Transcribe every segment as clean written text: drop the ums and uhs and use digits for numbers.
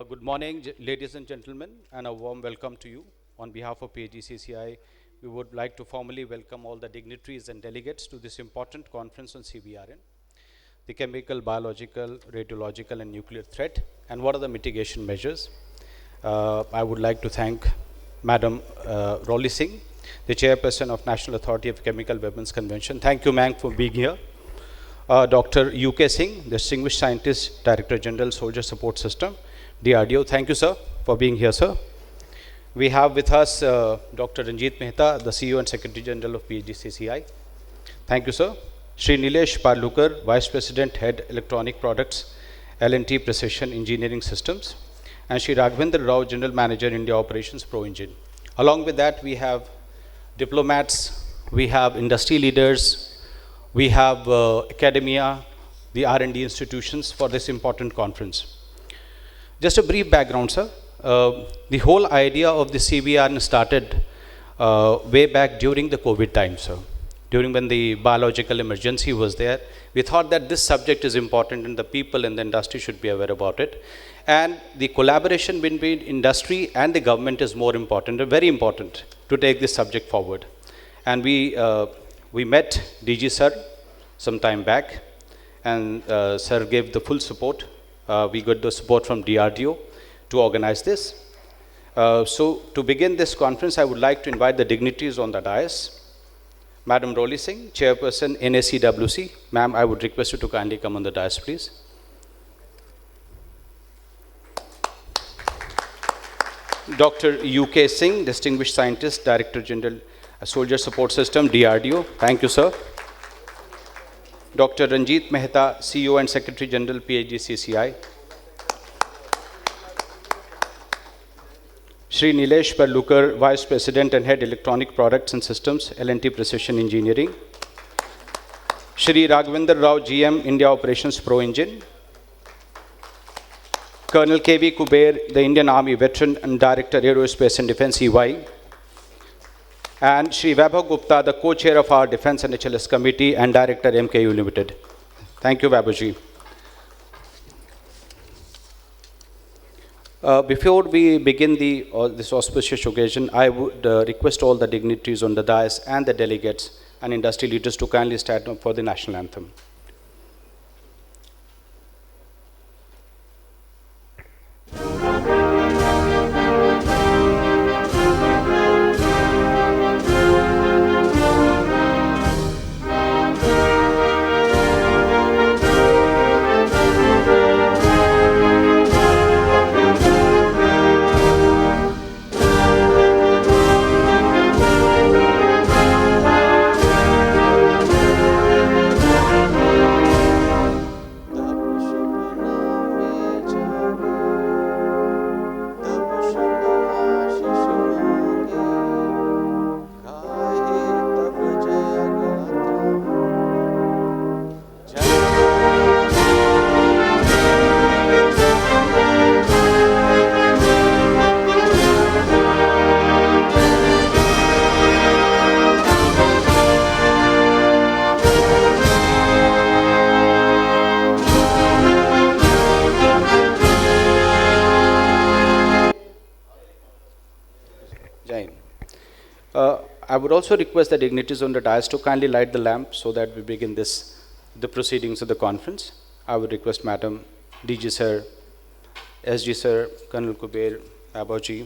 Good morning, ladies and gentlemen, and a warm welcome to you. On behalf of Phscci, we would like to formally welcome all the dignitaries and delegates to this important conference on Cbrn, the chemical, biological, radiological, and nuclear threat, and what are the mitigation measures. I would like to thank Madam Rolly Singh, the chairperson of National Authority of Chemical Weapons Convention. Thank you, ma'am, for being here. Dr. UK Singh, Distinguished Scientist, Director General, Soldier Support System, DRDO. Thank you, sir, for being here, sir. We have with us Dr. Ranjit Mehta, the CEO and Secretary General of PGCCI. Thank you, sir. Shri Nilesh Parlukar, Vice President, Head Electronic Products, L&T Precision Engineering Systems, and Shri Raghavendra Rao, General Manager, India Operations, Pro Engine. Along with that, we have diplomats, we have industry leaders, we have academia, the R&D institutions for this important conference. Just a brief background, sir. The whole idea of the CBRN started way back during the COVID time, sir. During when the biological emergency was there, we thought that this subject is important and the people in the industry should be aware about it. And the collaboration between industry and the government is more important, very important to take this subject forward. And we met DG sir some time back, and sir gave the full support. We got the support from DRDO to organize this. So to begin this conference, I would like to invite the dignitaries on the dais. Madam Rolly Singh, Chairperson NACWC. Ma'am, I would request you to kindly come on the dais, please. Dr. UK Singh, Distinguished Scientist, Director General, Soldier Support System, DRDO. Thank you, sir. Dr. Ranjit Mehta, CEO and Secretary General, PGCCI. Shri Nilesh Parlukar, Vice President and Head Electronic Products and Systems, L&T Precision Engineering. Shri Raghavendra Rao, GM, India Operations, Pro Engine. Colonel KV Kuber, the Indian Army Veteran and Director, Aerospace and Defense, EY. And Shri Vaibhav Gupta, the Co-Chair of our Defense and HLS Committee and Director, MKU Limited. Thank you, Vaibhavji. Before we begin this auspicious occasion, I would request all the dignitaries on the dais and the delegates and industry leaders to kindly stand up for the national anthem. I would also request the dignitaries on the dais to kindly light the lamp so that we begin the proceedings of the conference. I would request Madam DG Sir, SG Sir, Colonel Kuber, Abaji.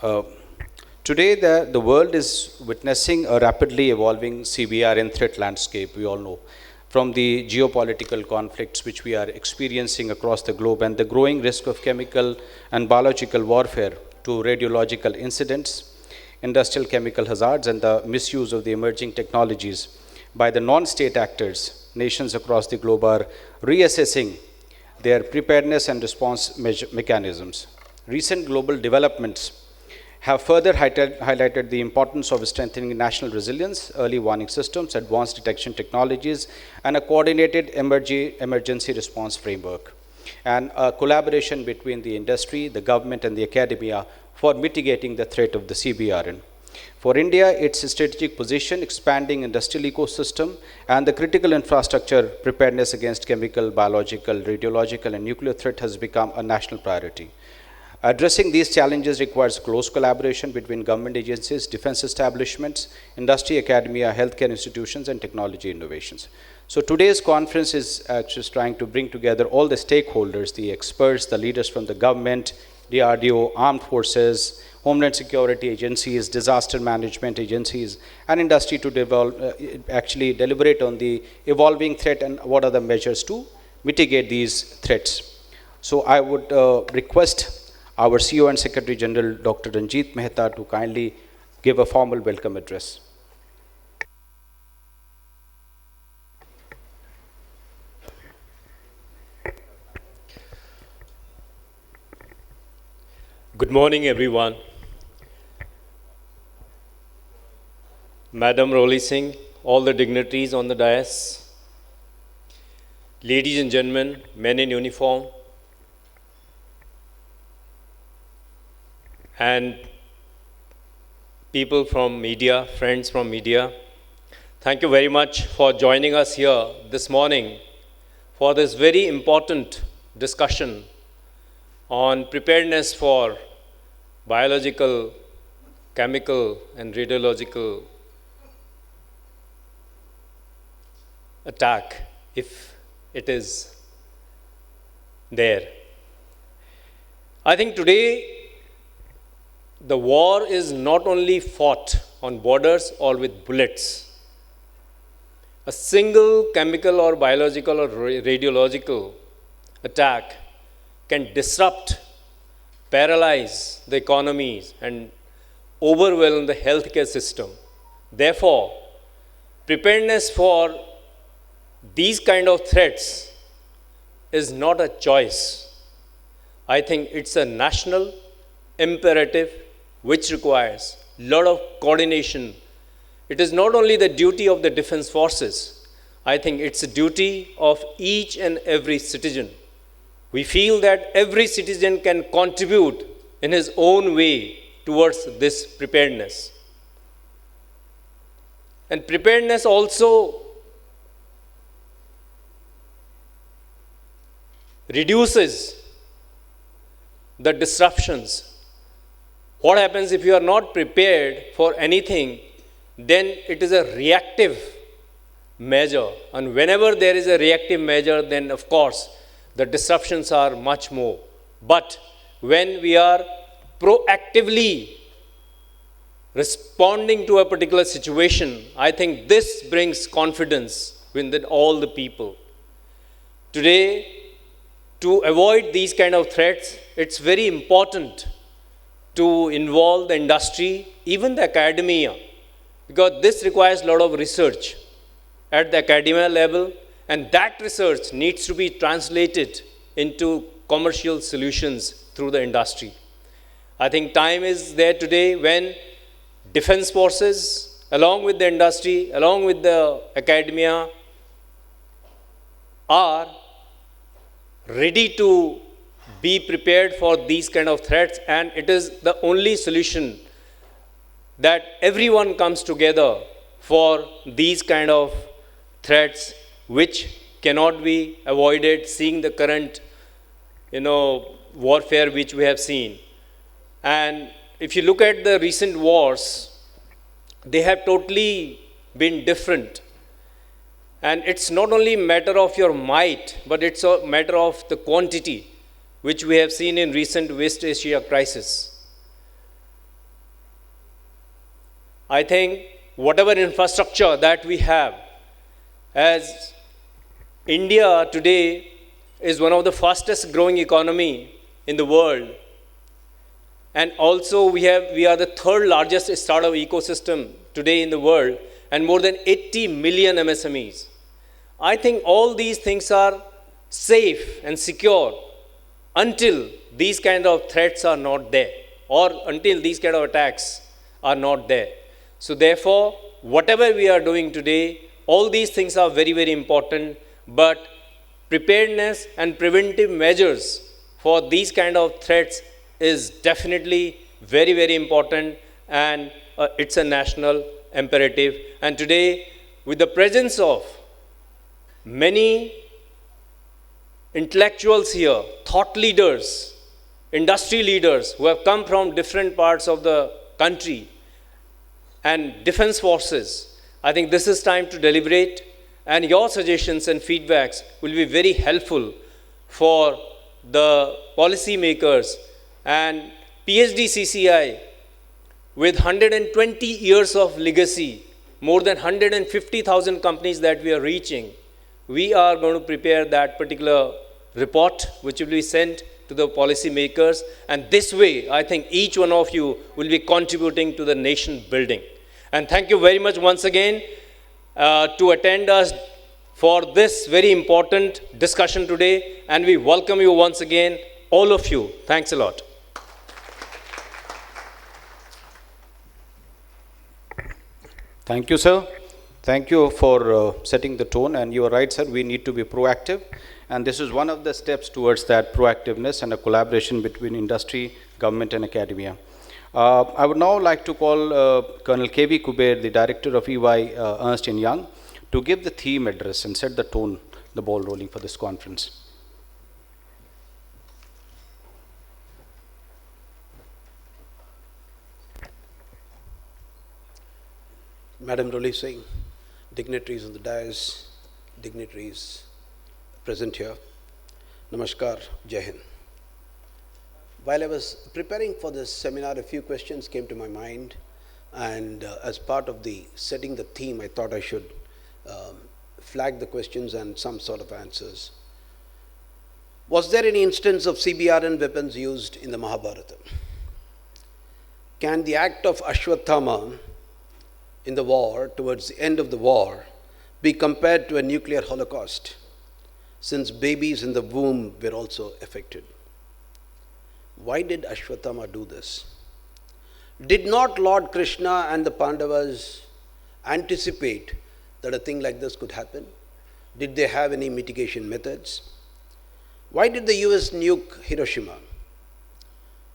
Uh, Today, the world is witnessing a rapidly evolving CBRN threat landscape, we all know, from the geopolitical conflicts which we are experiencing across the globe and the growing risk of chemical and biological warfare to radiological incidents, industrial chemical hazards, and the misuse of the emerging technologies by the non-state actors. Nations across the globe are reassessing their preparedness and response mechanisms. Recent global developments have further highlighted the importance of strengthening national resilience, early warning systems, advanced detection technologies, and a coordinated emergency response framework, and a collaboration between the industry, the government, and the academia for mitigating the threat of the CBRN. For India, its strategic position, expanding industrial ecosystem, and the critical infrastructure preparedness against chemical, biological, radiological, and nuclear threat has become a national priority. Addressing these challenges requires close collaboration between government agencies, defense establishments, industry, academia, healthcare institutions, and technology innovations. So today's conference is just trying to bring together all the stakeholders, the experts, the leaders from the government, DRDO, armed forces, homeland security agencies, disaster management agencies, and industry to actually deliberate on the evolving threat and what are the measures to mitigate these threats. So I would request our CEO and Secretary General, Dr. Ranjit Mehta, to kindly give a formal welcome address. Good morning, everyone. Madam Roli Singh, all the dignitaries on the dais, ladies and gentlemen, men in uniform, and people from media, friends from media, thank you very much for joining us here this morning for this very important discussion on preparedness for biological, chemical, and radiological attack, if it is there. I think today the war is not only fought on borders or with bullets. A single chemical or biological or radiological attack can disrupt, paralyze the economies, and overwhelm the healthcare system. Therefore, preparedness for these kind of threats is not a choice. I think it's a national imperative which requires a lot of coordination. It is not only the duty of the defense forces, I think it's a duty of each and every citizen. We feel that every citizen can contribute in his own way towards this preparedness. And preparedness also reduces the disruptions. What happens if you are not prepared for anything? Then it is a reactive measure. And whenever there is a reactive measure, then of course the disruptions are much more. But when we are proactively responding to a particular situation, I think this brings confidence within all the people. Today, to avoid these kind of threats, it's very important to involve the industry, even the academia, because this requires a lot of research at the academia level, and that research needs to be translated into commercial solutions through the industry. I think time is there today when defense forces, along with the industry, along with the academia, are ready to be prepared for these kind of threats, and it is the only solution that everyone comes together for these kind of threats which cannot be avoided, seeing the current warfare which we have seen. And if you look at the recent wars, they have totally been different. And it's not only a matter of your might, but it's a matter of the quantity, which we have seen in recent West Asia crisis. I think whatever infrastructure that we have, as India today is one of the fastest growing economy in the world, and also we are the third largest startup ecosystem today in the world, and more than 80 million MSMEs. I think all these things are safe and secure until these kind of threats are not there, or until these kind of attacks are not there. So therefore, whatever we are doing today, all these things are very, very important, but preparedness and preventive measures for these kind of threats is definitely very, very important, and it's a national imperative. And today, with the presence of many intellectuals here, thought leaders, industry leaders who have come from different parts of the country, and defense forces, I think this is time to deliberate, and your suggestions and feedbacks will be very helpful for the policy makers. And PhD CCI, with 120 years of legacy, more than 150,000 companies that we are reaching, we are going to prepare that particular report, which will be sent to the policy makers. And this way, I think each one of you will be contributing to the nation building. And thank you very much once again to attend us for this very important discussion today. And we welcome you once again, all of you. Thanks a lot. Thank you, sir. Thank you for setting the tone. And you are right, sir, we need to be proactive. And this is one of the steps towards that proactiveness and a collaboration between industry, government, and academia. I would now like to call Colonel K.V. Kuber, the Director of EY Ernst & Young, to give the theme address and set the tone, the ball rolling for this conference. Madam Roli Singh, dignitaries on the dais, dignitaries present here, Namaskar, Jai Hind. While I was preparing for this seminar, a few questions came to my mind, and as part of the setting the theme, I thought I should flag the questions and some sort of answers. Was there any instance of Cbrn weapons used in the Mahabharata? Can the act of Ashwatthama in the war, towards the end of the war, be compared to a nuclear holocaust, since babies in the womb were also affected? Why did Ashwatthama do this? Did not Lord Krishna and the Pandavas anticipate that a thing like this could happen? Did they have any mitigation methods? Why did the US nuke Hiroshima?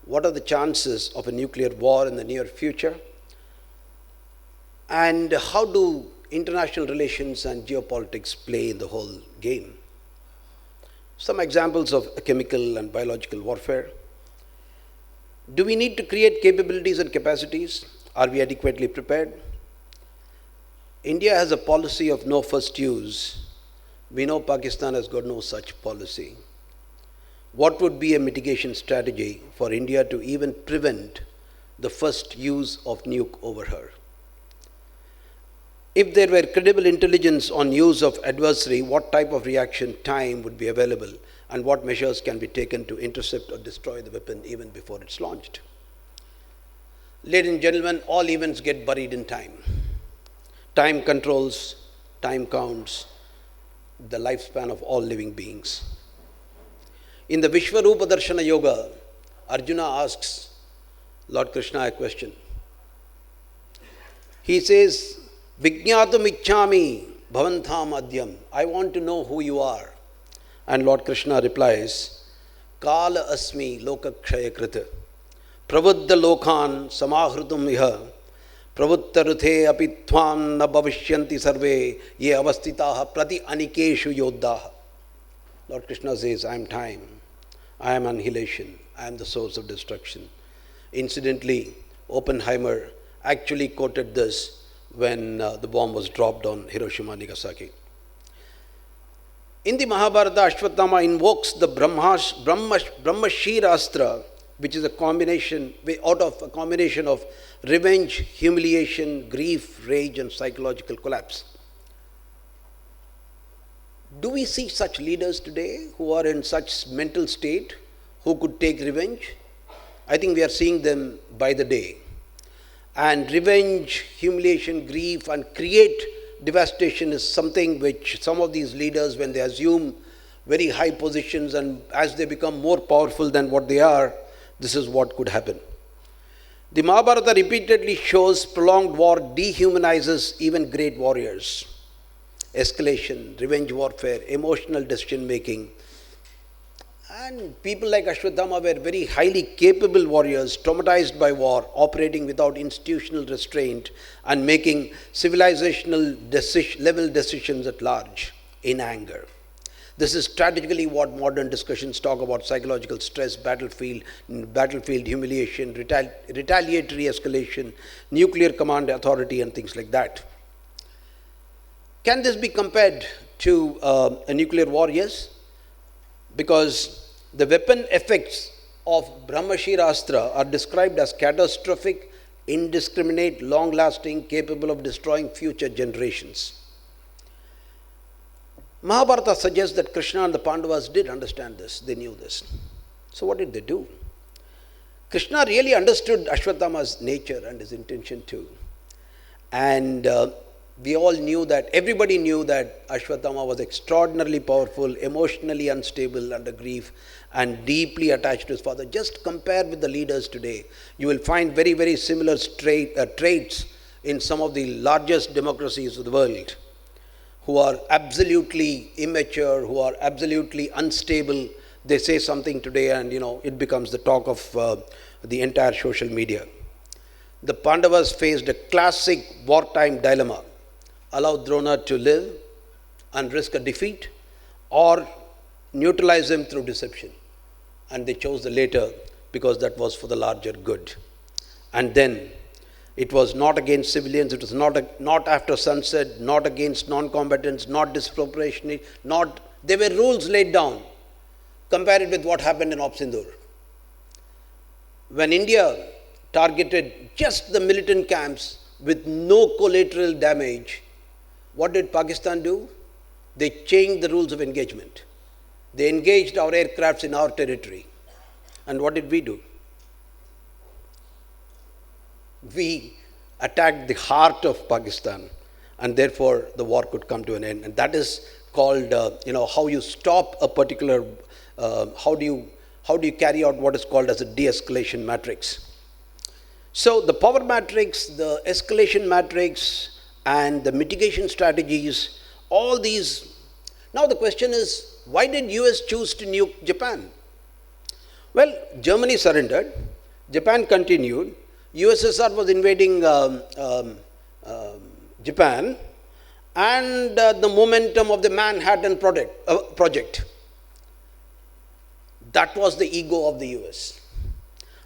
What are the chances of a nuclear war in the near future? And how do international relations and geopolitics play in the whole game? Some examples of chemical and biological warfare. Do we need to create capabilities and capacities? Are we adequately prepared? India has a policy of no first use. We know Pakistan has got no such policy. What would be a mitigation strategy for India to even prevent the first use of nuke over her? If there were credible intelligence on use of adversary, what type of reaction time would be available, and what measures can be taken to intercept or destroy the weapon even before it's launched? Ladies and gentlemen, all events get buried in time. Time controls, time counts the lifespan of all living beings. In the Vishwarupa Darshana Yoga, Arjuna asks Lord Krishna a question. He says, Vijñātum iccāmi bhavantham adyam. I want to know who you are. And Lord Krishna replies, Kala asmi lokakshaya krita. Prabuddha lokhan samahrutum iha. Pravutta ruthe apitvam na bhavishyanti sarve ye avastitaha prati anikeshu yoddhaha. Lord Krishna says, I am time. I am annihilation. I am the source of destruction. Incidentally, Oppenheimer actually quoted this when the bomb was dropped on Hiroshima and Nagasaki. In the Mahabharata, Ashwatthama invokes the Brahmashira Astra, which is a combination of revenge, humiliation, grief, rage, and psychological collapse. Do we see such leaders today who are in such mental state, who could take revenge? I think we are seeing them by the day. And revenge, humiliation, grief, and create devastation is something which some of these leaders, when they assume very high positions and as they become more powerful than what they are, this is what could happen. The Mahabharata repeatedly shows prolonged war dehumanizes even great warriors. Escalation, revenge warfare, emotional decision making. And people like Ashwatthama were very highly capable warriors, traumatized by war, operating without institutional restraint and making civilizational level decisions at large in anger. This is strategically what modern discussions talk about: psychological stress, battlefield humiliation, retaliatory escalation, nuclear command authority, and things like that. Can this be compared to a nuclear war? Yes, because the weapon effects of Brahmashira Astra are described as catastrophic, indiscriminate, long-lasting, capable of destroying future generations. Mahabharata suggests that Krishna and the Pandavas did understand this, they knew this. So what did they do? Krishna really understood Ashwatthama's nature and his intention too. And everybody knew that Ashwatthama was extraordinarily powerful, emotionally unstable under grief, and deeply attached to his father. Just compare with the leaders today. You will find very, very similar traits in some of the largest democracies of the world, who are absolutely immature, who are absolutely unstable. They say something today and it becomes the talk of the entire social media. The Pandavas faced a classic wartime dilemma: allow Drona to live and risk a defeat, or neutralize him through deception. And they chose the latter because that was for the larger good. And then it was not against civilians, it was not after sunset, not against non-combatants, not disproportionate, there were rules laid down. Compare it with what happened in Op-Sindur. When India targeted just the militant camps with no collateral damage, what did Pakistan do? They changed the rules of engagement. They engaged our aircrafts in our territory. And what did we do? We attacked the heart of Pakistan, and therefore the war could come to an end. And that is called, how you stop a particular, how do you carry out what is called as a de-escalation matrix. So the power matrix, the escalation matrix, and the mitigation strategies, all these. Now the question is, why did US choose to nuke Japan? Well, Germany surrendered, Japan continued, USSR was invading Japan, and the momentum of the Manhattan project. That was the ego of the US.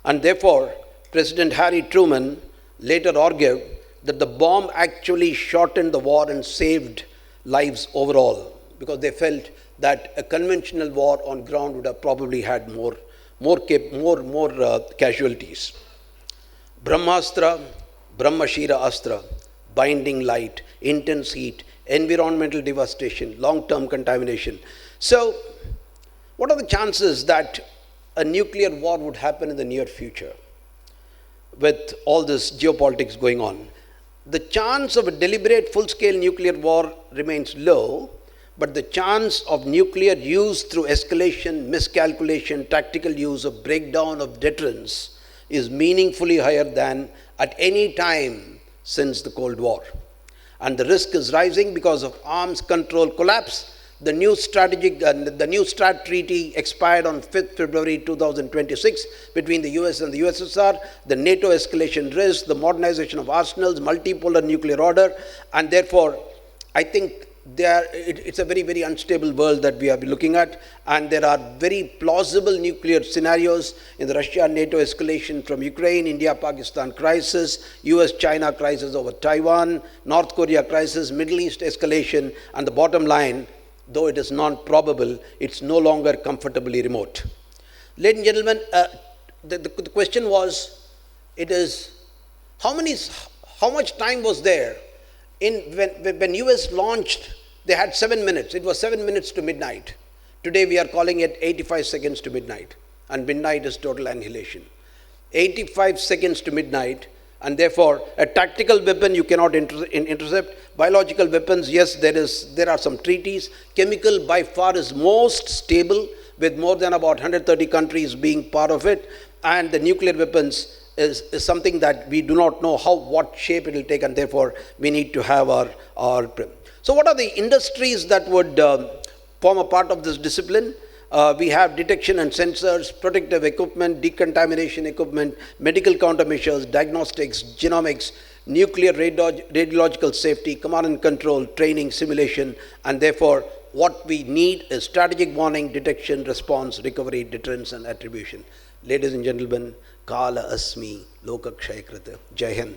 And therefore, President Harry Truman later argued that the bomb actually shortened the war and saved lives overall, because they felt that a conventional war on ground would have probably had more casualties. Brahmastra, Brahmashira Astra, binding light, intense heat, environmental devastation, long-term contamination. So, what are the chances that a nuclear war would happen in the near future with all this geopolitics going on? The chance of a deliberate full-scale nuclear war remains low, but the chance of nuclear use through escalation, miscalculation, tactical use, of breakdown of deterrence is meaningfully higher than at any time since the Cold War. And the risk is rising because of arms control collapse. The new START treaty expired on 5th February 2026 between the US and the USSR, the NATO escalation risk, the modernization of arsenals, multipolar nuclear order, and therefore I think it's a very, very unstable world that we are looking at, and there are very plausible nuclear scenarios in the Russia-NATO escalation from Ukraine, India-Pakistan crisis, US-China crisis over Taiwan, North Korea crisis, Middle East escalation, and the bottom line, though it is non-probable, it's no longer comfortably remote. Ladies and gentlemen, the question was, it is, how much time was there when US launched, they had 7 minutes. It was 7 minutes to midnight. Today we are calling it 85 seconds to midnight, and midnight is total annihilation. 85 seconds to midnight, and therefore a tactical weapon you cannot intercept. Biological weapons, yes, there are some treaties. Chemical by far is most stable, with more than about 130 countries being part of it, and the nuclear weapons is something that we do not know what shape it will take, and therefore we need to have our. So what are the industries that would form a part of this discipline? We have detection and sensors, protective equipment, decontamination equipment, medical countermeasures, diagnostics, genomics, nuclear radiological safety, command and control, training, simulation, and therefore what we need is strategic warning, detection, response, recovery, deterrence, and attribution. Ladies and gentlemen, Kala Asmi Lokakshayakrita. Jai Hind.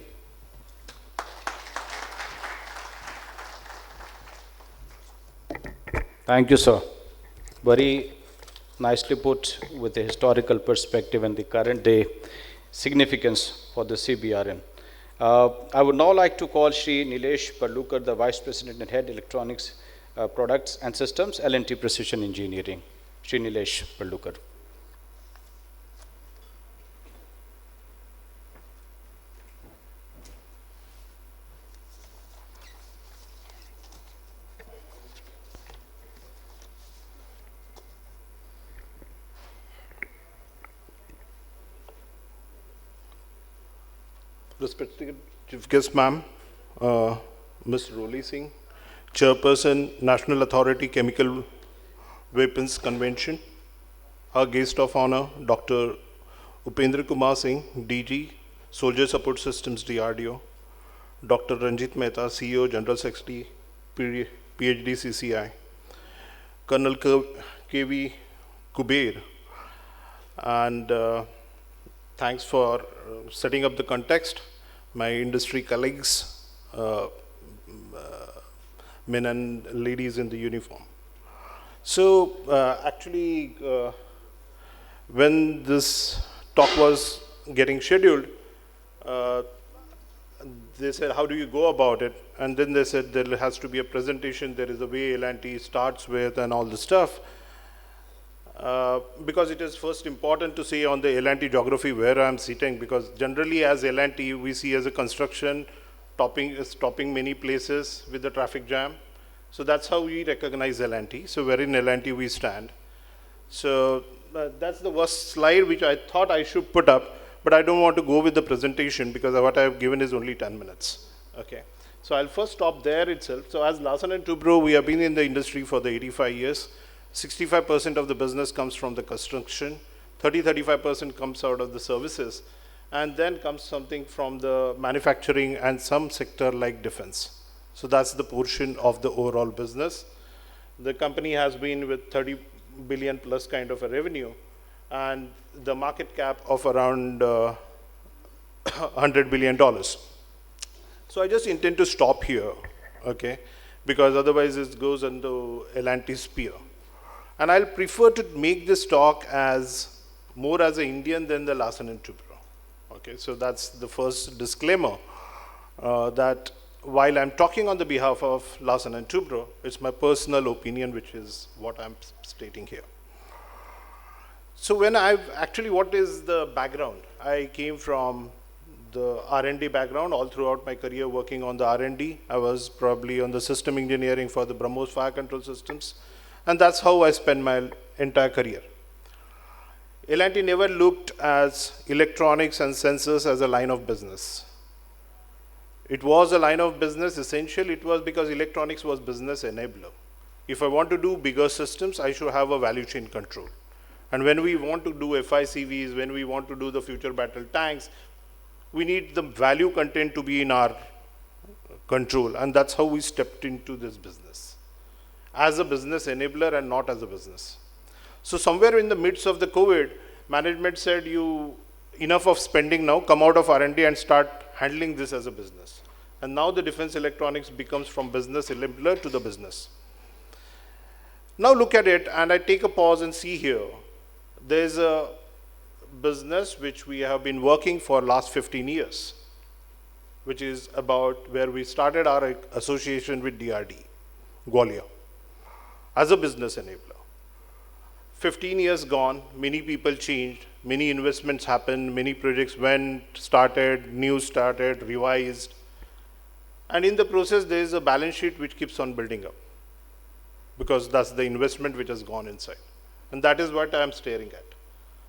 Thank you, sir. Very nicely put with the historical perspective and the current day significance for the Cbrn. I would now like to call Shri Nilesh Parlukar, the Vice President and Head Electronics Products and Systems, L&T Precision Engineering. Shri Nilesh Parlukar. Respected Chief Guest, ma'am, Ms. Roli Singh, Chairperson, National Authority Chemical Weapons Convention, our guest of honor, Dr. Upendra Kumar Singh, DG, Soldier Support Systems, DRDO, Dr. Ranjit Mehta, CEO, General Secretary, PhD, CCI, Colonel K.V. Kuber, and thanks for setting up the context. My industry colleagues, men and ladies in the uniform. So actually, when this talk was getting scheduled, they said, how do you go about it? And then they said there has to be a presentation, there is a way L&T starts with and all the stuff. Because it is first important to see on the L&T geography where I am sitting, because generally as L&T we see as a construction stopping many places with the traffic jam. So that's how we recognize L&T. So where in L&T we stand. So that's the first slide which I thought I should put up, but I don't want to go with the presentation because what I have given is only 10 minutes. Okay. So I'll first stop there itself. So as Larsen & Toubro, we have been in the industry for the 85 years. 65% of the business comes from the construction, 35% comes out of the services, and then comes something from the manufacturing and some sector like defense. So that's the portion of the overall business. The company has been with 30 billion plus kind of a revenue, and the market cap of around $100 billion. So I just intend to stop here, okay, because otherwise it goes into L&T sphere. And I'll prefer to make this talk as more as an Indian than the Larsen & Toubro. Okay, so that's the first disclaimer that while I'm talking on the behalf of Larsen & Toubro, it's my personal opinion, which is what I'm stating here. So what is the background? I came from the R&D background all throughout my career working on the R&D. I was probably on the system engineering for the BrahMos fire control systems. And that's how I spent my entire career. L&T never looked at electronics and sensors as a line of business. It was a line of business, essentially it was because electronics was business enabler. If I want to do bigger systems, I should have a value chain control. And when we want to do FICVs, when we want to do the future battle tanks, we need the value content to be in our control. And that's how we stepped into this business. As a business enabler and not as a business. So somewhere in the midst of the COVID, management said, enough of spending now, come out of R&D and start handling this as a business. And now the defense electronics becomes from business enabler to the business. Now look at it, and I take a pause and see here. There's a business which we have been working for last 15 years, which is about where we started our association with DRD, Gwalior, as a business enabler. 15 years gone, many people changed, many investments happened, many projects went, started, new started, revised. And in the process, there is a balance sheet which keeps on building up, because that's the investment which has gone inside. And that is what I am staring at.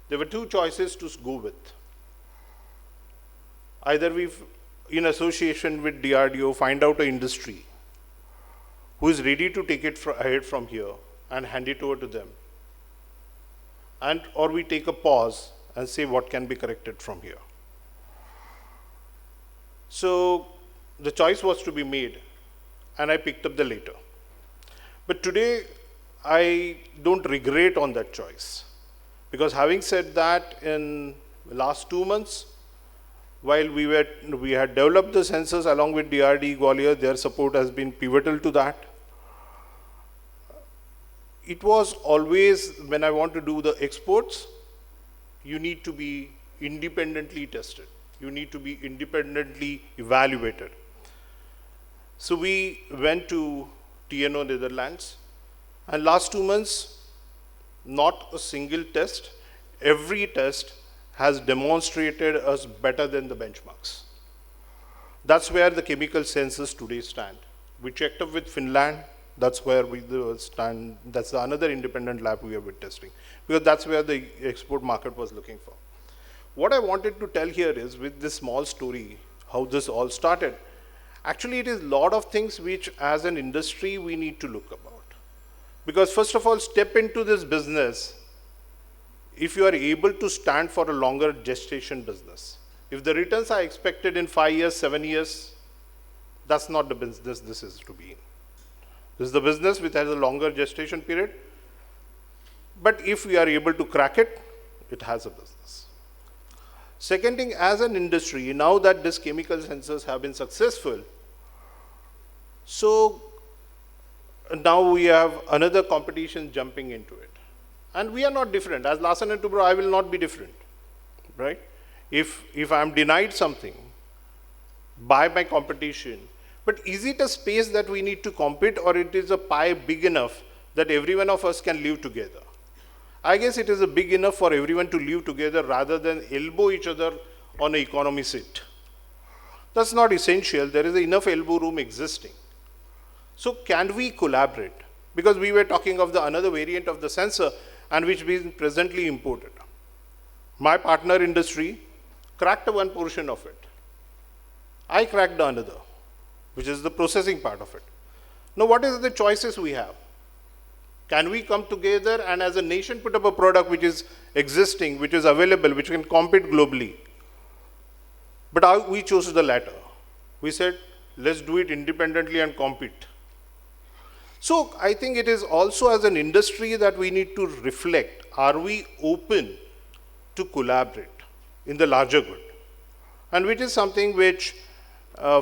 There were two choices to go with. Either we, in association with DRDO, find out an industry who is ready to take it ahead from here and hand it over to them, and or we take a pause and say what can be corrected from here. So the choice was to be made, and I picked up the later. But today, I don't regret on that choice, because having said that, in the last 2 months, while we had developed the sensors along with DRD Gwalior, their support has been pivotal to that. It was always, when I want to do the exports, you need to be independently tested. You need to be independently evaluated. So we went to TNO Netherlands, and last 2 months, not a single test, every test has demonstrated us better than the benchmarks. That's where the chemical sensors today stand. We checked up with Finland. That's where we stand. That's another independent lab we have been testing, because that's where the export market was looking for. What I wanted to tell here is, with this small story, how this all started. Actually, it is a lot of things which, as an industry, we need to look about. Because first of all, step into this business if you are able to stand for a longer gestation business. If the returns are expected in 5 years, 7 years, that's not the business this is to be in. This is the business which has a longer gestation period. But if we are able to crack it, it has a business. Second thing, as an industry, now that these chemical sensors have been successful, so now we have another competition jumping into it. And we are not different. As Larsen & Toubro, I will not be different, right? If I am denied something by my competition, but is it a space that we need to compete, or it is a pie big enough that every one of us can live together? I guess it is a big enough for everyone to live together rather than elbow each other on an economy seat. That's not essential. There is enough elbow room existing. So can we collaborate? Because we were talking of the another variant of the sensor, and which is presently imported. My partner industry cracked one portion of it. I cracked another, which is the processing part of it. Now, what is the choices we have? Can we come together and as a nation put up a product which is existing, which is available, which can compete globally? But we chose the latter. We said, let's do it independently and compete. So I think it is also as an industry that we need to reflect, are we open to collaborate in the larger good? And which is something which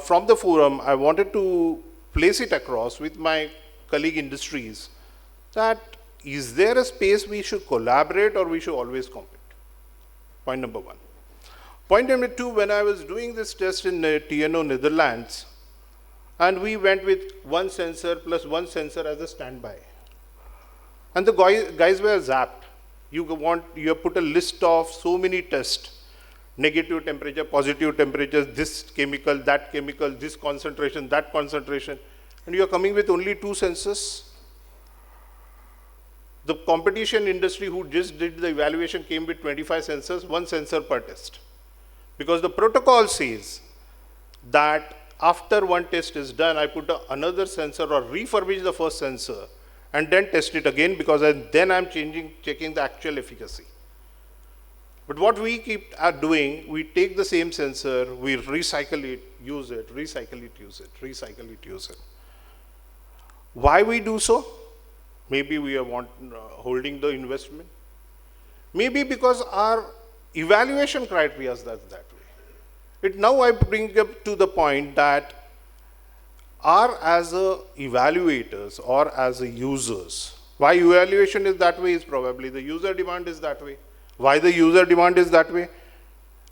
from the forum, I wanted to place it across with my colleague industries, that is there a space we should collaborate or we should always compete? Point number one. Point number two, when I was doing this test in TNO Netherlands, and we went with one sensor plus one sensor as a standby. And the guys were zapped. You have put a list of so many tests, negative temperature, positive temperature, this chemical, this concentration, that concentration, and you are coming with only 2 sensors. The competition industry who just did the evaluation came with 25 sensors, 1 sensor per test. Because the protocol says that after one test is done, I put another sensor or refurbish the first sensor and then test it again, because then I'm checking the actual efficacy. But what we keep doing, we take the same sensor, we recycle it, use it, recycle it, use it, recycle it, use it. Why we do so? Maybe we are holding the investment. Maybe because our evaluation criteria is that way. Now I bring up to the point that as evaluators or as users, Why evaluation is that way is probably the user demand is that way. Why the user demand is that way?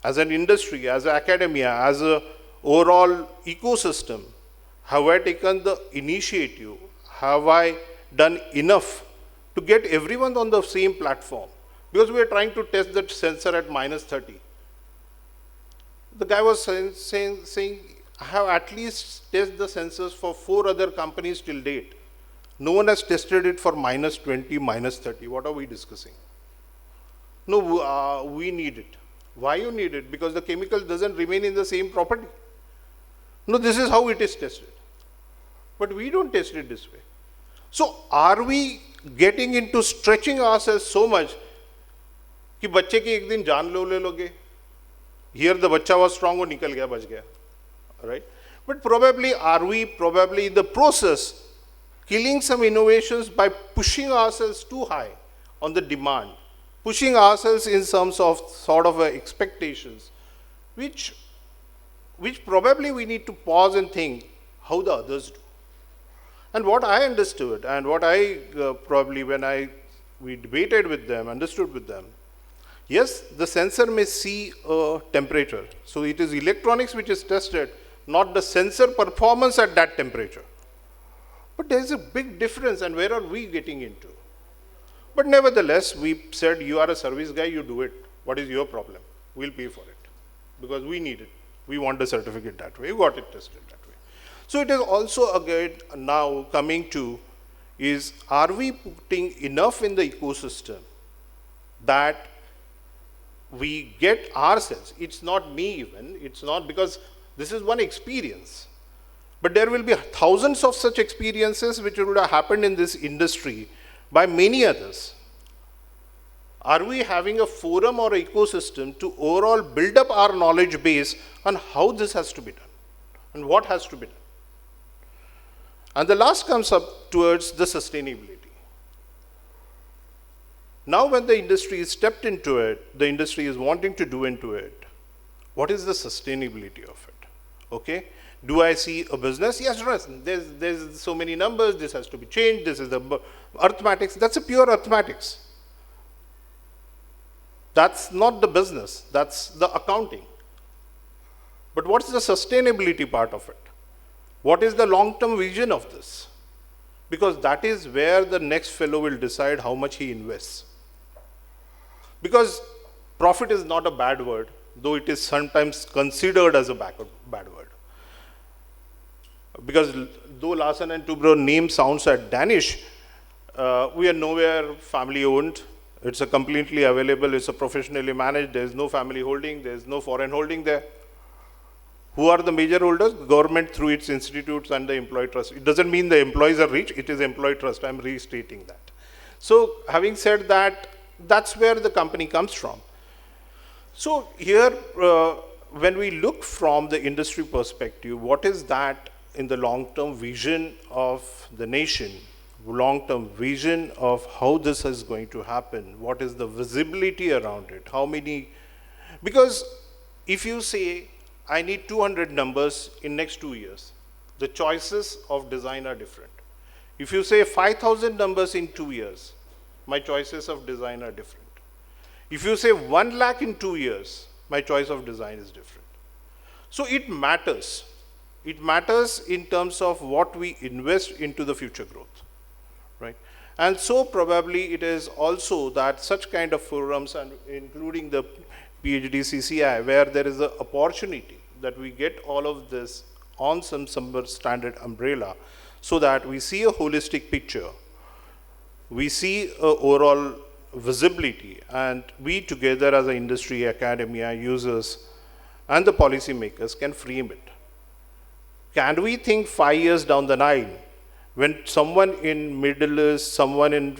As an industry, as an academia, as a overall ecosystem, have I taken the initiative? Have I done enough to get everyone on the same platform? Because we are trying to test that sensor at -30. The guy was saying, I have at least tested the sensors for 4 other companies till date. No one has tested it for -20, -30. What are we discussing? No, we need it. Why you need it? Because the chemical doesn't remain in the same property. No, this is how it is tested. But we don't test it this way. So are we getting into stretching ourselves so much कि बच्चे की एक दिन जान ले लोगे? Here the बच्चा was strong, वो निकल गया, बच गया, right? But probably are we probably in the process killing some innovations by pushing ourselves too high on the demand, pushing ourselves in terms of sort of expectations, which probably we need to pause and think how the others do. And what I understood, and what I probably when we debated with them, understood with them, yes, the sensor may see a temperature. So it is electronics which is tested, not the sensor performance at that temperature. But there is a big difference, and where are we getting into? But nevertheless, we said, you are a service guy, you do it. What is your problem? We'll pay for it. Because we need it. We want the certificate that way. You got it tested that way. So it is also again now coming to is, are we putting enough in the ecosystem that we get ourselves? It's not me even. It's not, because this is one experience. But there will be thousands of such experiences which would have happened in this industry by many others. Are we having a forum or ecosystem to overall build up our knowledge base on how this has to be done and what has to be done? And the last comes up towards the sustainability. Now when the industry is stepped into it, the industry is wanting to do into it, what is the sustainability of it? Okay? Do I see a business? Yes, there's so many numbers, this has to be changed, this is the arithmetics. That's a pure arithmetics. That's not the business, that's the accounting. But what's the sustainability part of it? What is the long-term vision of this? Because that is where the next fellow will decide how much he invests. Because profit is not a bad word, though it is sometimes considered as a bad word. Because though Larsen and Toubro name sounds at Danish, we are nowhere family owned. It's a completely available, it's a professionally managed, there's no family holding, there's no foreign holding there. Who are the major holders? Government through its institutes and the employee trust. It doesn't mean the employees are rich, it is employee trust. I'm restating that. So having said that, that's where the company comes from. So here, when we look from the industry perspective, what is that in the long-term vision of the nation, long-term vision of how this is going to happen, what is the visibility around it, how many, because if you say, I need 200 numbers in next 2 years, the choices of design are different. If you say 5,000 numbers in 2 years, my choices of design are different. If you say 1 lakh in 2 years, my choice of design is different. So it matters. It matters in terms of what we invest into the future growth, right? And so probably it is also that such kind of forums, and including the PhD CCI, where there is an opportunity that we get all of this on some standard umbrella, so that we see a holistic picture, we see a overall visibility, and we together as an industry, academia, users, and the policymakers can frame it. Can we think 5 years down the line, when someone in Middle East, someone in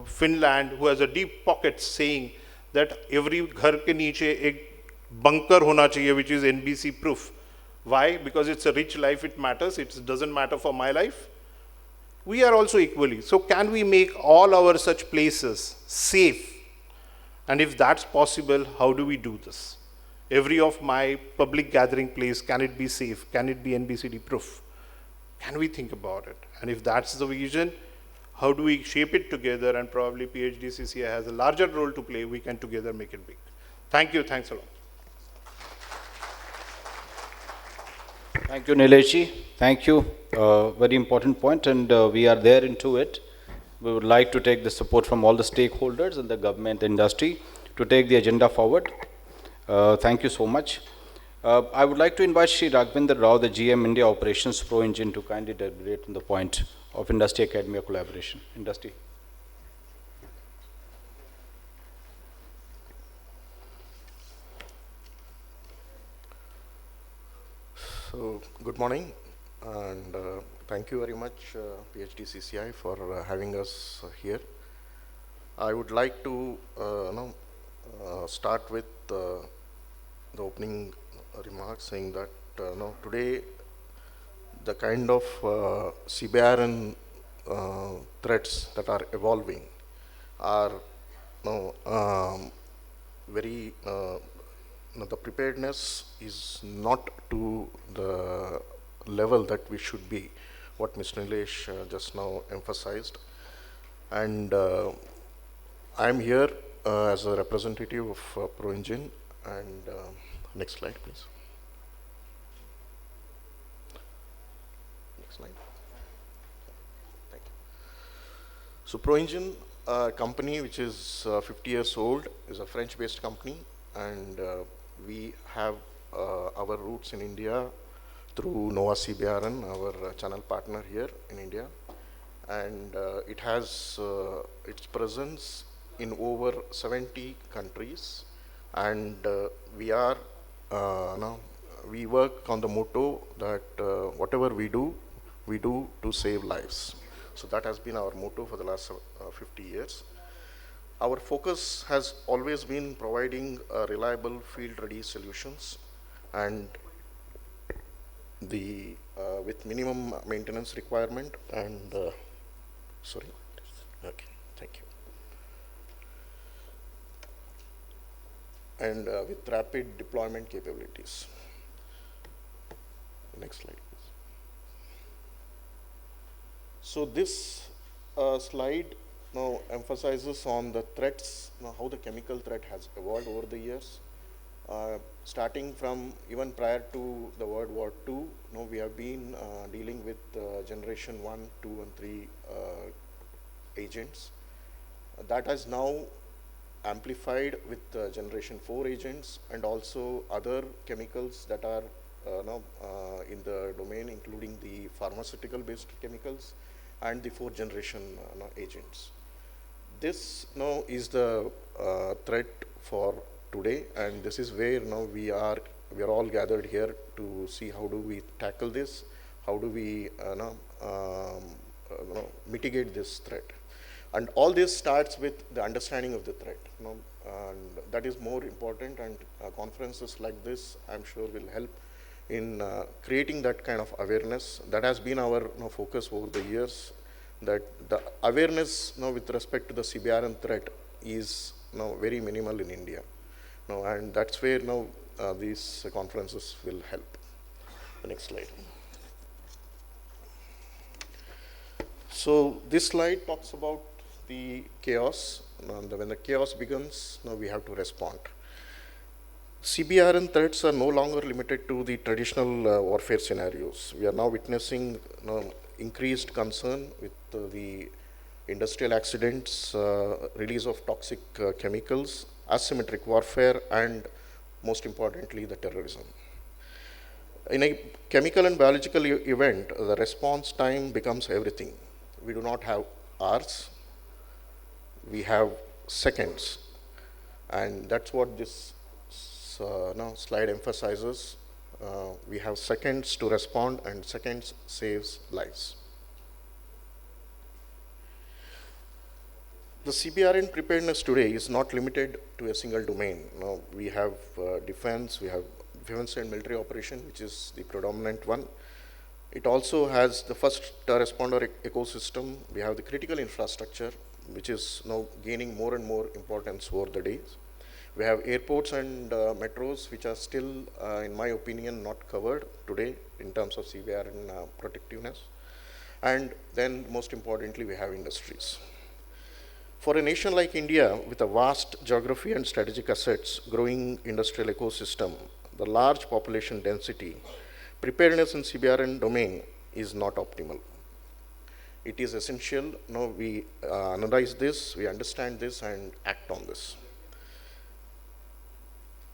Finland who has a deep pocket saying that every ghar ke niche ek bunker hona chahiye, which is NBC proof. Why? Because it's a rich life, it matters, it doesn't matter for my life. We are also equally. So can we make all our such places safe? And if that's possible, how do we do this? Every of my public gathering place, can it be safe? Can it be NBCD proof? Can we think about it? And if that's the vision, how do we shape it together, and probably PhD CCI has a larger role to play. We can together make it big. Thank you. Thanks a lot. Thank you, Nilesh. Thank you. Very important point, and we are there into it. We would like to take the support from all the stakeholders and the government industry to take the agenda forward. Thank you so much. I would like to invite Shri Raghvinder Rao, the GM India Operations Pro Engine, to kindly deliberate on the point of industry academia collaboration. Industry. So, good morning, and thank you very much, PhD CCI, for having us here. I would like to start with the opening remarks saying that today the kind of Cbrn threats that are evolving are very the preparedness is not to the level that we should be, what Mr. Nilesh just now emphasized. And I'm here as a representative of ProEngine. And next slide, please. Next slide. Thank you. So ProEngine, a company which is 50 years old, is a French-based company, and we have our roots in India through Nova Cbrn, our channel partner here in India, and it has its presence in over 70 countries, and we are we work on the motto that whatever we do to save lives. So that has been our motto for the last 50 years. Our focus has always been providing reliable field-ready solutions, and the with minimum maintenance requirement and sorry, okay, thank you, and with rapid deployment capabilities. Next slide, please. So this slide now emphasizes on the threats, how the chemical threat has evolved over the years. Starting from even prior to the World War II, we have been dealing with generation 1, 2, and 3 agents. That has now amplified with generation 4 agents and also other chemicals that are now in the domain, including the pharmaceutical-based chemicals and the 4th generation agents. This now is the threat for today, and this is where now we are all gathered here to see how do we tackle this, how do we mitigate this threat. And all this starts with the understanding of the threat, and that is more important, and conferences like this, I'm sure, will help in creating that kind of awareness. That has been our focus over the years, that the awareness with respect to the Cbrn threat is very minimal in India. And that's where these conferences will help. The next slide. So this slide talks about the chaos. When the chaos begins, we have to respond. Cbrn threats are no longer limited to the traditional warfare scenarios. We are now witnessing increased concern with the industrial accidents, release of toxic chemicals, asymmetric warfare, and most importantly, the terrorism. In a chemical and biological event, the response time becomes everything. We do not have hours, we have seconds, and that's what this slide emphasizes. We have seconds to respond, and seconds saves lives. The Cbrn preparedness today is not limited to a single domain. We have defense, we have defense and military operation, which is the predominant one. It also has the first responder ecosystem. We have the critical infrastructure, which is now gaining more and more importance over the days. We have airports and metros, which are still, in my opinion, not covered today in terms of Cbrn protectiveness. and then most importantly, we have industries. For a nation like India, with a vast geography and strategic assets, growing industrial ecosystem, the large population density, preparedness in CBRN domain is not optimal. It is essential, we analyze this, we understand this, and act on this.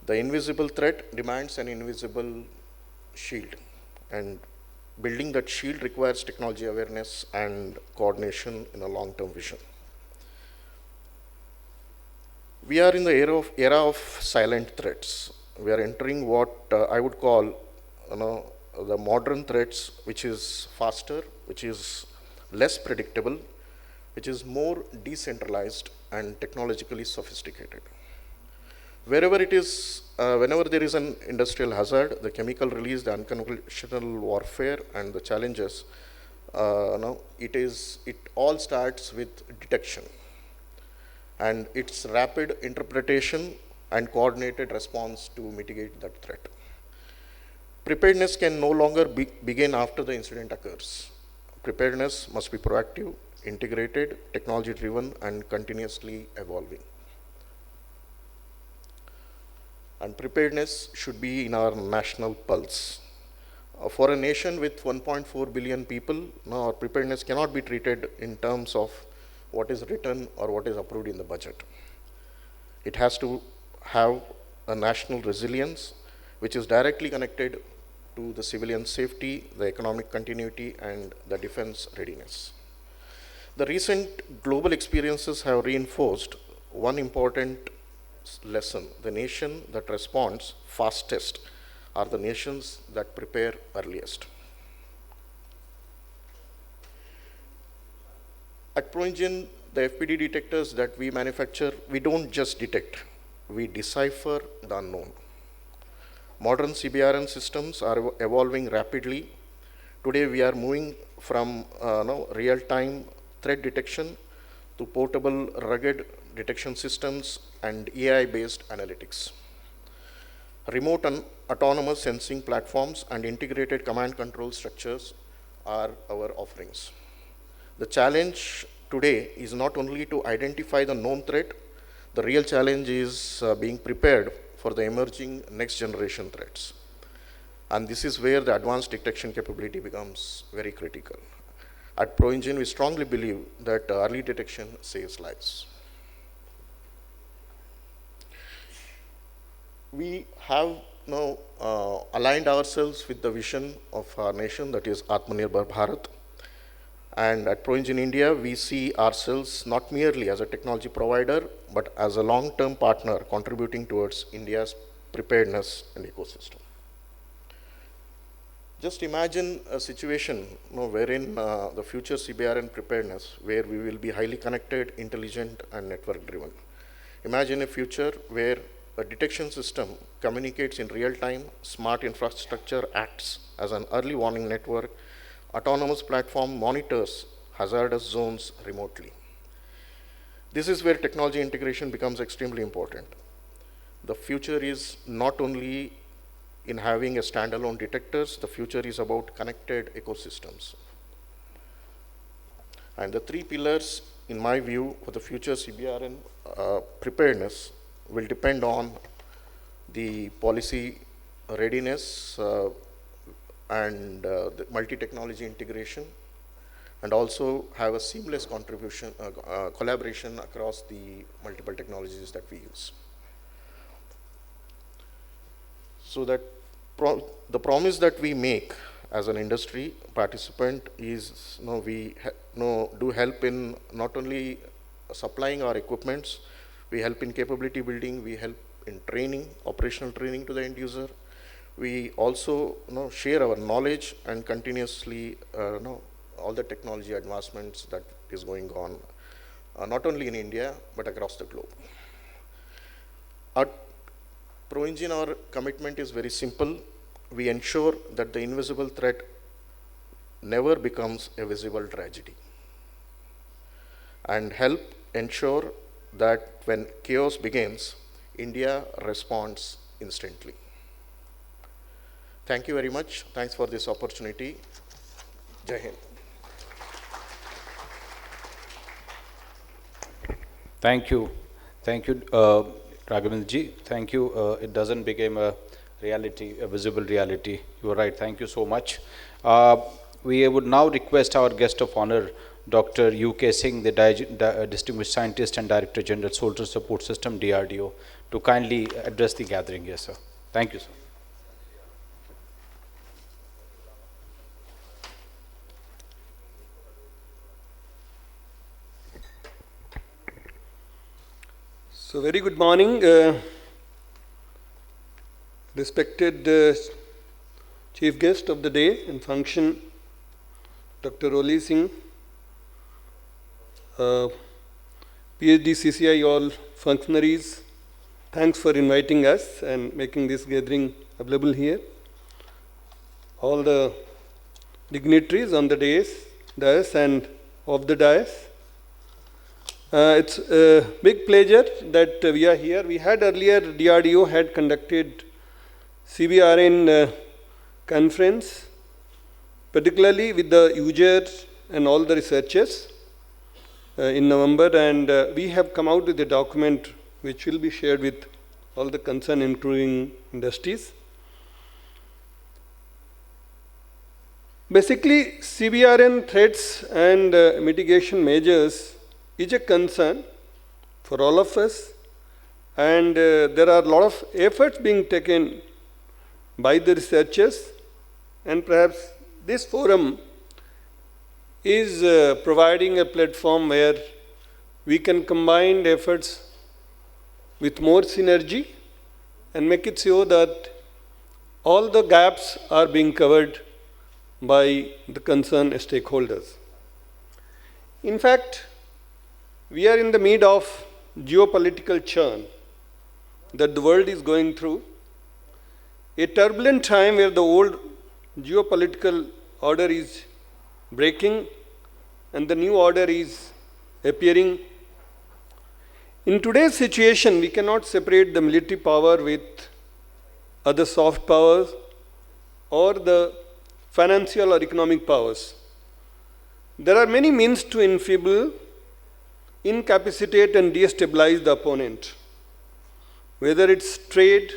The invisible threat demands an invisible shield, and building that shield requires technology awareness and coordination in a long-term vision. We are in the era of silent threats. We are entering what I would call the modern threats, which is faster, which is less predictable, which is more decentralized and technologically sophisticated. Wherever it is, whenever there is an industrial hazard, the chemical release, the unconventional warfare, and the challenges, it all starts with detection and its rapid interpretation and coordinated response to mitigate that threat. Preparedness can no longer begin after the incident occurs. Preparedness must be proactive, integrated, technology-driven, and continuously evolving. And preparedness should be in our national pulse. For a nation with 1.4 billion people, our preparedness cannot be treated in terms of what is written or what is approved in the budget. It has to have a national resilience, which is directly connected to the civilian safety, the economic continuity, and the defense readiness. The recent global experiences have reinforced one important lesson. The nation that responds fastest are the nations that prepare earliest. At ProEngine, the FPD detectors that we manufacture, we don't just detect, we decipher the unknown. Modern CBRN systems are evolving rapidly. Today we are moving from real-time threat detection to portable, rugged detection systems and AI-based analytics. Remote and autonomous sensing platforms and integrated command control structures are our offerings. The challenge today is not only to identify the known threat, the real challenge is being prepared for the emerging next generation threats. And this is where the advanced detection capability becomes very critical. At ProEngine, we strongly believe that early detection saves lives. We have now aligned ourselves with the vision of our nation, that is Atmanirbhar Bharat. And at ProEngine India, we see ourselves not merely as a technology provider, but as a long-term partner contributing towards India's preparedness and ecosystem. Just imagine a situation wherein the future CBRN preparedness, where we will be highly connected, intelligent, and network-driven. Imagine a future where a detection system communicates in real time, smart infrastructure acts as an early warning network, autonomous platform monitors hazardous zones remotely. This is where technology integration becomes extremely important. The future is not only in having a standalone detectors, the future is about connected ecosystems. And the three pillars, in my view, for the future CBRN preparedness will depend on the policy readiness and the multi-technology integration, and also have a seamless contribution, collaboration across the multiple technologies that we use. So that the promise that we make as an industry participant is we do help in not only supplying our equipments, we help in capability building, we help in training, operational training to the end user. We also share our knowledge and continuously all the technology advancements that is going on, not only in India, but across the globe. At ProEngine, our commitment is very simple. We ensure that the invisible threat never becomes a visible tragedy, and help ensure that when chaos begins, India responds instantly. Thank you very much. Thanks for this opportunity. Jai Hind. Thank you. Thank you, Raghavendra. Thank you. It doesn't become a reality, a visible reality. You are right. Thank you so much. We would now request our guest of honor, Dr. U.K. Singh, the Distinguished Scientist and Director General, Soldier Support System, DRDO, to kindly address the gathering. Yes, sir. Thank you, sir. So, very good morning, respected Chief Guest of the day and function, Dr. Roli Singh, PhD Phscci, all functionaries, thanks for inviting us and making this gathering available here. All the dignitaries on the dais and off the dais. It's a big pleasure that we are here. We had earlier, DRDO had conducted Cbrn conference, particularly with the users and all the researchers in November, and we have come out with a document which will be shared with all the concerned, including industries. Basically, Cbrn threats and mitigation measures is a concern for all of us, and there are a lot of efforts being taken by the researchers, and perhaps this forum is providing a platform where we can combine efforts with more synergy and make it so that all the gaps are being covered by the concerned stakeholders. In fact, we are in the midst of geopolitical churn that the world is going through, a turbulent time where the old geopolitical order is breaking and the new order is appearing. In today's situation, we cannot separate the military power with other soft powers or the financial or economic powers. There are many means to enfeeble, incapacitate and destabilize the opponent, whether it's trade,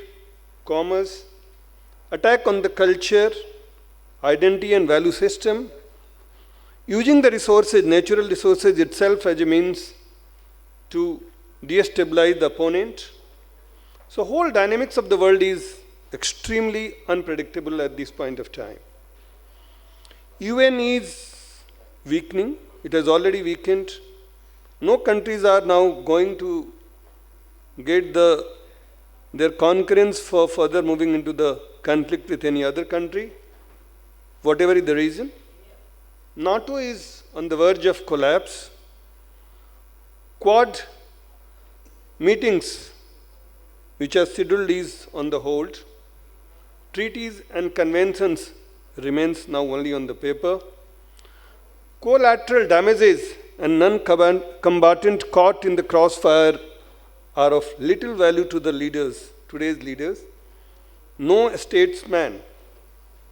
commerce, attack on the culture, identity and value system, using the resources, natural resources itself as a means to destabilize the opponent. So whole dynamics of the world is extremely unpredictable at this point of time. UN is weakening, it has already weakened. No countries are now going to get their concurrence for further moving into the conflict with any other country, whatever is the reason. NATO is on the verge of collapse. Quad meetings which are scheduled is on the hold. Treaties and conventions remains now only on the paper. Collateral damages and non-combatant caught in the crossfire are of little value to the leaders, today's leaders. No statesman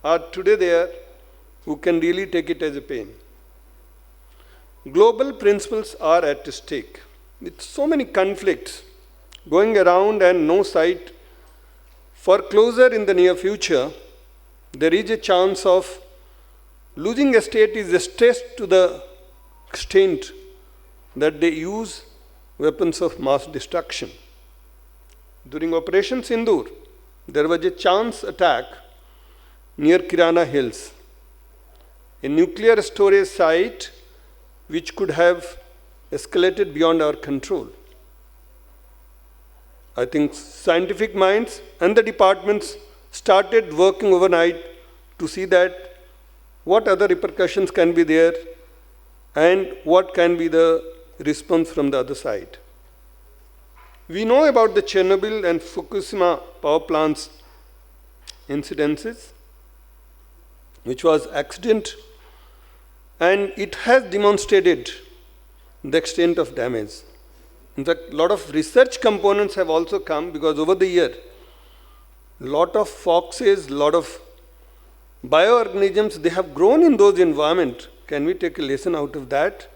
are today there who can really take it as a pain. Global principles are at stake. With so many conflicts going around and no sight for closure in the near future, there is a chance of losing a state is stressed to the extent that they use weapons of mass destruction. During Operation Sindoor, there was a chance attack near Kirana Hills, a nuclear storage site which could have escalated beyond our control. I think scientific minds and the departments started working overnight to see that what other repercussions can be there and what can be the response from the other side. We know about the Chernobyl and Fukushima power plants incidences, which was accident, and it has demonstrated the extent of damage. In fact, a lot of research components have also come because over the year, a lot of foxes, a lot of bioorganisms, they have grown in those environments. Can we take a lesson out of that?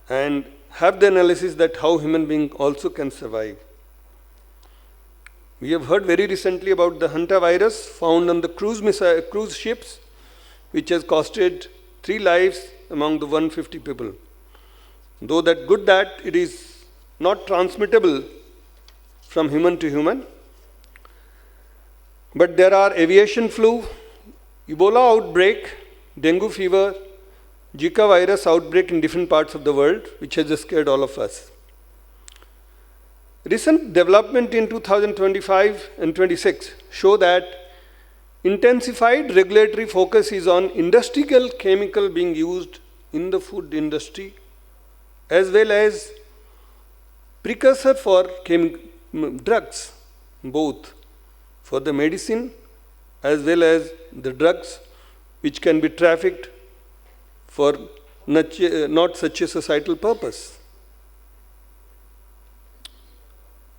And have the analysis that how human being also can survive. We have heard very recently about the hantavirus found on the cruise ships, which has costed 3 lives among the 150 people. Though that good that it is not transmittable from human to human, but there are aviation flu, Ebola outbreak, dengue fever, Zika virus outbreak in different parts of the world, which has scared all of us. Recent development in 2025 and 26 show that intensified regulatory focus is on industrial chemical being used in the food industry, as well as precursor for drugs, both for the medicine as well as the drugs which can be trafficked for not such a societal purpose.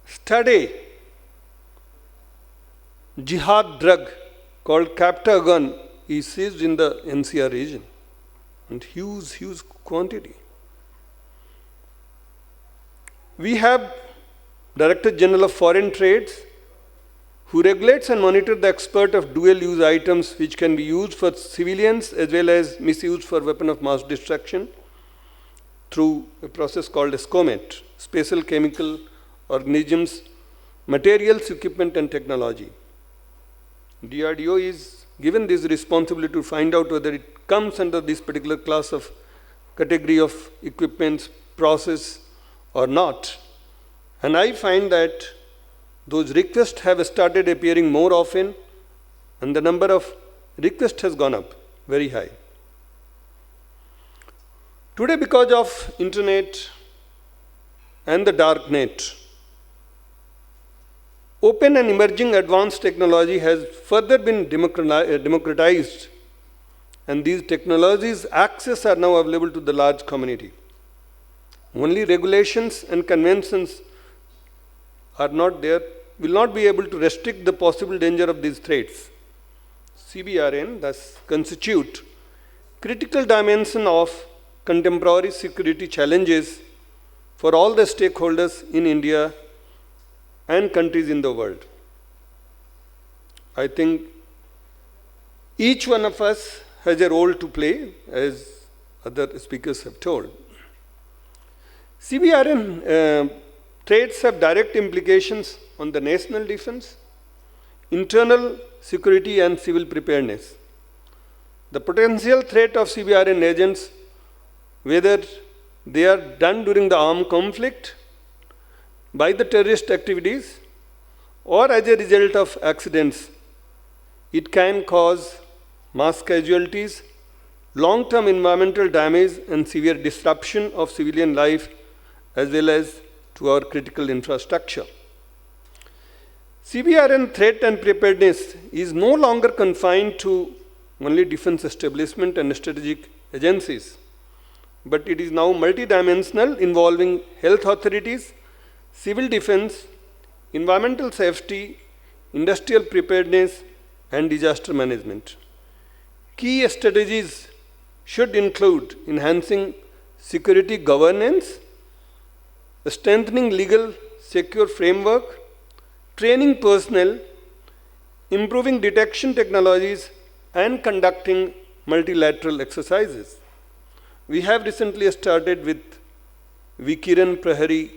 Study jihad drug called Captagon is seized in the NCR region, and huge quantity. We have Director General of Foreign Trades who regulates and monitors the export of dual-use items which can be used for civilians as well as misused for weapon of mass destruction through a process called SCOMET, Special Chemical Organisms, Materials, Equipment and Technology. DRDO is given this responsibility to find out whether it comes under this particular class of category of equipments, process or not. And I find that those requests have started appearing more often, and the number of requests has gone up very high. Today, because of internet and the dark net, open and emerging advanced technology has further been democratized, and these technologies' access are now available to the large community. Only regulations and conventions are not there, will not be able to restrict the possible danger of these threats. Cbrn thus constitute critical dimension of contemporary security challenges for all the stakeholders in India and countries in the world. I think each one of us has a role to play, as other speakers have told. Cbrn threats have direct implications on the national defense, internal security and civil preparedness. The potential threat of Cbrn agents, whether they are done during the armed conflict, by the terrorist activities, or as a result of accidents, it can cause mass casualties, long-term environmental damage and severe disruption of civilian life as well as to our critical infrastructure. Cbrn threat and preparedness is no longer confined to only defense establishment and strategic agencies, but it is now multidimensional, involving health authorities, civil defense, environmental safety, industrial preparedness, and disaster management. Key strategies should include enhancing security governance, strengthening legal secure framework, training personnel, improving detection technologies, and conducting multilateral exercises. We have recently started with Vikiran Prahari,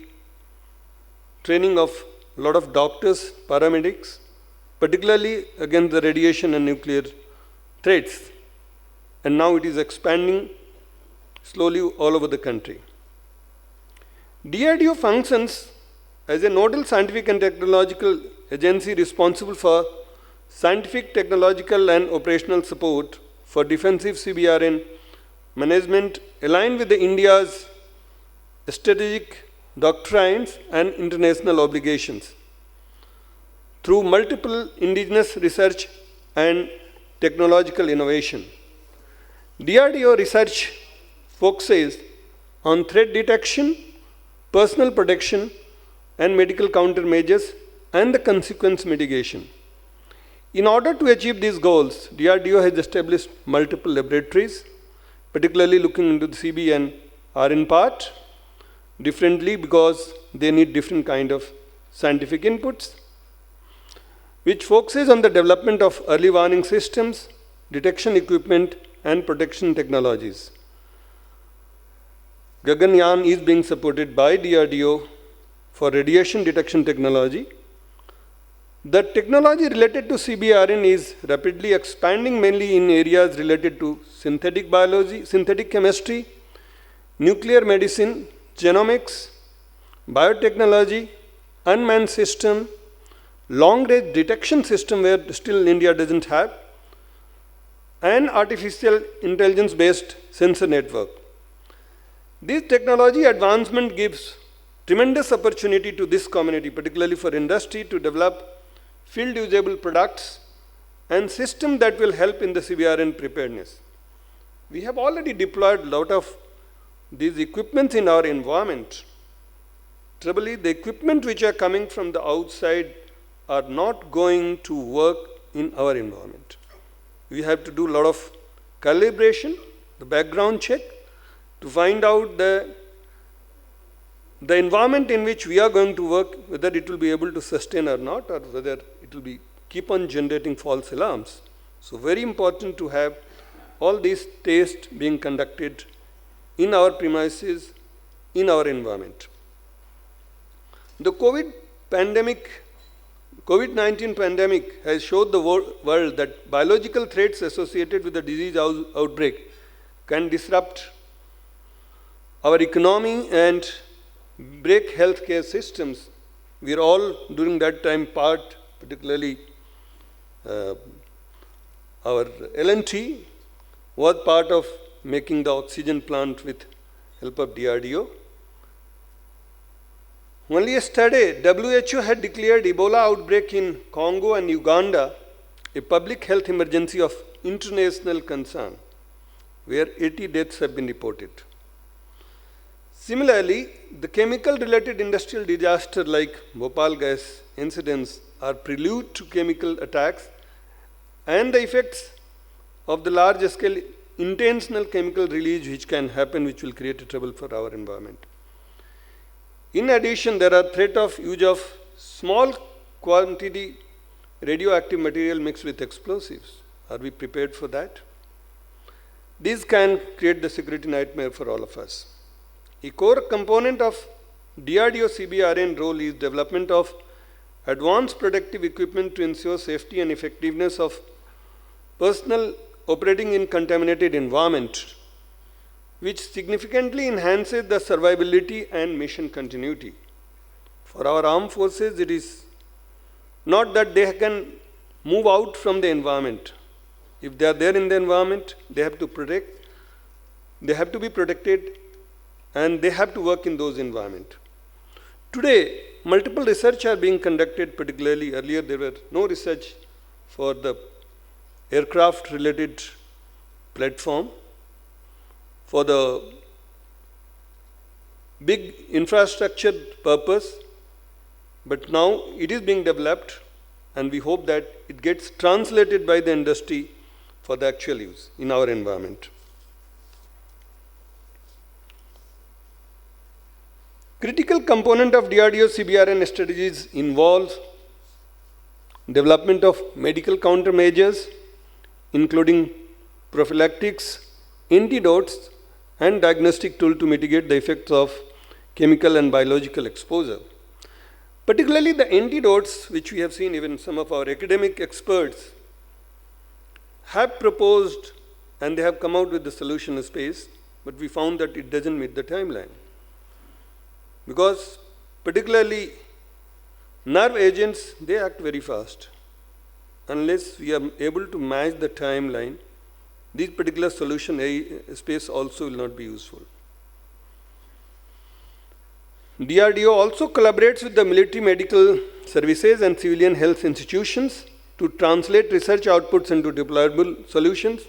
training of a lot of doctors, paramedics, particularly against the radiation and nuclear threats. And now it is expanding slowly all over the country. DRDO functions as a nodal scientific and technological agency responsible for scientific, technological, and operational support for defensive Cbrn management aligned with India's strategic doctrines and international obligations through multiple indigenous research and technological innovation. DRDO research focuses on threat detection, personal protection, and medical countermeasures, and the consequence mitigation. In order to achieve these goals, DRDO has established multiple laboratories, particularly looking into the CB and RN part, differently because they need different kind of scientific inputs, which focuses on the development of early warning systems, detection equipment, and protection technologies. Gaganyaan is being supported by DRDO for radiation detection technology. The technology related to Cbrn is rapidly expanding, mainly in areas related to synthetic biology, synthetic chemistry, nuclear medicine, genomics, biotechnology, unmanned system, long-range detection system where still India doesn't have, and artificial intelligence-based sensor network. This technology advancement gives tremendous opportunity to this community, particularly for industry, to develop field-usable products and systems that will help in the Cbrn preparedness. We have already deployed a lot of these equipments in our environment. Trouble is, the equipment which are coming from the outside are not going to work in our environment. We have to do a lot of calibration, the background check, to find out the environment in which we are going to work, whether it will be able to sustain or not, or whether it will be keep on generating false alarms. So very important to have all these tests being conducted in our premises, in our environment. The COVID-19 pandemic has showed the world that biological threats associated with the disease outbreak can disrupt our economy and break healthcare systems. We are all during that time part, particularly our L&T was part of making the oxygen plant with help of DRDO. Only yesterday, WHO had declared Ebola outbreak in Congo and Uganda a public health emergency of international concern, where 80 deaths have been reported. Similarly, the chemical-related industrial disasters like Bhopal gas incidents are prelude to chemical attacks and the effects of the large-scale intentional chemical release which can happen, which will create a trouble for our environment. In addition, there are threat of use of small quantity radioactive material mixed with explosives. Are we prepared for that? These can create the security nightmare for all of us. A core component of DRDO Cbrn role is development of advanced protective equipment to ensure safety and effectiveness of personnel operating in contaminated environment, which significantly enhances the survivability and mission continuity. For our armed forces, it is not that they can move out from the environment. If they are there in the environment, they have to protect, they have to be protected, and they have to work in those environments. Today, multiple research are being conducted, particularly earlier there were no research for the aircraft related platform, for the big infrastructure purpose, but now it is being developed and we hope that it gets translated by the industry for the actual use in our environment. Critical component of DRDO Cbrn strategies involve development of medical countermeasures, including prophylactics, antidotes, and diagnostic tool to mitigate the effects of chemical and biological exposure. Particularly the antidotes, which we have seen even some of our academic experts have proposed and they have come out with the solution space, but we found that it doesn't meet the timeline. Because particularly nerve agents, they act very fast. Unless we are able to match the timeline, this particular solution space also will not be useful. DRDO also collaborates with the military medical services and civilian health institutions to translate research outputs into deployable solutions.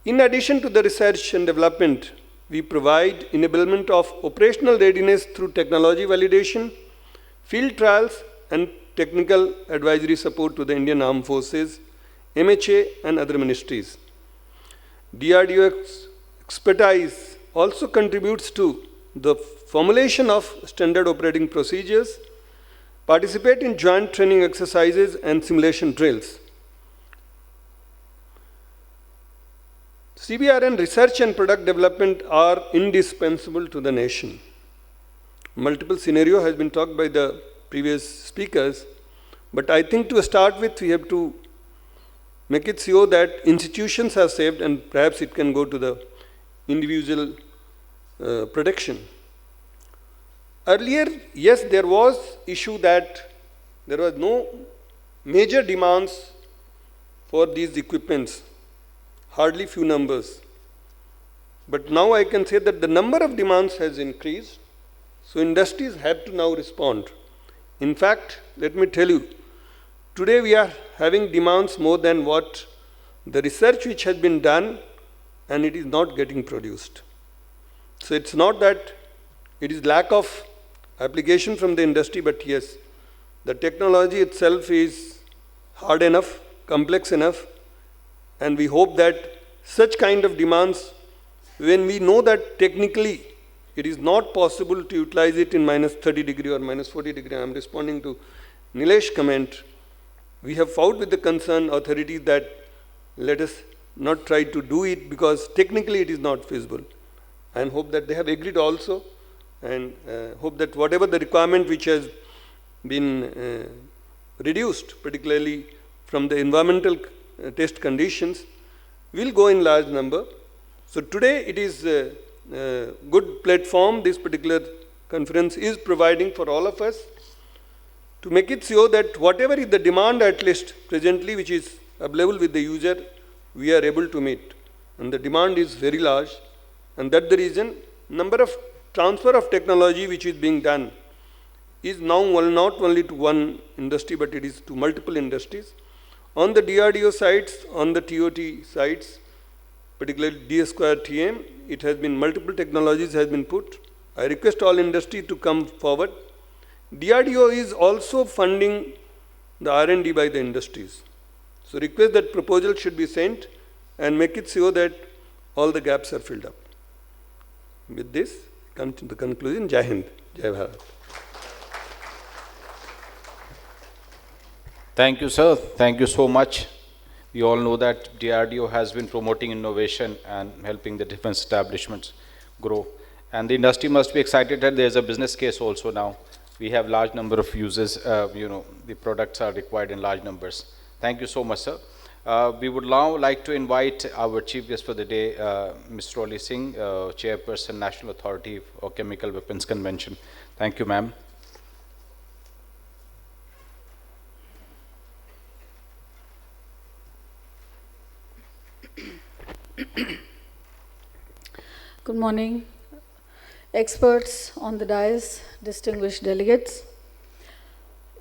In addition to the research and development, we provide enablement of operational readiness through technology validation, field trials, and technical advisory support to the Indian Armed Forces, MHA, and other ministries. DRDO's expertise also contributes to the formulation of standard operating procedures, participate in joint training exercises and simulation drills. Cbrn research and product development are indispensable to the nation. Multiple scenario has been talked by the previous speakers, but I think to start with, we have to make it so that institutions are saved and perhaps it can go to the individual protection. Earlier, yes, there was issue that there was no major demands for these equipments, hardly few numbers. But now I can say that the number of demands has increased, so industries have to now respond. In fact, let me tell you, today we are having demands more than what the research which has been done, and it is not getting produced. So it's not that it is lack of application from the industry, but yes, the technology itself is hard enough, complex enough, and we hope that such kind of demands, when we know that technically it is not possible to utilize it in minus 30 degree or minus 40 degree. I am responding to Nilesh's comment. We have fought with the concerned authorities that let us not try to do it because technically it is not feasible, and hope that they have agreed also, and hope that whatever the requirement which has been reduced, particularly from the environmental test conditions, will go in large number. So today it is a good platform this particular conference is providing for all of us to make it so that whatever is the demand, at least presently, which is available with the user, we are able to meet. And the demand is very large, and that's the reason number of transfer of technology which is being done is now not only to one industry, but it is to multiple industries. On the DRDO sites, on the TOT sites, particularly D2TM, it has been multiple technologies has been put. I request all industry to come forward. DRDO is also funding the R&D by the industries. So request that proposal should be sent and make it so that all the gaps are filled up. With this, come to the conclusion. Jai Hind, Jai Bharat. Thank you, sir. Thank you so much. We all know that DRDO has been promoting innovation and helping the defense establishments grow. And the industry must be excited that there's a business case also now. We have large number of users, the products are required in large numbers. Thank you so much, sir. We would now like to invite our chief guest for the day, Ms. Rolly Singh, Chairperson, National Authority for Chemical Weapons Convention. Thank you, ma'am. Good morning, experts on the dais, distinguished delegates.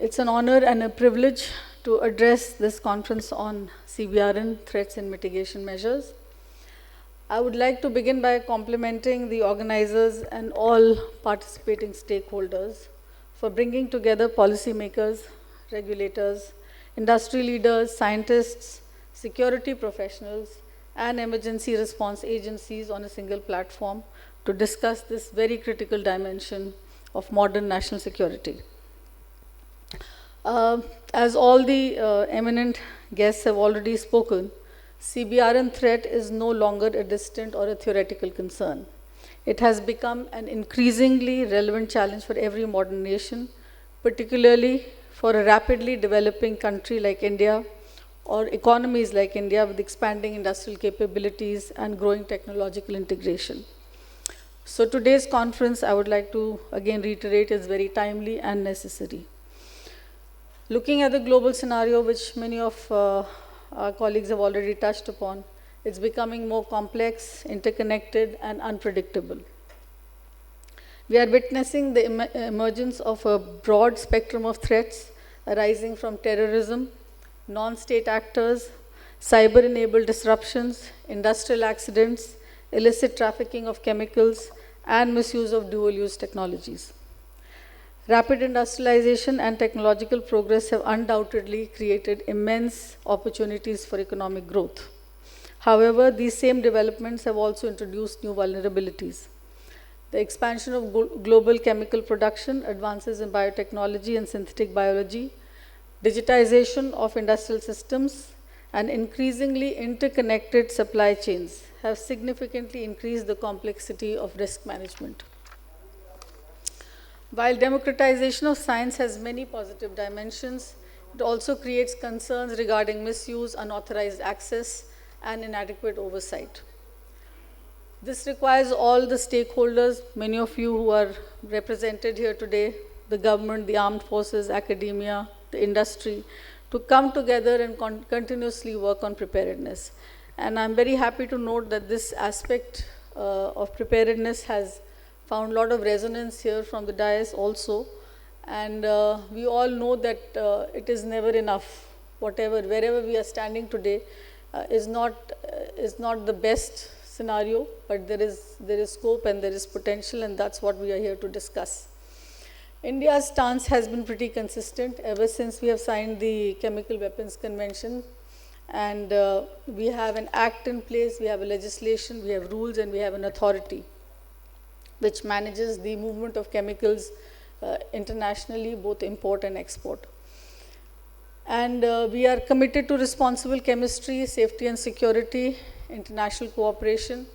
It's an honor and a privilege to address this conference on Cbrn threats and mitigation measures. I would like to begin by complimenting the organizers and all participating stakeholders for bringing together policymakers, regulators, industry leaders, scientists, security professionals, and emergency response agencies on a single platform to discuss this very critical dimension of modern national security. As all the eminent guests have already spoken, Cbrn threat is no longer a distant or a theoretical concern. It has become an increasingly relevant challenge for every modern nation, particularly for a rapidly developing country like India, or economies like India with expanding industrial capabilities and growing technological integration. So today's conference, I would like to again reiterate, is very timely and necessary. Looking at the global scenario, which many of our colleagues have already touched upon, it's becoming more complex, interconnected, and unpredictable. We are witnessing the emergence of a broad spectrum of threats arising from terrorism, non-state actors, cyber-enabled disruptions, industrial accidents, illicit trafficking of chemicals, and misuse of dual-use technologies. Rapid industrialization and technological progress have undoubtedly created immense opportunities for economic growth. However, these same developments have also introduced new vulnerabilities. the expansion of global chemical production, advances in biotechnology and synthetic biology, digitization of industrial systems, and increasingly interconnected supply chains have significantly increased the complexity of risk management. While democratization of science has many positive dimensions, it also creates concerns regarding misuse, unauthorized access, and inadequate oversight. This requires all the stakeholders, many of you who are represented here today, the government, the armed forces, academia, the industry, to come together and continuously work on preparedness. And I'm very happy to note that this aspect of preparedness has found a lot of resonance here from the dais also. And we all know that it is never enough. Wherever we are standing today is not the best scenario, but there is scope and there is potential, and that's what we are here to discuss. India's stance has been pretty consistent ever since we have signed the Chemical Weapons Convention, and we have an act in place, we have a legislation, we have rules, and we have an authority which manages the movement of chemicals internationally, both import and export. And we are committed to responsible chemistry, safety and security, international cooperation,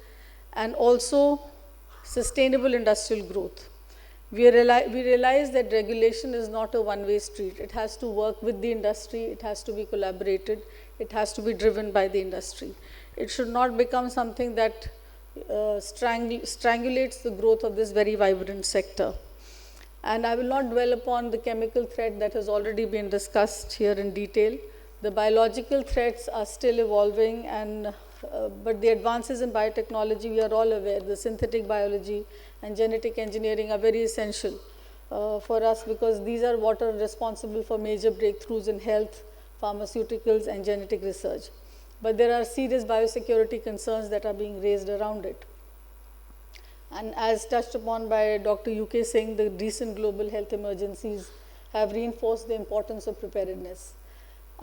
and also sustainable industrial growth. We realize that regulation is not a one-way street. It has to work with the industry, it has to be collaborated, it has to be driven by the industry. It should not become something that strangulates the growth of this very vibrant sector. And I will not dwell upon the chemical threat that has already been discussed here in detail. The biological threats are still evolving, and but the advances in biotechnology, we are all aware, the synthetic biology and genetic engineering are very essential for us, because these are what are responsible for major breakthroughs in health, pharmaceuticals, and genetic research. But there are serious biosecurity concerns that are being raised around it. And as touched upon by Dr. UK Singh, the recent global health emergencies have reinforced the importance of preparedness.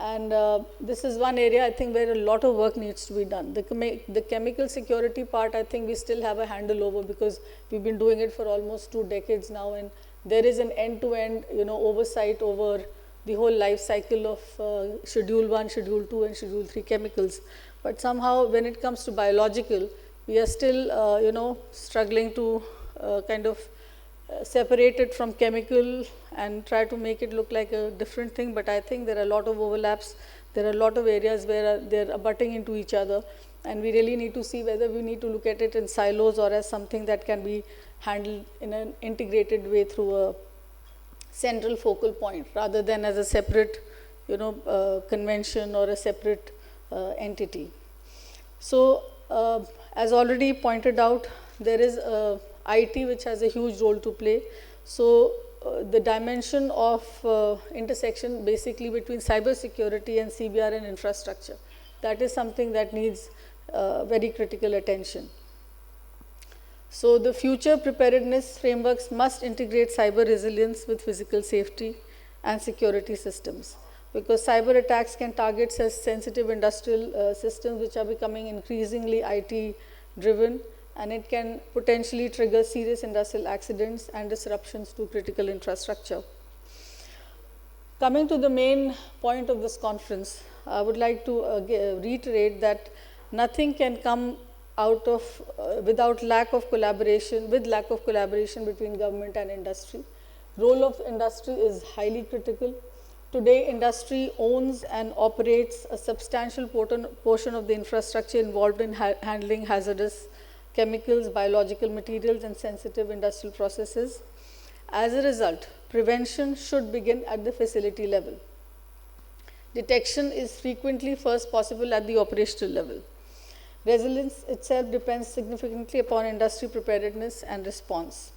And this is one area, I think, where a lot of work needs to be done. The chemical security part, I think we still have a handle over, because we've been doing it for almost 2 decades now, and there is an end-to-end, oversight over the whole life cycle of Schedule 1, Schedule 2, and Schedule 3 chemicals. But somehow, when it comes to biological, we are still, struggling to kind of separate it from chemical and try to make it look like a different thing. But I think there are a lot of overlaps. There are a lot of areas where they're abutting into each other. And we really need to see whether we need to look at it in silos or as something that can be handled in an integrated way through a central focal point, rather than as a separate, convention or a separate entity. So, as already pointed out, there is IT which has a huge role to play. So, the dimension of intersection basically between cybersecurity and Cbrn infrastructure, that is something that needs very critical attention. So, the future preparedness frameworks must integrate cyber resilience with physical safety and security systems, because cyber attacks can target sensitive industrial systems which are becoming increasingly IT driven, and it can potentially trigger serious industrial accidents and disruptions to critical infrastructure. Coming to the main point of this conference, I would like to reiterate that nothing can come out of without lack of collaboration, between government and industry. Role of industry is highly critical. Today, industry owns and operates a substantial portion of the infrastructure involved in handling hazardous chemicals, biological materials, and sensitive industrial processes. As a result, prevention should begin at the facility level. Detection is frequently first possible at the operational level. Resilience itself depends significantly upon industry preparedness and response.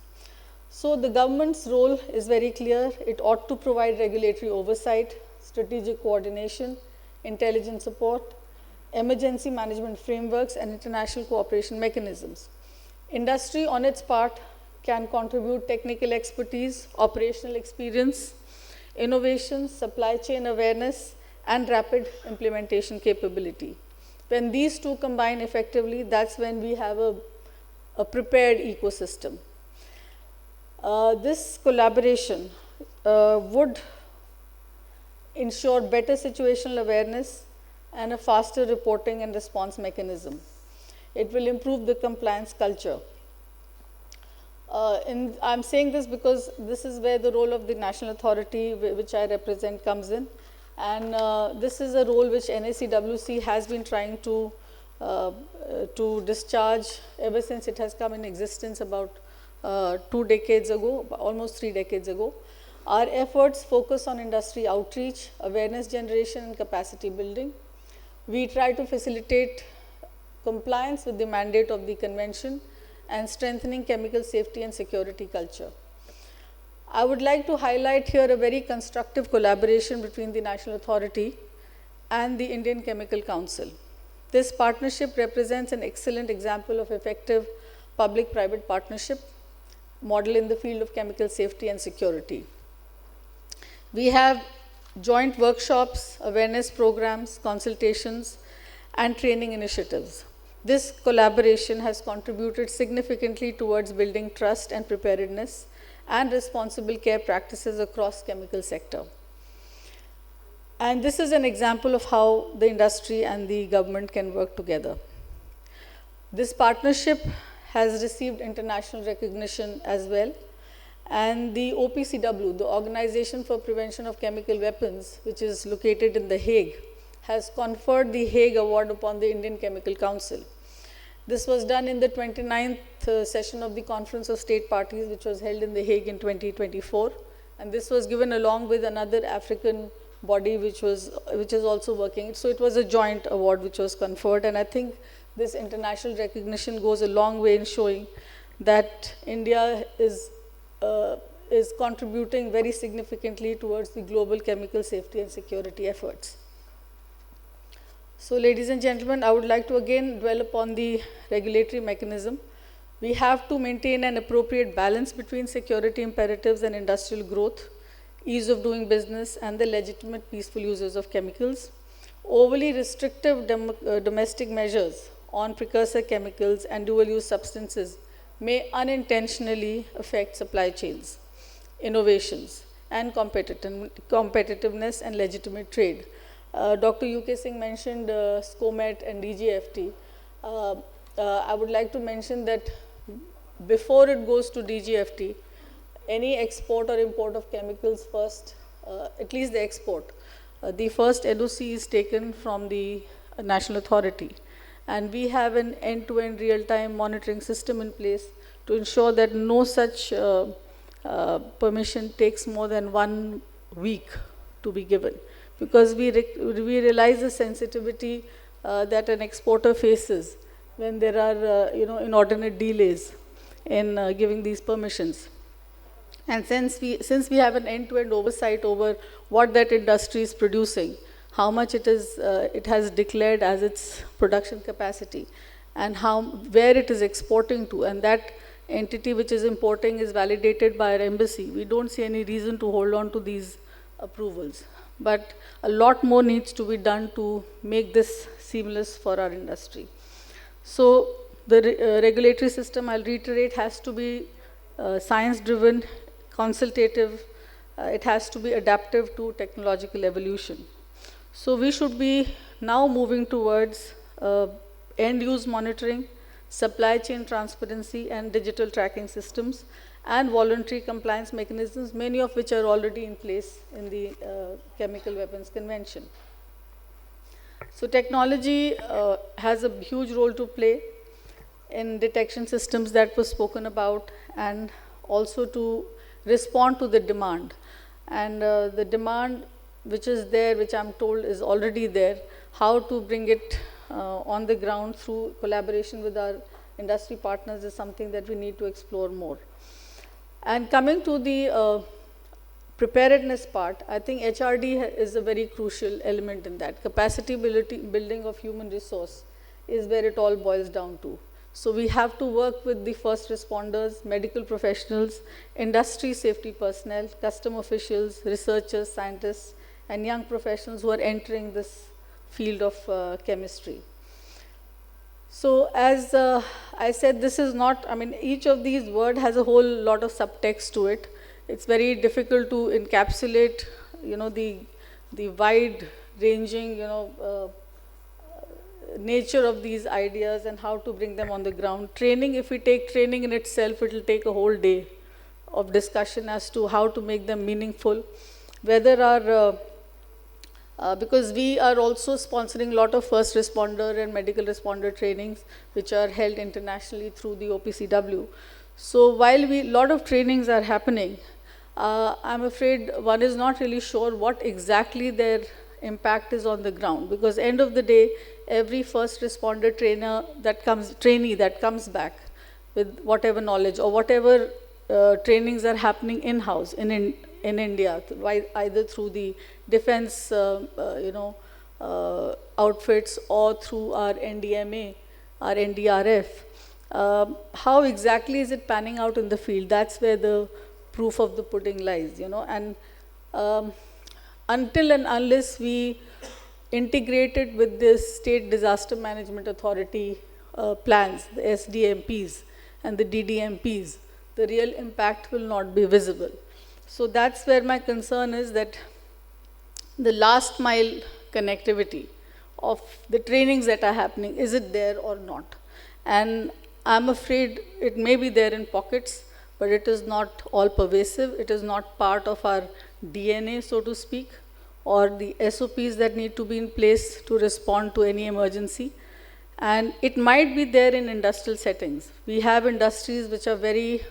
So the government's role is very clear. It ought to provide regulatory oversight, strategic coordination, intelligence support, emergency management frameworks, and international cooperation mechanisms. Industry, on its part, can contribute technical expertise, operational experience, innovation, supply chain awareness, and rapid implementation capability. When these two combine effectively, that's when we have a prepared ecosystem. This collaboration would ensure better situational awareness and a faster reporting and response mechanism. It will improve the compliance culture. I'm saying this because this is where the role of the national authority, which I represent, comes in. And this is a role which NACWC has been trying to discharge ever since it has come in existence about 2 decades ago, almost 3 decades ago. Our efforts focus on industry outreach, awareness generation, and capacity building. We try to facilitate compliance with the mandate of the convention and strengthening chemical safety and security culture. I would like to highlight here a very constructive collaboration between the national authority and the Indian Chemical Council. This partnership represents an excellent example of effective public-private partnership model in the field of chemical safety and security. We have joint workshops, awareness programs, consultations, and training initiatives. This collaboration has contributed significantly towards building trust and preparedness and responsible care practices across chemical sector. And this is an example of how the industry and the government can work together. This partnership has received international recognition as well. And the OPCW, the Organization for Prevention of Chemical Weapons, which is located in The Hague, has conferred the Hague Award upon the Indian Chemical Council. This was done in the 29th session of the Conference of State Parties, which was held in The Hague in 2024. And this was given along with another African body which is also working. So it was a joint award which was conferred. And I think this international recognition goes a long way in showing that India is contributing very significantly towards the global chemical safety and security efforts. So, ladies and gentlemen, I would like to again dwell upon the regulatory mechanism. We have to maintain an appropriate balance between security imperatives and industrial growth, ease of doing business, and the legitimate peaceful uses of chemicals. Overly restrictive domestic measures on precursor chemicals and dual-use substances may unintentionally affect supply chains, innovations, and competitiveness and legitimate trade. Dr. UK Singh mentioned SCOMET and DGFT. I would like to mention that before it goes to DGFT, any export or import of chemicals first, at least the export, the first NOC is taken from the national authority. And we have an end-to-end real-time monitoring system in place to ensure that no such permission takes more than 1 week to be given. Because we realize the sensitivity that an exporter faces when there are inordinate delays in giving these permissions. And since we have an end-to-end oversight over what that industry is producing, how much it has declared as its production capacity, and where it is exporting to, and that entity which is importing is validated by our embassy, we don't see any reason to hold on to these approvals. But a lot more needs to be done to make this seamless for our industry. So the regulatory system, I'll reiterate, has to be science-driven, consultative. It has to be adaptive to technological evolution. So we should be now moving towards end-use monitoring, supply chain transparency, and digital tracking systems, and voluntary compliance mechanisms, many of which are already in place in the Chemical Weapons Convention. So technology has a huge role to play in detection systems that was spoken about, and also to respond to the demand. And the demand which is there, which I'm told is already there, how to bring it on the ground through collaboration with our industry partners is something that we need to explore more. And coming to the preparedness part, I think HRD is a very crucial element in that. Capacity building of human resource is where it all boils down to. So we have to work with the first responders, medical professionals, industry safety personnel, custom officials, researchers, scientists, and young professionals who are entering this field of chemistry. So as I said, this is not, I mean, each of these words has a whole lot of subtext to it. It's very difficult to encapsulate, the wide-ranging, nature of these ideas and how to bring them on the ground. Training, if we take training in itself, it will take a whole day of discussion as to how to make them meaningful. Whether our because we are also sponsoring a lot of first responder and medical responder trainings, which are held internationally through the OPCW. So while a lot of trainings are happening, I'm afraid one is not really sure what exactly their impact is on the ground, because end of the day, every first responder trainee that comes back with whatever knowledge or whatever trainings are happening in-house in India, either through the defense, outfits or through our NDMA, our NDRF. How exactly is it panning out in the field? That's where the proof of the pudding lies, and until and unless we integrate it with this State Disaster Management Authority plans, the SDMPs and the DDMPs, the real impact will not be visible. So that's where my concern is, that the last mile connectivity of the trainings that are happening, is it there or not? And I'm afraid it may be there in pockets, but it is not all pervasive. It is not part of our DNA, so to speak, or the SOPs that need to be in place to respond to any emergency. And it might be there in industrial settings. We have industries which are very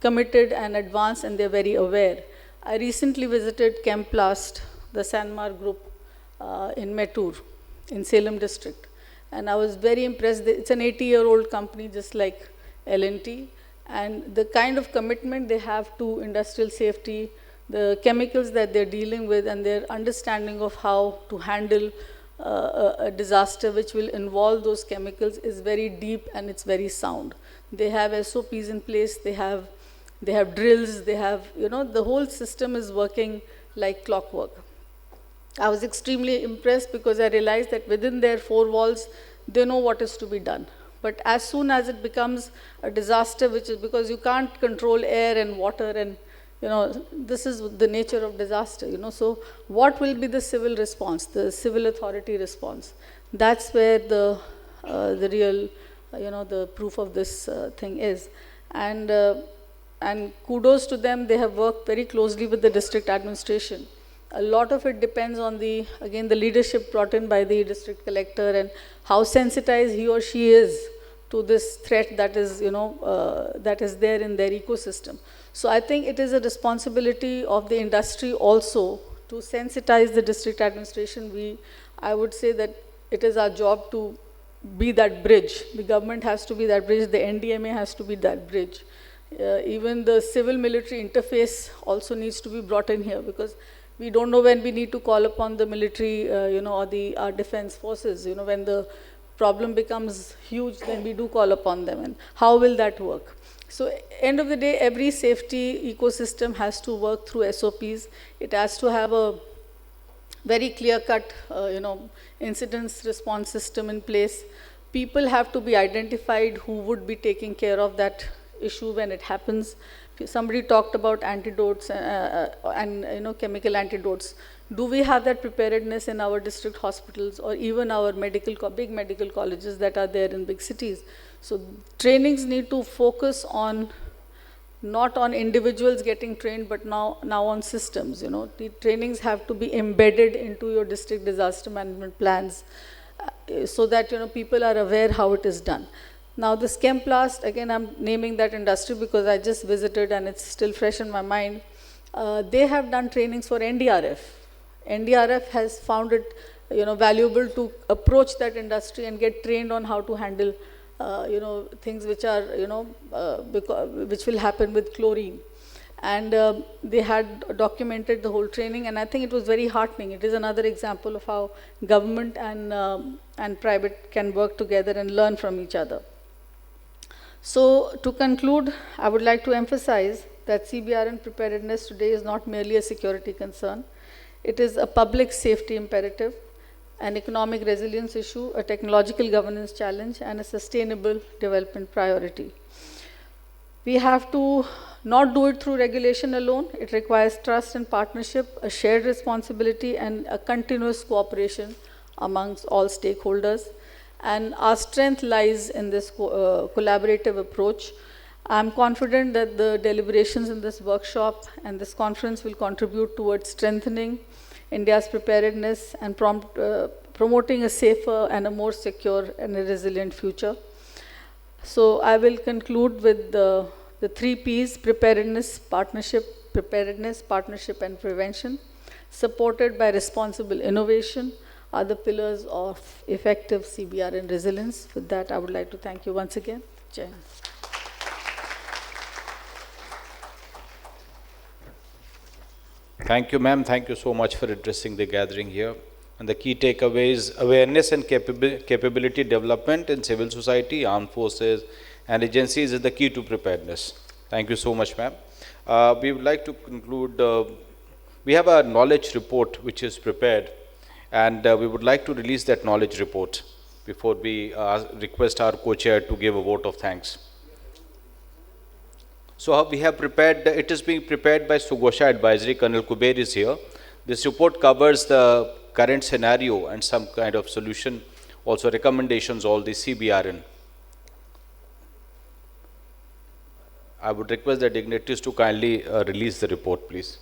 committed and advanced, and they're very aware. I recently visited Chemplast, the Sanmar group in Mettur, in Salem district. And I was very impressed. It's an 80-year-old company, just like L&T. And the kind of commitment they have to industrial safety, the chemicals that they're dealing with, and their understanding of how to handle a disaster which will involve those chemicals is very deep, and it's very sound. They have SOPs in place, they have drills, they have, the whole system is working like clockwork. I was extremely impressed because I realized that within their four walls, they know what is to be done. But as soon as it becomes a disaster, which is because you can't control air and water, and this is the nature of disaster, so what will be the civil response, the civil authority response? That's where the real, the proof of this thing is. And kudos to them, they have worked very closely with the district administration. A lot of it depends on the leadership brought in by the district collector, and how sensitized he or she is to this threat that is, that is there in their ecosystem. So I think it is a responsibility of the industry also to sensitize the district administration. I would say that it is our job to be that bridge. The government has to be that bridge, the NDMA has to be that bridge. Even the civil-military interface also needs to be brought in here, because we don't know when we need to call upon the military, or our defense forces. When the problem becomes huge, then we do call upon them. And how will that work? So end of the day, every safety ecosystem has to work through SOPs. It has to have a very clear-cut, incident response system in place. People have to be identified who would be taking care of that issue when it happens. Somebody talked about antidotes and chemical antidotes. Do we have that preparedness in our district hospitals, or even our big medical colleges that are there in big cities? So trainings need to focus on, not on individuals getting trained, but now on systems. The trainings have to be embedded into your district disaster management plans, so that people are aware how it is done. Now this Chemplast, again I'm naming that industry because I just visited and it's still fresh in my mind. They have done trainings for NDRF. NDRF has found it valuable to approach that industry and get trained on how to handle things which are which will happen with chlorine. And they had documented the whole training, and I think it was very heartening. It is another example of how government and private can work together and learn from each other. So to conclude, I would like to emphasize that Cbrn preparedness today is not merely a security concern. It is a public safety imperative. an economic resilience issue, a technological governance challenge, and a sustainable development priority. We have to not do it through regulation alone. It requires trust and partnership, a shared responsibility, and a continuous cooperation amongst all stakeholders. And our strength lies in this collaborative approach. I'm confident that the deliberations in this workshop and this conference will contribute towards strengthening India's preparedness and promoting a safer and a more secure and a resilient future. So I will conclude with the 3 Ps: preparedness, partnership, and prevention, supported by responsible innovation, are the pillars of effective CBRN resilience. With that, I would like to thank you once again. Jai Hind. Thank you, ma'am. Thank you so much for addressing the gathering here. And the key takeaways: awareness and capability development in civil society, armed forces, and agencies is the key to preparedness. Thank you so much, ma'am. We would like to conclude. We have a knowledge report which is prepared, and we would like to release that knowledge report before we request our co-chair to give a vote of thanks. So we have prepared, it is being prepared by Sugosha Advisory. Colonel Kuber is here. This report covers the current scenario and some kind of solution, also recommendations, all the CBRN. I would request the dignitaries to kindly release the report, please.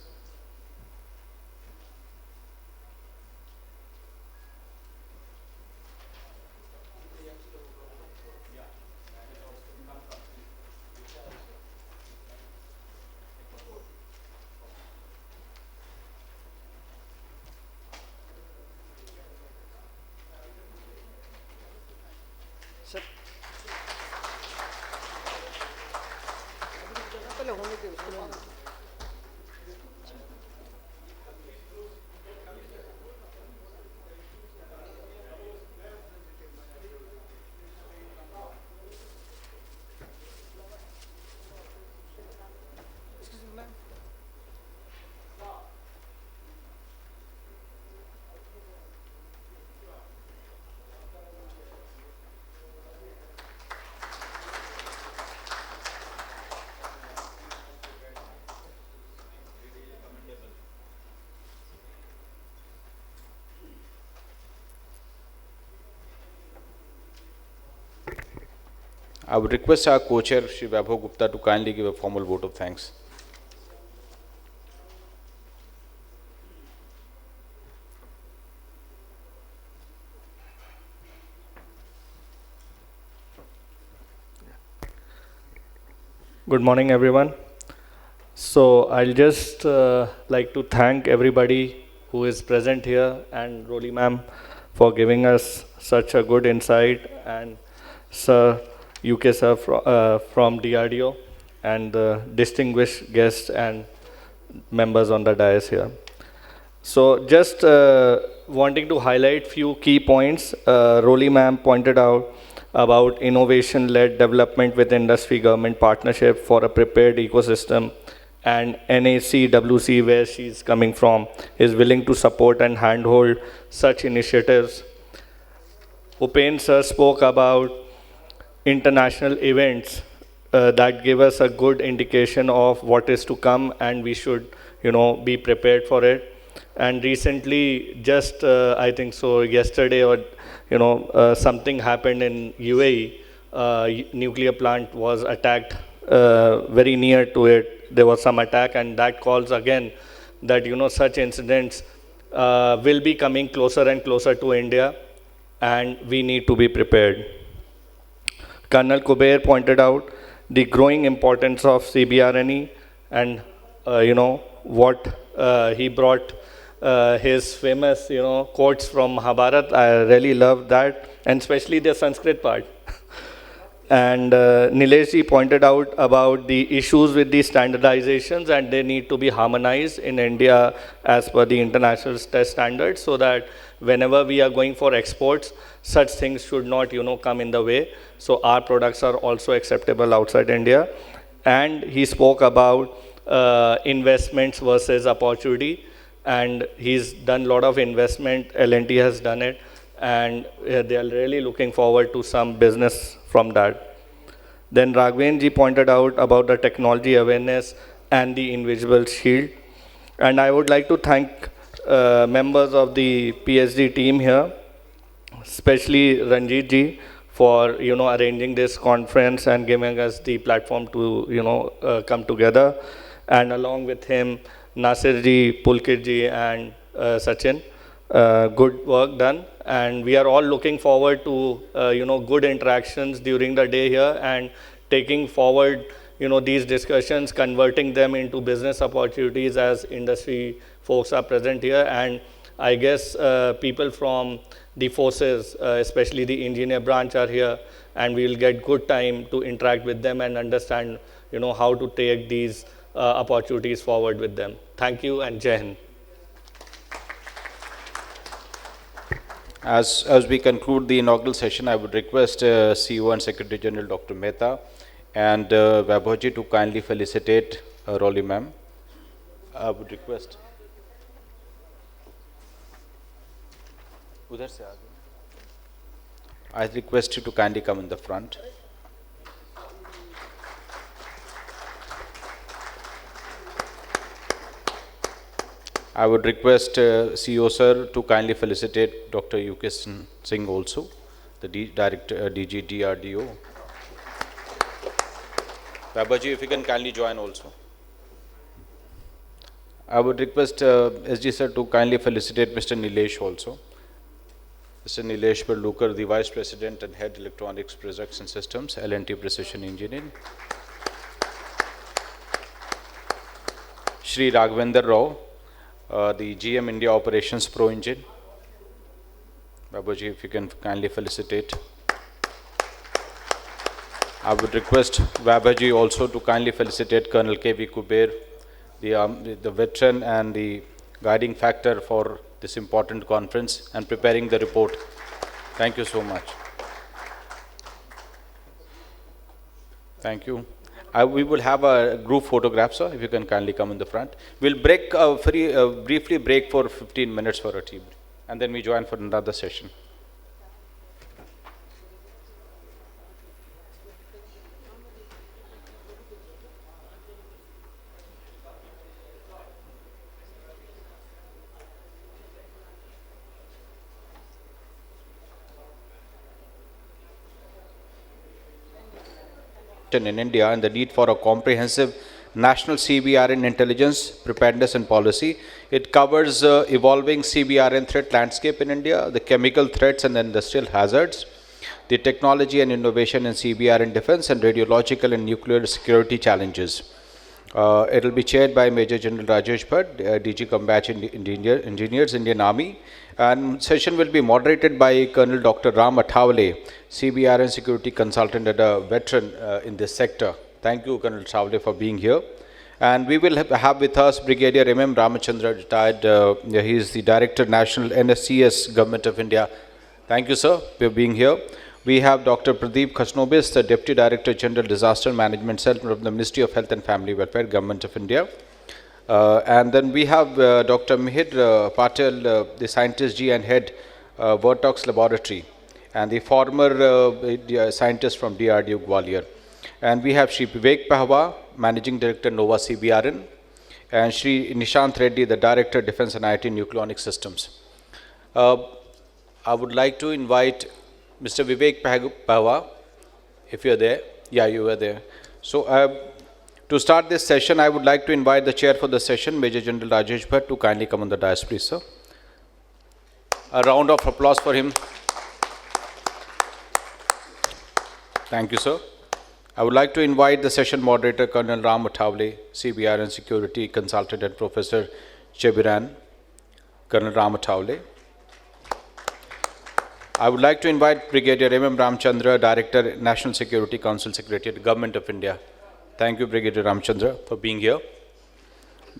I would request our co-chair, Shri Vaibhav Gupta, to kindly give a formal vote of thanks. Good morning, everyone. So I'll just like to thank everybody who is present here and Roli ma'am for giving us such a good insight, and Sir UK sir from DRDO, and the distinguished guests and members on the dais here. So just wanting to highlight few key points. Roli ma'am pointed out about innovation-led development with industry government partnership for a prepared ecosystem, and NACWC, where she's coming from, is willing to support and handhold such initiatives. Upen sir spoke about international events that give us a good indication of what is to come, and we should, be prepared for it. And recently, just I think so yesterday or something happened in UAE. Nuclear plant was attacked very near to it. There was some attack, and that calls again that such incidents will be coming closer and closer to India, and we need to be prepared. Colonel Kuber pointed out the growing importance of CBRNE, and what he brought his famous quotes from Mahabharata. I really love that, and especially the Sanskrit part. And Nileshji pointed out about the issues with the standardizations, and they need to be harmonized in India as per the international test standards, so that whenever we are going for exports, such things should not come in the way. So our products are also acceptable outside India. And he spoke about investments versus opportunity, and he's done a lot of investment. L&T has done it. and they are really looking forward to some business from that. Then Raghavan pointed out about the technology awareness and the invisible shield. And I would like to thank members of the PhD team here, especially Ranjit ji, for arranging this conference and giving us the platform to come together, and along with him Nasir ji, Pulkit ji, and Sachin. Good work done, and we are all looking forward to good interactions during the day here, and taking forward these discussions, converting them into business opportunities as industry folks are present here. And I guess people from the forces, especially the engineer branch, are here, and we will get good time to interact with them and understand how to take these opportunities forward with them. Thank you, and Jai Hind. As we conclude the inaugural session, I would request CEO and Secretary General Dr. Mehta and Vaibhavji to kindly felicitate Rolly ma'am. I would request. Udhar se aage. I request you to kindly come in the front. I would request CEO sir to kindly felicitate Dr. Yukesh Singh also, the Director DG DRDO. Babaji, if you can kindly join also. I would request SG sir to kindly felicitate Mr. Nilesh also. Mr. Nilesh Perlukar, the Vice President and Head Electronics Products and Systems, L&T Precision Engineering. Shri Raghavendra Rao, the GM India Operations Pro Engine. Babaji, if you can kindly felicitate. I would request Babaji also to kindly felicitate Colonel K.V. Kuber, the veteran and the guiding factor for this important conference and preparing the report. Thank you so much. Thank you. We will have a group photograph, sir, if you can kindly come in the front. We'll break briefly break for 15 minutes for a tea break, and then we join for another session. In India and the need for a comprehensive national CBRN intelligence, preparedness and policy. It covers evolving CBRN threat landscape in India, the chemical threats and industrial hazards, the technology and innovation in CBRN defense, and radiological and nuclear security challenges. It will be chaired by Major General Rajesh Bhatt, DG Combat Engineers, Indian Army, and session will be moderated by Colonel Dr. Ram Athawale, CBRN security consultant and a veteran in this sector. Thank you, Colonel Athawale, for being here. And we will have with us Brigadier M.M. Ramachandra, retired. He is the Director, National NSCS, Government of India. Thank you, sir, for being here. We have Dr. Pradeep Khasnobis, the Deputy Director General Disaster Management Cell from the Ministry of Health and Family Welfare, Government of India. And then we have Dr. Mihir Patel, the Scientist G and Head, Vertox Laboratory, and the former scientist from DRDO Gwalior. And we have Shri Vivek Pahwa, Managing Director, Nova CBRN, and Shri Nishant Reddy, the Director, Defense and IT Nucleonic Systems. I would like to invite Mr. Vivek Pahwa, if you're there. Yeah, you were there. So, to start this session, I would like to invite the chair for the session, Major General Rajesh Bhatt, to kindly come on the dais, please, sir. A round of applause for him. Thank you, sir. I would like to invite the session moderator, Colonel Ram Athawale, CBRN Security Consultant and Professor, Cbrn, Colonel Ram Athawale. I would like to invite Brigadier M.M. Ramchandra, Director, National Security Council Secretariat, Government of India. Thank you, Brigadier Ramchandra, for being here.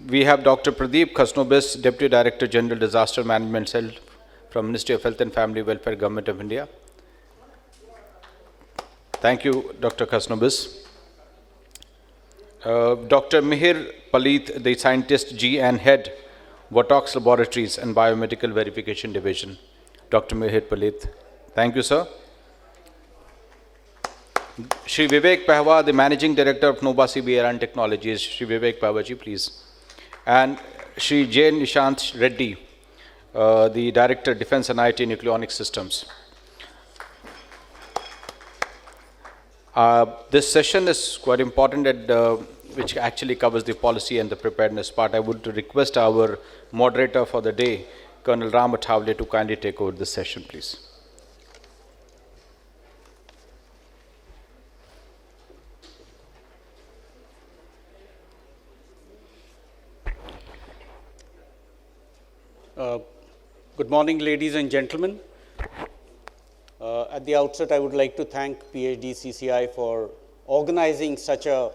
We have Dr. Pradeep Khasnobis, Deputy Director General Disaster Management Cell from Ministry of Health and Family Welfare, Government of India. Thank you, Dr. Khasnobis. Dr. Mihir Palit, the Scientist G and Head, Vertox Laboratories and Biomedical Verification Division. Dr. Mihir Palit. Thank you, sir. Shri Vivek Pahwa, the Managing Director of Nova Cbrn Technologies. Shri Vivek Pahwa ji, please. And Shri J. Nishant Reddy, the Director, Defense and IT Nucleonics Systems. This session is quite important, which actually covers the policy and the preparedness part. I would request our moderator for the day, Colonel Ram Athawale, to kindly take over this session, please. Good morning, ladies and gentlemen. At the outset, I would like to thank PhD CCI for organizing such a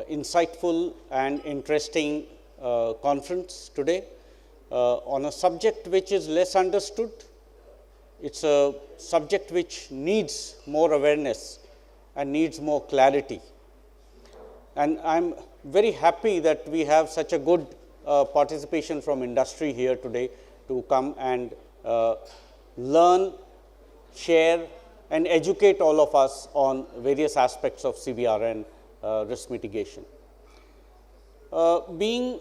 insightful and interesting conference today on a subject which is less understood. It's a subject which needs more awareness and needs more clarity. And I'm very happy that we have such a good participation from industry here today to come and learn, share, and educate all of us on various aspects of CBRN risk mitigation. Being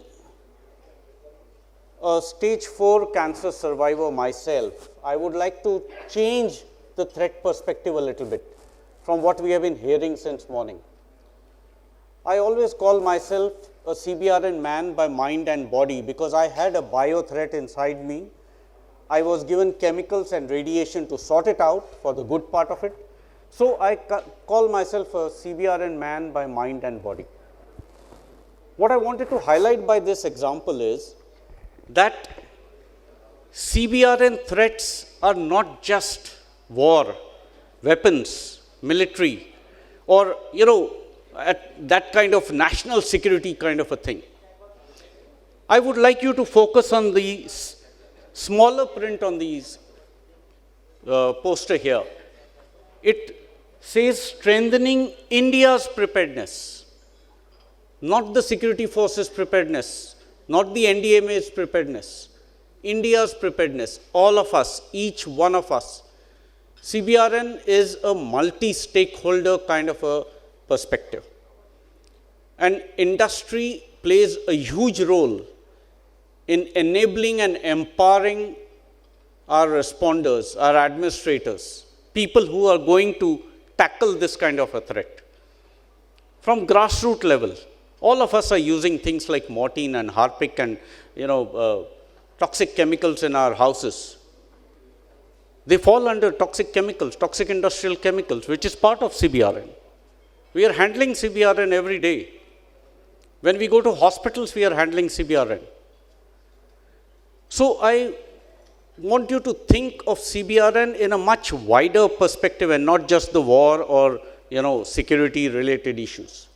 a stage 4 cancer survivor myself, I would like to change the threat perspective a little bit from what we have been hearing since morning. I always call myself a CBRN man by mind and body because I had a bio threat inside me. I was given chemicals and radiation to sort it out for the good part of it. So I call myself a CBRN man by mind and body. What I wanted to highlight by this example is that CBRN threats are not just war, weapons, military, or, at that kind of national security kind of a thing. I would like you to focus on the smaller print on these poster here. It says strengthening India's preparedness, not the security forces preparedness, not the NDMA's preparedness, India's preparedness, all of us, each one of us. CBRN is a multi-stakeholder kind of a perspective. And industry plays a huge role in enabling and empowering our responders, our administrators, people who are going to tackle this kind of a threat. From grassroots level, all of us are using things like morphine and Harpic and toxic chemicals in our houses. They fall under toxic chemicals, toxic industrial chemicals, which is part of CBRN. We are handling CBRN every day. When we go to hospitals, we are handling CBRN. So I want you to think of CBRN in a much wider perspective and not just the war or security related issues.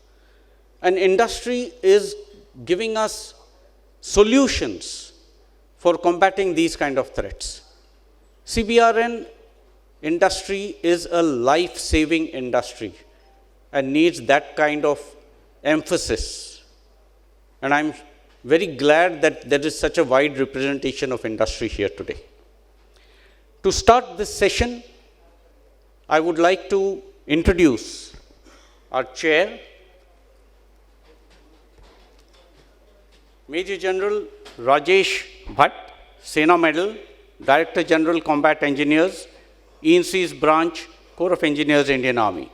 And industry is giving us solutions for combating these kind of threats. CBRN industry is a life-saving industry and needs that kind of emphasis. And I'm very glad that there is such a wide representation of industry here today. To start this session, I would like to introduce our chair, Major General Rajesh Bhatt, Sena Medal, Director General Combat Engineers, E&C's Branch, Corps of Engineers, Indian Army.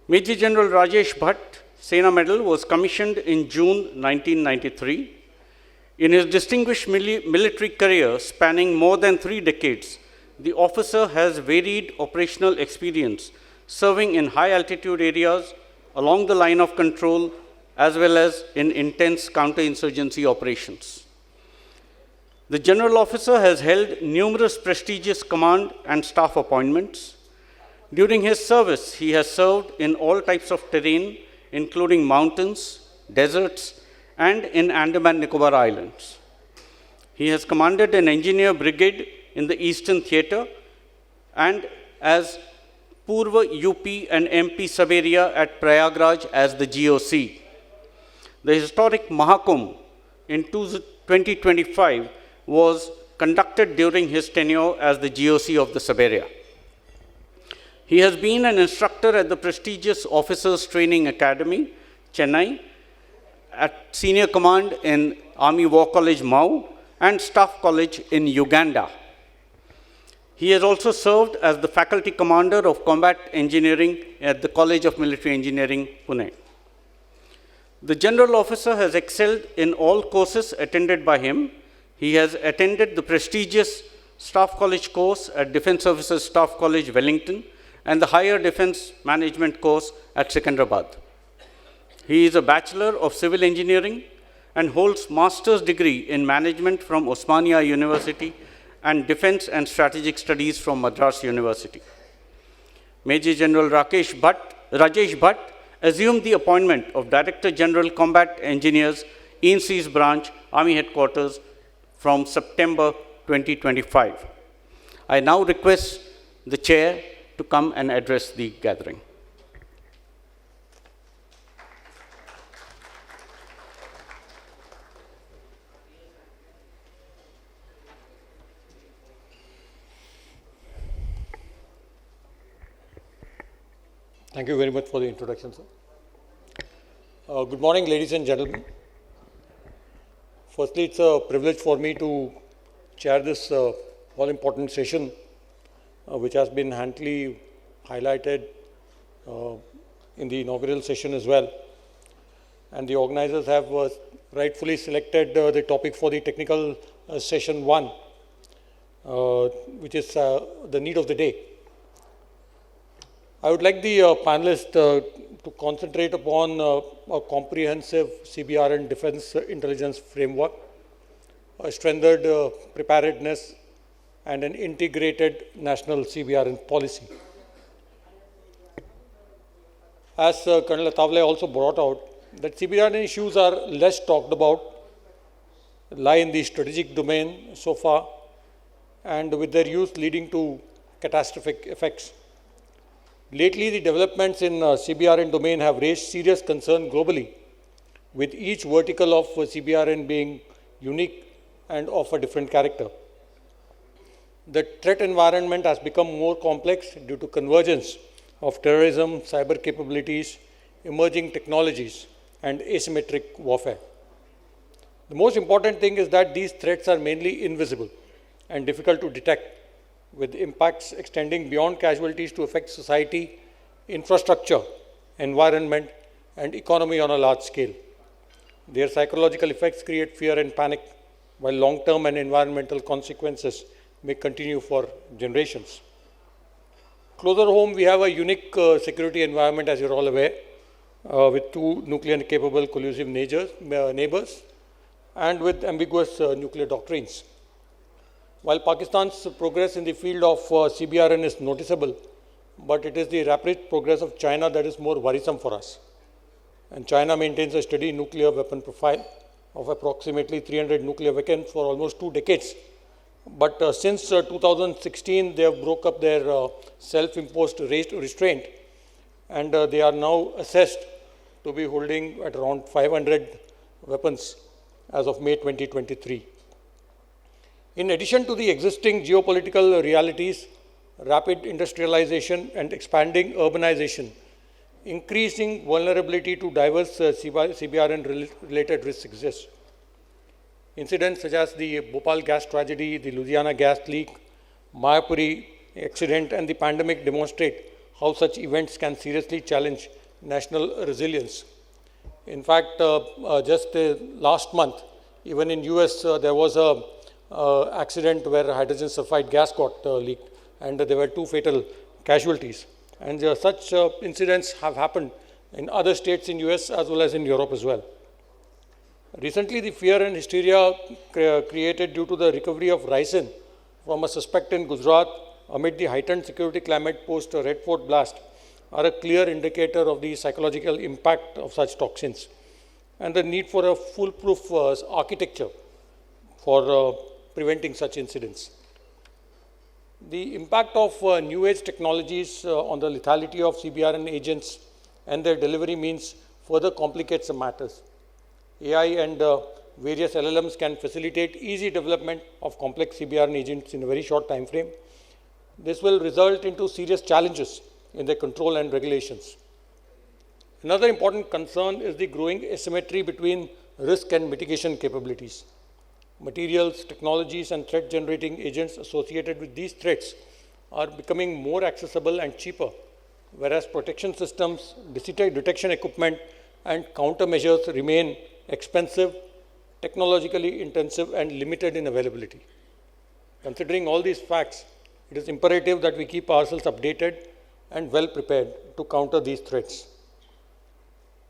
Major General Rajesh Bhatt, Sena Medal, was commissioned in June 1993. In his distinguished military career spanning more than 3 decades, the officer has varied operational experience, serving in high-altitude areas, along the line of control, as well as in intense counterinsurgency operations. The general officer has held numerous prestigious command and staff appointments. During his service, he has served in all types of terrain, including mountains, deserts, and in Andaman Nicobar Islands. He has commanded an engineer brigade in the Eastern Theatre and as Purva UP and MP Sab-area at Prayagraj as the GOC. The historic Mahakumbh in 2025 was conducted during his tenure as the GOC of the Siberia. He has been an instructor at the prestigious Officers Training Academy, Chennai, at Senior Command in Army War College, Mau, and Staff College in Uganda. He has also served as the Faculty Commander of Combat Engineering at the College of Military Engineering, Pune. The General Officer has excelled in all courses attended by him. He has attended the prestigious Staff College course at Defence Services Staff College, Wellington, and the Higher Defence Management course at Secunderabad. He is a Bachelor of Civil Engineering and holds Master's degree in Management from Osmania University and Defence and Strategic Studies from Madras University. Major General Rajesh Bhatt assumed the appointment of Director General Combat Engineers, ENC's branch, Army Headquarters from September 2025. I now request the Chair to come and address the gathering. Thank you very much for the introduction, sir. Good morning, ladies and gentlemen. Firstly, it's a privilege for me to chair this all-important session, which has been handily highlighted in the inaugural session as well. And the organizers have rightfully selected the topic for the technical session 1, which is the need of the day. I would like the panelists to concentrate upon a comprehensive Cbrn defense intelligence framework, a strengthened preparedness, and an integrated national Cbrn policy. As Colonel Atavale also brought out, that Cbrn issues are less talked about, lie in the strategic domain so far, and with their use leading to catastrophic effects. Lately, the developments in Cbrn domain have raised serious concern globally, with each vertical of Cbrn being unique and of a different character. The threat environment has become more complex due to convergence of terrorism, cyber capabilities, emerging technologies, and asymmetric warfare. The most important thing is that these threats are mainly invisible and difficult to detect, with impacts extending beyond casualties to affect society, infrastructure, environment, and economy on a large scale. Their psychological effects create fear and panic, while long-term and environmental consequences may continue for generations. Closer home, we have a unique security environment, as you're all aware, with two nuclear-capable collusive neighbors, and with ambiguous nuclear doctrines. While Pakistan's progress in the field of Cbrn is noticeable, but it is the rapid progress of China that is more worrisome for us. And China maintains a steady nuclear weapon profile of approximately 300 nuclear weapons for almost 2 decades. But since 2016, they have broke up their self-imposed restraint, and they are now assessed to be holding at around 500 weapons as of May 2023. In addition to the existing geopolitical realities, rapid industrialization and expanding urbanization, increasing vulnerability to diverse Cbrn-related risks exist. Incidents such as the Bhopal gas tragedy, the Louisiana gas leak, Mayapuri accident, and the pandemic demonstrate how such events can seriously challenge national resilience. In fact, just last month, even in US, there was a accident where hydrogen sulfide gas got leaked, and there were 2 fatal casualties. And such incidents have happened in other states in US as well as in Europe as well. Recently, the fear and hysteria created due to the recovery of ricin from a suspect in Gujarat amid the heightened security climate post Red Fort blast are a clear indicator of the psychological impact of such toxins and the need for a foolproof architecture for preventing such incidents. The impact of new age technologies on the lethality of Cbrn agents and their delivery means further complicates the matters. AI and various LLMs can facilitate easy development of complex CBRN agents in a very short time frame. This will result into serious challenges in their control and regulations. Another important concern is the growing asymmetry between risk and mitigation capabilities. Materials, technologies, and threat-generating agents associated with these threats are becoming more accessible and cheaper, whereas protection systems, detection equipment, and countermeasures remain expensive, technologically intensive, and limited in availability. Considering all these facts, it is imperative that we keep ourselves updated and well prepared to counter these threats.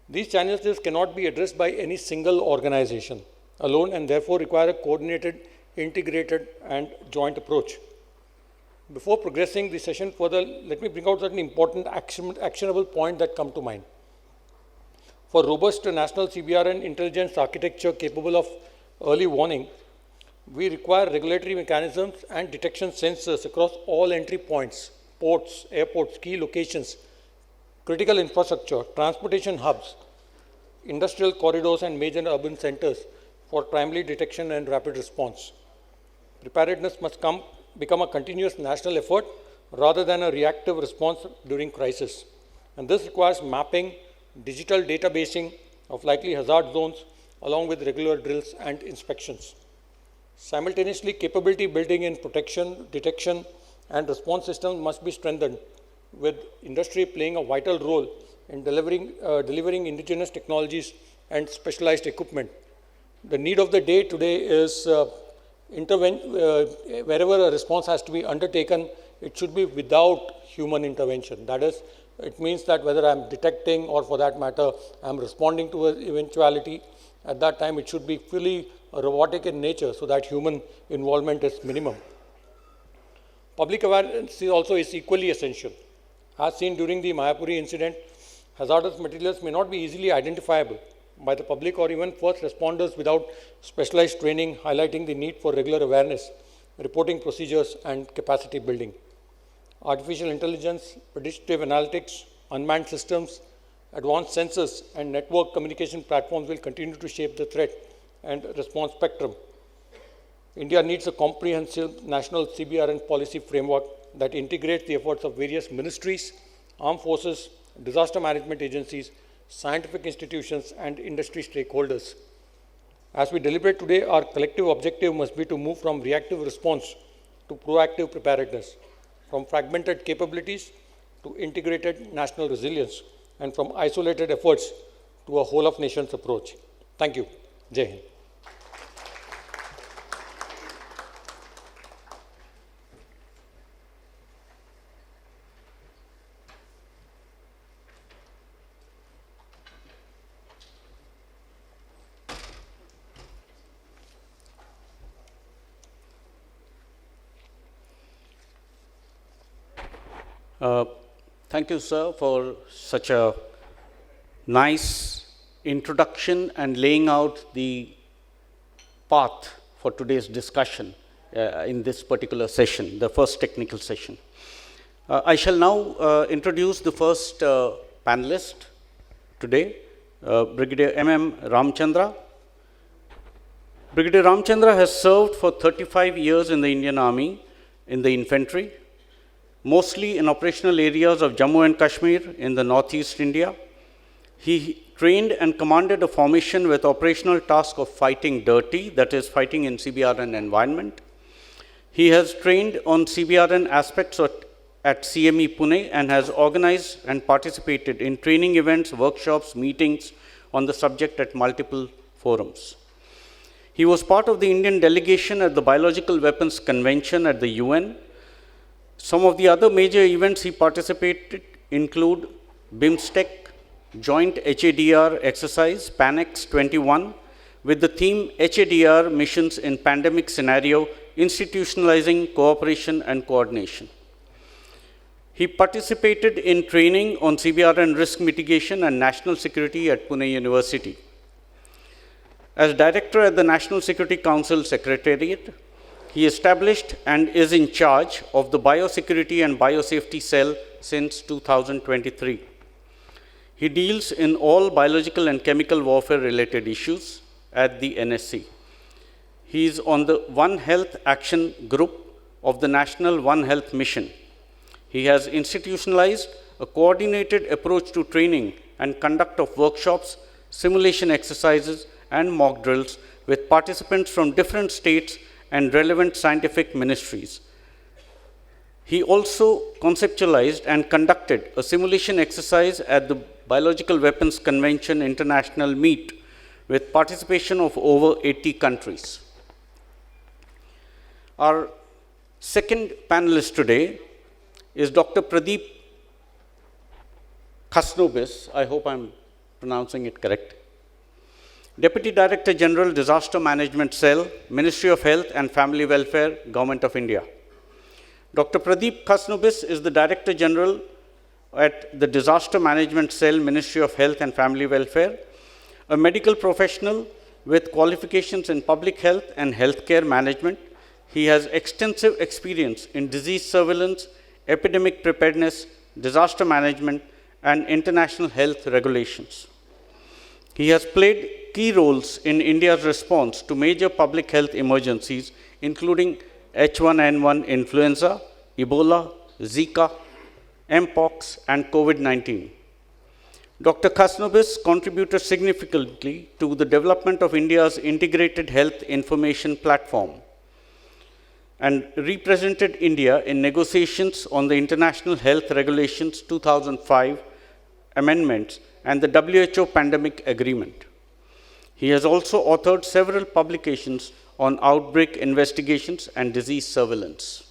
These challenges cannot be addressed by any single organization alone and therefore require a coordinated, integrated, and joint approach. Before progressing the session further, let me bring out certain important actionable points that come to mind. For robust national CBRN intelligence architecture capable of early warning, we require regulatory mechanisms and detection sensors across all entry points, ports, airports, key locations, critical infrastructure, transportation hubs, industrial corridors, and major urban centers for timely detection and rapid response. Preparedness must become a continuous national effort rather than a reactive response during crisis. And this requires mapping, digital databasing of likely hazard zones along with regular drills and inspections. Simultaneously, capability building in protection, detection, and response systems must be strengthened, with industry playing a vital role in delivering indigenous technologies and specialized equipment. The need of the day today is wherever a response has to be undertaken, it should be without human intervention. That is, it means that whether I'm detecting or for that matter, I'm responding to an eventuality, at that time it should be fully robotic in nature so that human involvement is minimum. Public awareness also is equally essential. As seen during the Mayapuri incident, hazardous materials may not be easily identifiable by the public or even first responders without specialized training, highlighting the need for regular awareness, reporting procedures, and capacity building. Artificial intelligence, predictive analytics, unmanned systems, advanced sensors, and network communication platforms will continue to shape the threat and response spectrum. India needs a comprehensive national CBRN policy framework that integrates the efforts of various ministries, armed forces, disaster management agencies, scientific institutions, and industry stakeholders. As we deliberate today, our collective objective must be to move from reactive response to proactive preparedness, from fragmented capabilities to integrated national resilience, and from isolated efforts to a whole-of-nations approach. Thank you. Jai Hind. Thank you, sir, for such a nice introduction and laying out the path for today's discussion in this particular session, the first technical session. I shall now introduce the first panelist today, Brigadier M.M. Ramchandra. Brigadier Ramchandra has served for 35 years in the Indian Army in the infantry, mostly in operational areas of Jammu and Kashmir in the northeast India. He trained and commanded a formation with operational task of fighting dirty, that is, fighting in CBRN environment. He has trained on CBRN aspects at CME Pune and has organized and participated in training events, workshops, meetings on the subject at multiple forums. He was part of the Indian delegation at the Biological Weapons Convention at the UN. Some of the other major events he participated include BIMSTEC, Joint HADR exercise, PANEX 21, with the theme HADR missions in pandemic scenario, institutionalizing cooperation and coordination. He participated in training on CBRN risk mitigation and national security at Pune University. As director at the National Security Council Secretariat, he established and is in charge of the Biosecurity and Biosafety Cell since 2023. He deals in all biological and chemical warfare related issues. at the NSC. He is on the One Health Action Group of the National One Health Mission. He has institutionalized a coordinated approach to training and conduct of workshops, simulation exercises, and mock drills with participants from different states and relevant scientific ministries. He also conceptualized and conducted a simulation exercise at the Biological Weapons Convention International Meet with participation of over 80 countries. Our second panelist today is Dr. Pradeep Khasnobis. I hope I'm pronouncing it correct. Deputy Director General, Disaster Management Cell, Ministry of Health and Family Welfare, Government of India. Dr. Pradeep Khasnobis is the Director General at the Disaster Management Cell, Ministry of Health and Family Welfare, a medical professional with qualifications in public health and healthcare management. He has extensive experience in disease surveillance, epidemic preparedness, disaster management, and international health regulations. He has played key roles in India's response to major public health emergencies, including H1N1 influenza, Ebola, Zika, Mpox, and COVID-19. Dr. Khasnobis contributed significantly to the development of India's integrated health information platform and represented India in negotiations on the International Health Regulations 2005 amendments and the WHO Pandemic Agreement. He has also authored several publications on outbreak investigations and disease surveillance.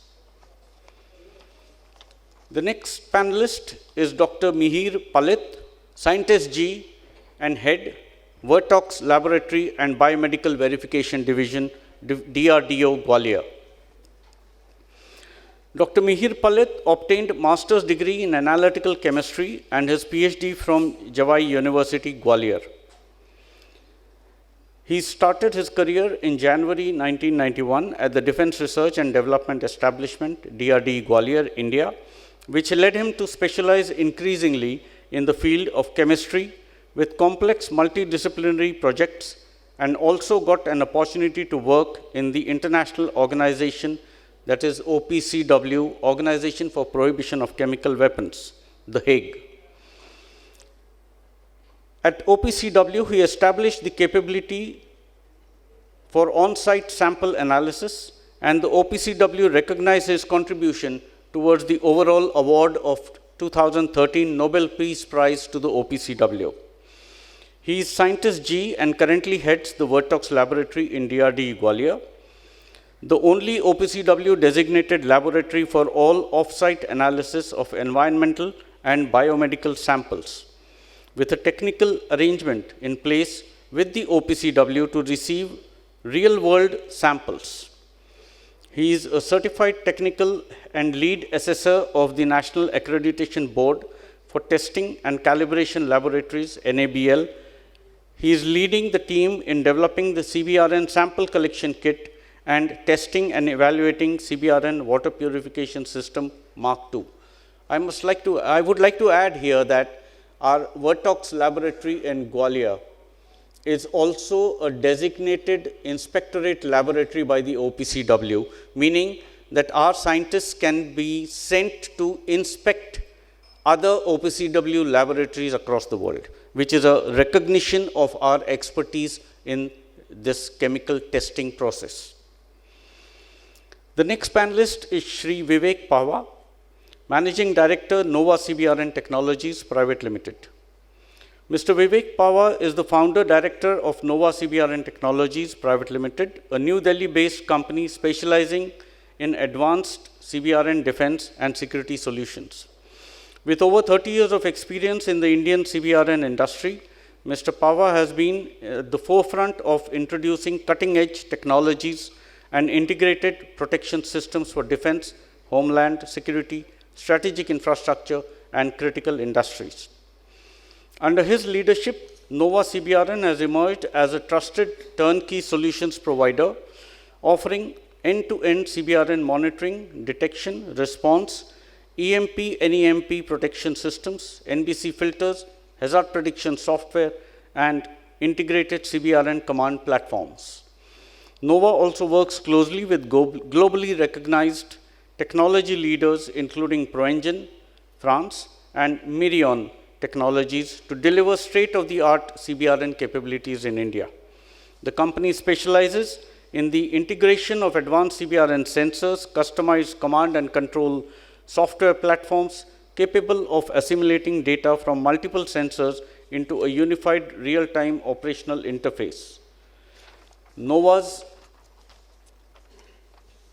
The next panelist is Dr. Mihir Palit, Scientist G and Head, Vertox Laboratory and Biomedical Verification Division, DRDO, Gwalior. Dr. Mihir Palit obtained master's degree in analytical chemistry and his PhD from Jawai University, Gwalior. He started his career in January 1991 at the Defense Research and Development Establishment, DRD, Gwalior, India, which led him to specialize increasingly in the field of chemistry with complex multidisciplinary projects, and also got an opportunity to work in the international organization, that is OPCW, Organization for Prohibition of Chemical Weapons, The Hague. At OPCW, he established the capability for on-site sample analysis, and the OPCW recognized his contribution towards the overall award of 2013 Nobel Peace Prize to the OPCW. He is Scientist G and currently heads the Vertox Laboratory in DRD, Gwalior, the only OPCW designated laboratory for all off-site analysis of environmental and biomedical samples, with a technical arrangement in place with the OPCW to receive real-world samples. He is a certified technical and lead assessor of the National Accreditation Board for Testing and Calibration Laboratories, NABL. He is leading the team in developing the Cbrn sample collection kit and testing and evaluating Cbrn water purification system Mark II. I would like to add here that our Vertox laboratory in Gwalior is also a designated inspectorate laboratory by the OPCW, meaning that our scientists can be sent to inspect other OPCW laboratories across the world, which is a recognition of our expertise in this chemical testing process. The next panelist is Shri Vivek Pahwa, Managing Director, Nova Cbrn Technologies Private Limited. Mr. Vivek Pahwa is the founder director of Nova Cbrn Technologies Private Limited, a New Delhi-based company specializing in advanced Cbrn defense and security solutions. With over 30 years of experience in the Indian Cbrn industry, Mr. Pahwa has been at the forefront of introducing cutting-edge technologies and integrated protection systems for defense, homeland security, strategic infrastructure, and critical industries. Under his leadership, Nova Cbrn has emerged as a trusted turnkey solutions provider, offering end-to-end Cbrn monitoring, detection, response, EMP, NEMP protection systems, NBC filters, hazard prediction software, and integrated CBRN command platforms. NOVA also works closely with globally recognized technology leaders, including ProEngine, France, and Mirion Technologies, to deliver state-of-the-art CBRN capabilities in India. The company specializes in the integration of advanced CBRN sensors, customized command and control software platforms capable of assimilating data from multiple sensors into a unified real-time operational interface. NOVA's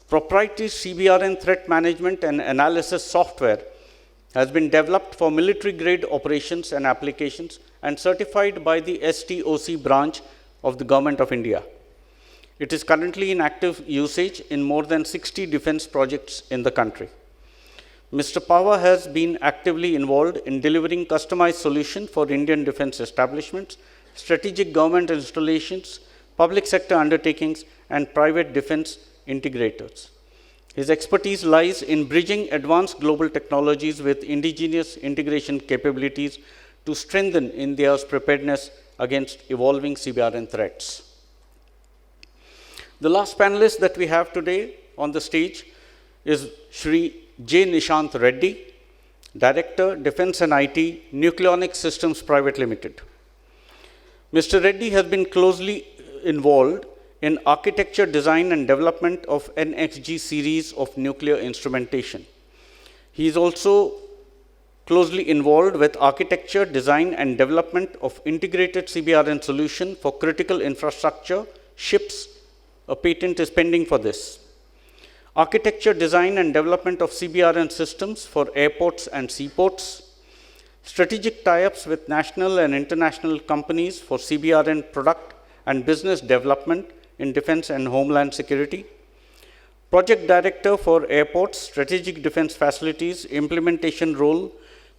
proprietary CBRN threat management and analysis software has been developed for military-grade operations and applications and certified by the STOC branch of the Government of India. It is currently in active usage in more than 60 defense projects in the country. Mr. Pava has been actively involved in delivering customized solutions for Indian defense establishments, strategic government installations, public sector undertakings, and private defense integrators. His expertise lies in bridging advanced global technologies with indigenous integration capabilities to strengthen India's preparedness against evolving CBRN threats. The last panelist that we have today on the stage is Shri J. Nishant Reddy, Director, Defense and IT, Nucleonics Systems Private Limited. Mr. Reddy has been closely involved in architecture, design, and development of NXG series of nuclear instrumentation. He is also closely involved with architecture, design, and development of integrated CBRN solution for critical infrastructure, ships. A patent is pending for this. Architecture, design, and development of CBRN systems for airports and seaports. Strategic tie-ups with national and international companies for CBRN product and business development in defense and homeland security. Project Director for airports, strategic defense facilities, implementation role,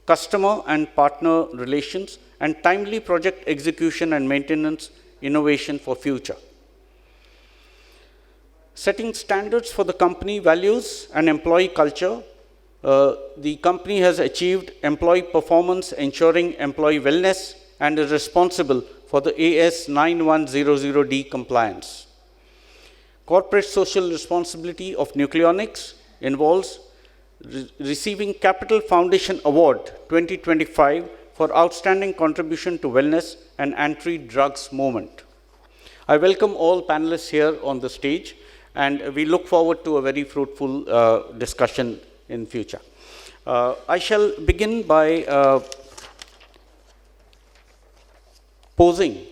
customer and partner relations, and timely project execution and maintenance innovation for future. Setting standards for the company values and employee culture, the company has achieved employee performance, ensuring employee wellness, and is responsible for the AS 9100D compliance. Corporate social responsibility of Nucleonics involves receiving Capital Foundation Award 2025 for outstanding contribution to wellness and anti-drugs movement. I welcome all panelists here on the stage, and we look forward to a very fruitful discussion in future. I shall begin by posing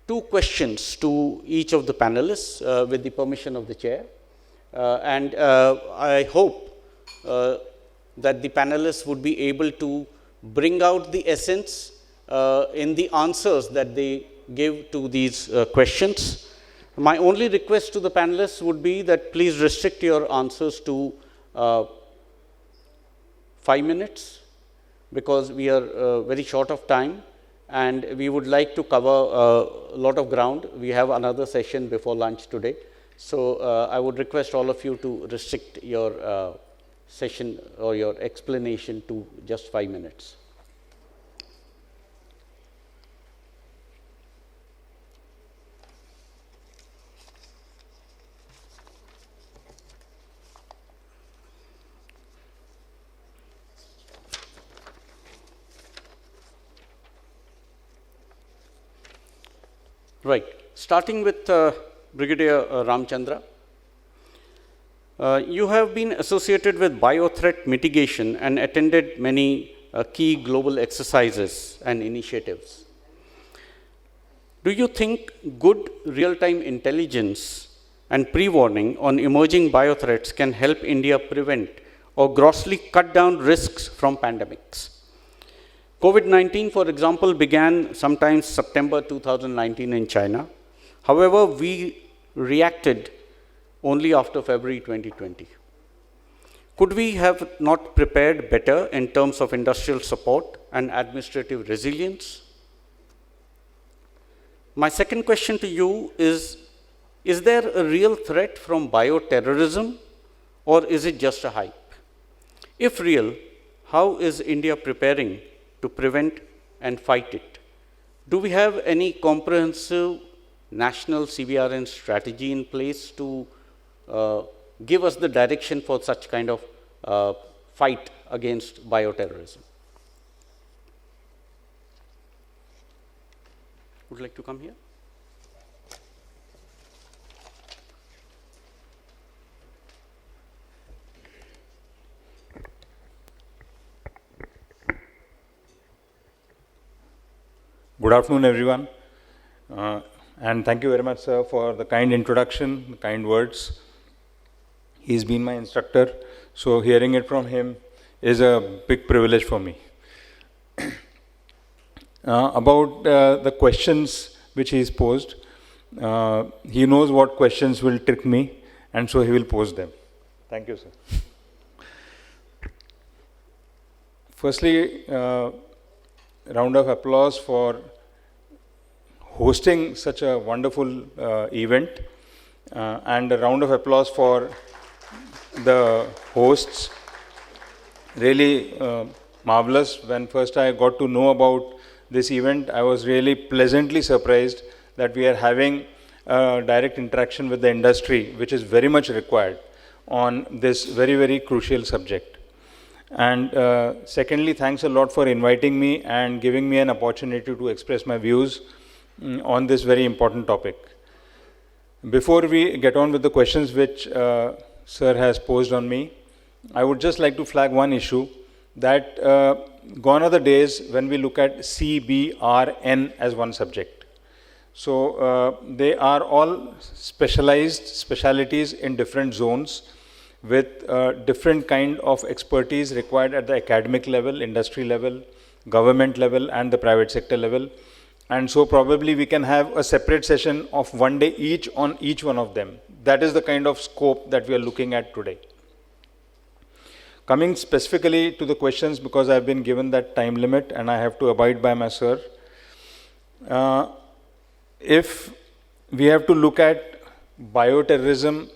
two questions to each of the panelists with the permission of the chair. I hope that the panelists would be able to bring out the essence in the answers that they give to these questions. My only request to the panelists would be that please restrict your answers to 5 minutes, because we are very short of time and we would like to cover a lot of ground. We have another session before lunch today. So I would request all of you to restrict your session or your explanation to just 5 minutes. Right. Starting with Brigadier Ramchandra. You have been associated with biothreat mitigation and attended many key global exercises and initiatives. Do you think good real-time intelligence and pre-warning on emerging biothreats can help India prevent or grossly cut down risks from pandemics? COVID-19, for example, began sometime September 2019 in China. However, we reacted only after February 2020. Could we have not prepared better in terms of industrial support and administrative resilience? My second question to you is there a real threat from bioterrorism, or is it just a hype? If real, how is India preparing to prevent and fight it? do we have any comprehensive national CBRN strategy in place to give us the direction for such kind of fight against bioterrorism? Would you like to come here? Good afternoon, everyone. And thank you very much, sir, for the kind introduction, the kind words. He's been my instructor, so hearing it from him is a big privilege for me. About the questions which he's posed, he knows what questions will trick me, and so he will pose them. Thank you, sir. Firstly, round of applause for hosting such a wonderful event, and a round of applause for the hosts. Really marvelous. When first I got to know about this event, I was really pleasantly surprised that we are having a direct interaction with the industry, which is very much required on this very, very crucial subject. And secondly, thanks a lot for inviting me and giving me an opportunity to express my views on this very important topic. Before we get on with the questions which Sir has posed on me, I would just like to flag one issue that gone are the days when we look at CBRN as one subject. So they are all specialities in different zones with different kind of expertise required at the academic level, industry level, government level, and the private sector level. And so probably we can have a separate session of one day each on each one of them. That is the kind of scope that we are looking at today. Coming specifically to the questions, because I've been given that time limit and I have to abide by my sir. If we have to look at bioterrorism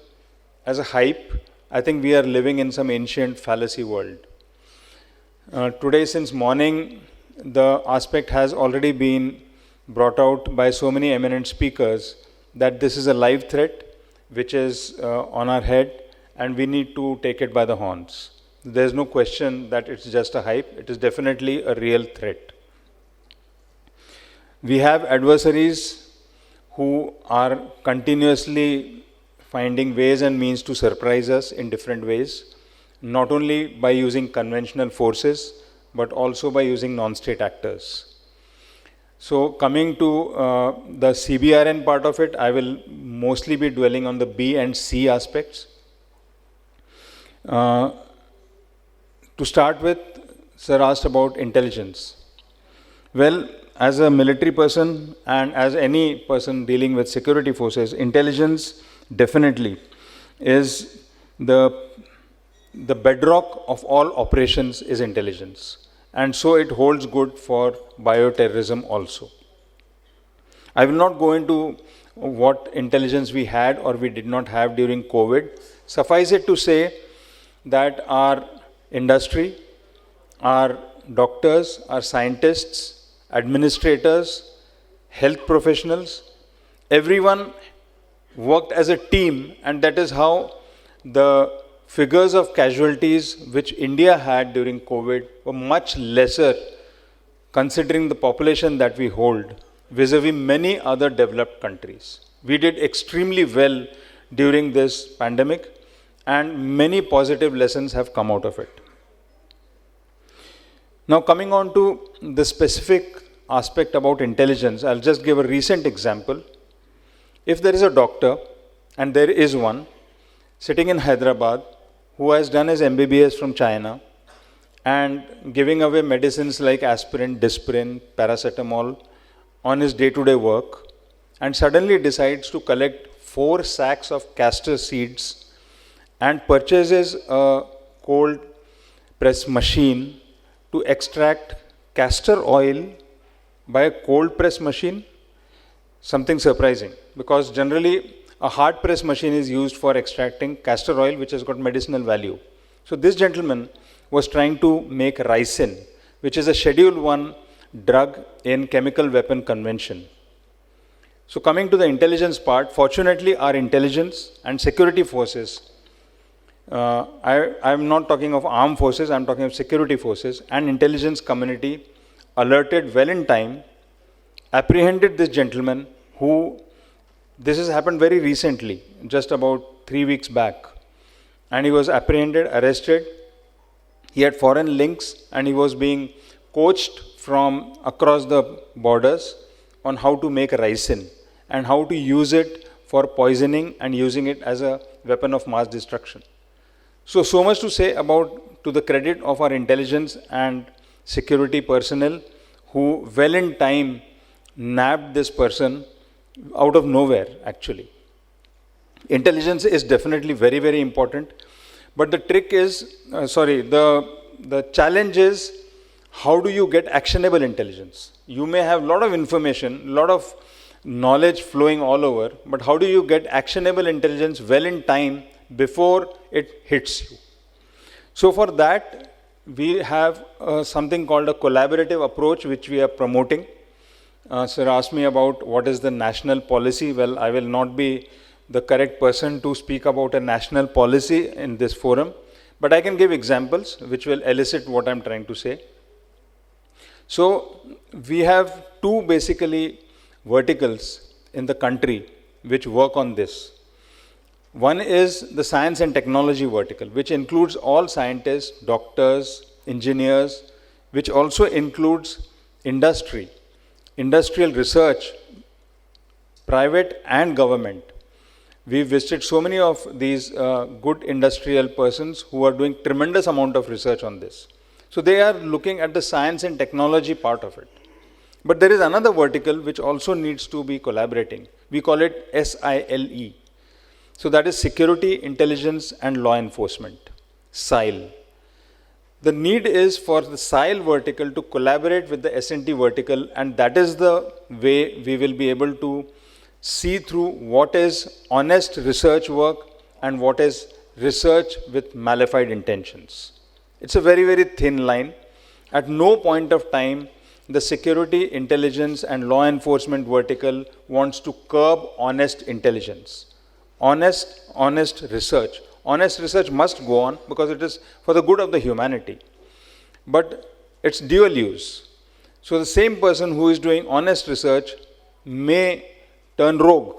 as a hype, I think we are living in some ancient fallacy world. Today, since morning, the aspect has already been brought out by so many eminent speakers that this is a live threat which is on our head and we need to take it by the horns. There's no question that it's just a hype. It is definitely a real threat. We have adversaries who are continuously finding ways and means to surprise us in different ways, not only by using conventional forces, but also by using non-state actors. So coming to the CBRN part of it, I will mostly be dwelling on the B and C aspects. To start with, sir asked about intelligence. Well, as a military person and as any person dealing with security forces, intelligence definitely is the bedrock of all operations is intelligence. And so it holds good for bioterrorism also. I will not go into what intelligence we had or we did not have during COVID. Suffice it to say that our industry, our doctors, our scientists, administrators, health professionals, everyone worked as a team, and that is how the figures of casualties which India had during COVID were much lesser considering the population that we hold vis-a-vis many other developed countries. We did extremely well during this pandemic and many positive lessons have come out of it. Now coming on to the specific aspect about intelligence, I'll just give a recent example. If there is a doctor, and there is one, sitting in Hyderabad, who has done his MBBS from China and giving away medicines like aspirin, Disprin, paracetamol on his day-to-day work, and suddenly decides to collect 4 sacks of castor seeds and purchases a cold press machine to extract castor oil by a cold press machine, something surprising, because generally a hard press machine is used for extracting castor oil, which has got medicinal value. So this gentleman was trying to make ricin, which is a Schedule 1 drug in chemical weapon convention. So coming to the intelligence part, fortunately our intelligence and security forces, I'm not talking of armed forces, I'm talking of security forces and intelligence community alerted well in time, apprehended this gentleman who, this has happened very recently, just about 3 weeks back. And he was apprehended, arrested. He had foreign links and he was being coached from across the borders on how to make ricin and how to use it for poisoning and using it as a weapon of mass destruction. So much to say about, to the credit of our intelligence and security personnel who well in time nabbed this person out of nowhere actually. Intelligence is definitely very, very important. But the trick is, the challenge is, how do you get actionable intelligence? You may have a lot of information, a lot of knowledge flowing all over, but how do you get actionable intelligence well in time before it hits you? So for that, we have something called a collaborative approach, which we are promoting. Sir asked me about what is the national policy. Well, I will not be the correct person to speak about a national policy in this forum, but I can give examples which will elicit what I'm trying to say. So we have two basically verticals in the country which work on this. One is the science and technology vertical, which includes all scientists, doctors, engineers, which also includes industry, industrial research, private and government. We visited so many of these good industrial persons who are doing tremendous amount of research on this. So they are looking at the science and technology part of it. But there is another vertical which also needs to be collaborating. We call it SILE. So that is Security, Intelligence and Law Enforcement, SILE. The need is for the SILE vertical to collaborate with the S&T vertical, and that is the way we will be able to see through what is honest research work and what is research with malified intentions. It's a very, very thin line. At no point of time, the security, intelligence and law enforcement vertical wants to curb honest intelligence. Honest research. Honest research must go on because it is for the good of the humanity. But it's dual use. So the same person who is doing honest research may turn rogue,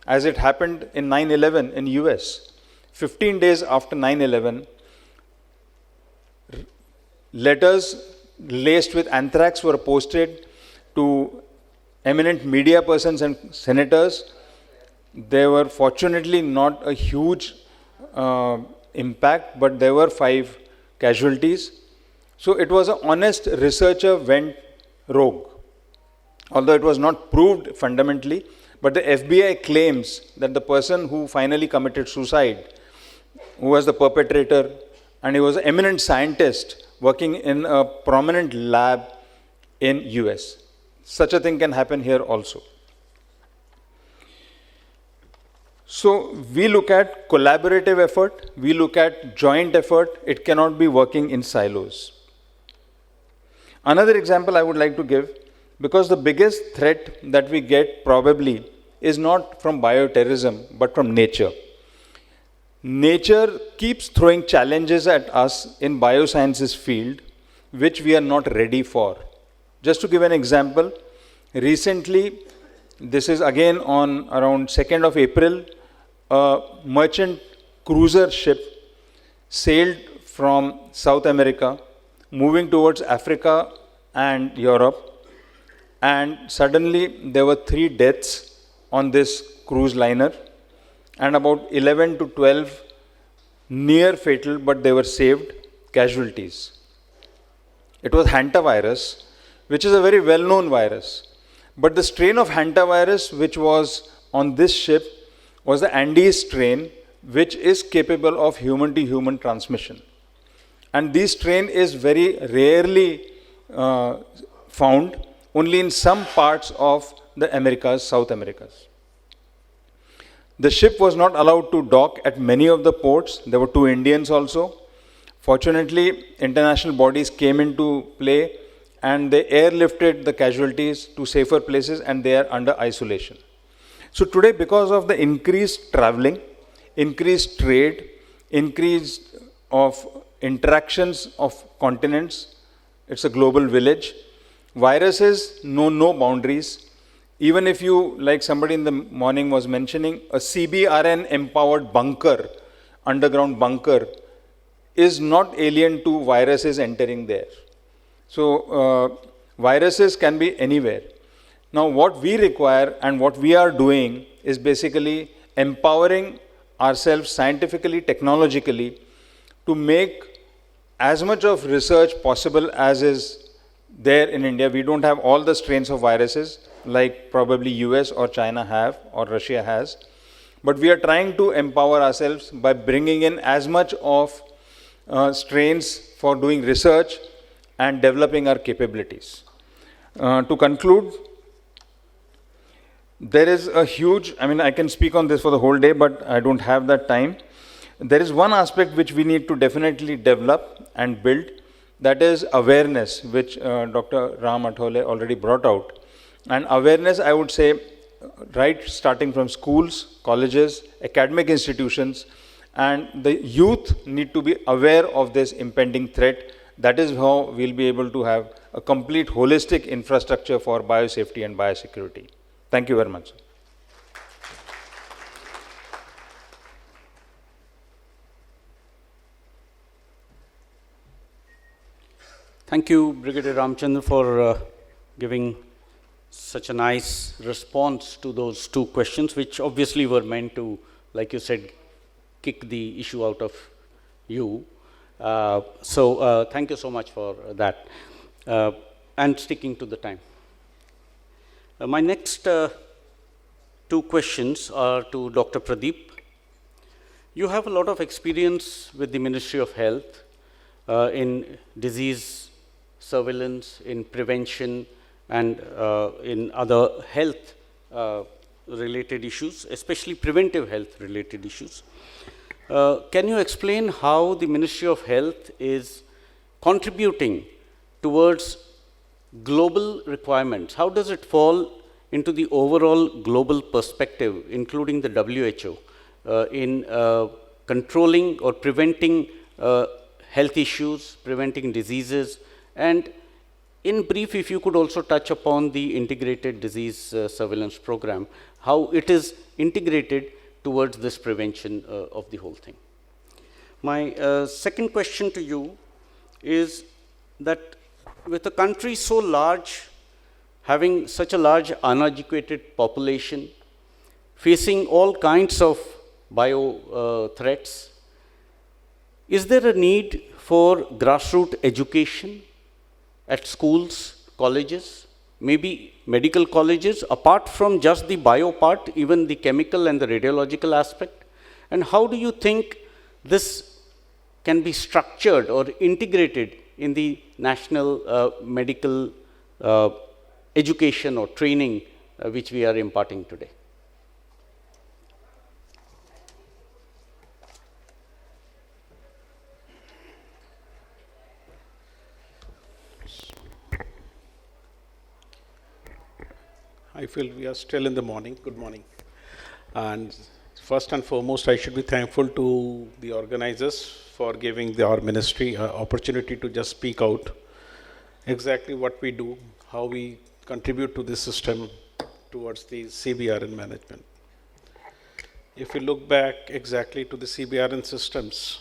as it happened in 9/11 in US. 15 days after 9/11, letters laced with anthrax were posted to eminent media persons and senators. There were fortunately not a huge impact, but there were 5 casualties. So it was an honest researcher went rogue. Although it was not proved fundamentally, but the FBI claims that the person who finally committed suicide, who was the perpetrator, and he was an eminent scientist working in a prominent lab in US. Such a thing can happen here also. So we look at collaborative effort, we look at joint effort. It cannot be working in silos. Another example I would like to give, because the biggest threat that we get probably is not from bioterrorism, but from nature. Nature keeps throwing challenges at us in biosciences field, which we are not ready for. Just to give an example, recently, this is again on around 2nd of April, a merchant cruiser ship sailed from South America, moving towards Africa and Europe, and suddenly there were 3 deaths on this cruise liner, and about 11 to 12 near fatal, but they were saved, casualties. It was hantavirus, which is a very well-known virus. But the strain of hantavirus which was on this ship was the Andes strain, which is capable of human-to-human transmission. And this strain is very rarely found only in some parts of the Americas, South Americas. The ship was not allowed to dock at many of the ports. There were 2 Indians also. Fortunately, international bodies came into play and they airlifted the casualties to safer places, and they are under isolation. So today, because of the increased traveling, increased trade, increase of interactions of continents, it's a global village. Viruses know no boundaries. Even if you, like somebody in the morning was mentioning, a Cbrn empowered bunker, underground bunker, is not alien to viruses entering there. So viruses can be anywhere. Now what we require and what we are doing is basically empowering ourselves scientifically, technologically, to make as much of research possible as is there in India. We don't have all the strains of viruses like probably US or China have or Russia has, but we are trying to empower ourselves by bringing in as much of strains for doing research and developing our capabilities. To conclude, there is a huge, I can speak on this for the whole day, but I don't have that time. There is one aspect which we need to definitely develop and build, that is awareness, which Dr. Ram Athole already brought out. And awareness, I would say, right starting from schools, colleges, academic institutions, and the youth need to be aware of this impending threat. That is how we'll be able to have a complete holistic infrastructure for biosafety and biosecurity. Thank you very much. Thank you, Brigadier Ramchandra, for giving such a nice response to those two questions, which obviously were meant to, like you said, kick the issue out of you. So thank you so much for that, and sticking to the time. My next two questions are to Dr. Pradeep. You have a lot of experience with the Ministry of Health in disease surveillance, in prevention, and in other health related issues, especially preventive health related issues. Can you explain how the Ministry of Health is contributing towards global requirements? How does it fall into the overall global perspective, including the WHO, in controlling or preventing health issues, preventing diseases? And in brief, if you could also touch upon the integrated disease surveillance program, how it is integrated towards this prevention of the whole thing. My second question to you is that with a country so large, having such a large uneducated population, facing all kinds of bio threats, is there a need for grassroots education at schools, colleges, maybe medical colleges, apart from just the bio part, even the chemical and the radiological aspect? And how do you think this can be structured or integrated in the national medical education or training which we are imparting today? I feel we are still in the morning. Good morning. And first and foremost, I should be thankful to the organizers for giving our ministry an opportunity to just speak out exactly what we do, how we contribute to this system towards the Cbrn management. If we look back exactly to the Cbrn systems,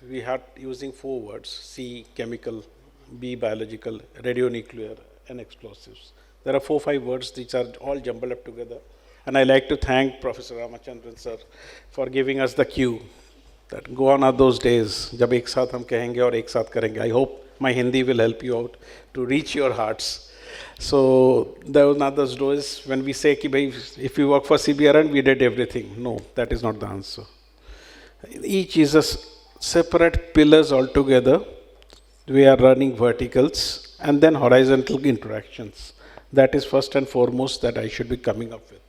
we had using 4 words: C, chemical; B, biological; radionuclear; and explosives. There are 4-5 words which are all jumbled up together. And I like to thank Professor Ramachandran sir for giving us the cue that gone are those days jab ek saath hum kahenge aur ek saath karenge. I hope my Hindi will help you out to reach your hearts. So there was not those days when we say ki bhai, if we work for Cbrn, we did everything. No, that is not the answer. Each is a separate pillars altogether. We are running verticals and then horizontal interactions. That is first and foremost that I should be coming up with.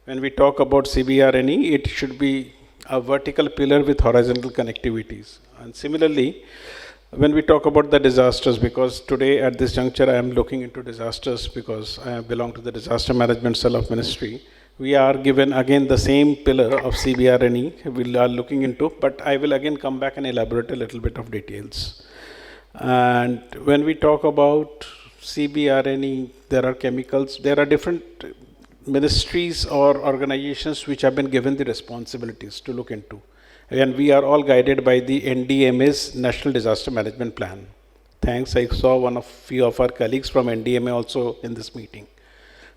When we talk about CBRNE, it should be a vertical pillar with horizontal connectivities. And similarly, When we talk about the disasters, because today at this juncture I am looking into disasters because I belong to the disaster management cell of ministry. We are given again the same pillar of CBRNE we are looking into, but I will again come back and elaborate a little bit of details. And when we talk about CBRNE, there are chemicals, there are different ministries or organizations which have been given the responsibilities to look into. And we are all guided by the NDMA's National Disaster Management Plan. Thanks, I saw few of our colleagues from NDMA also in this meeting.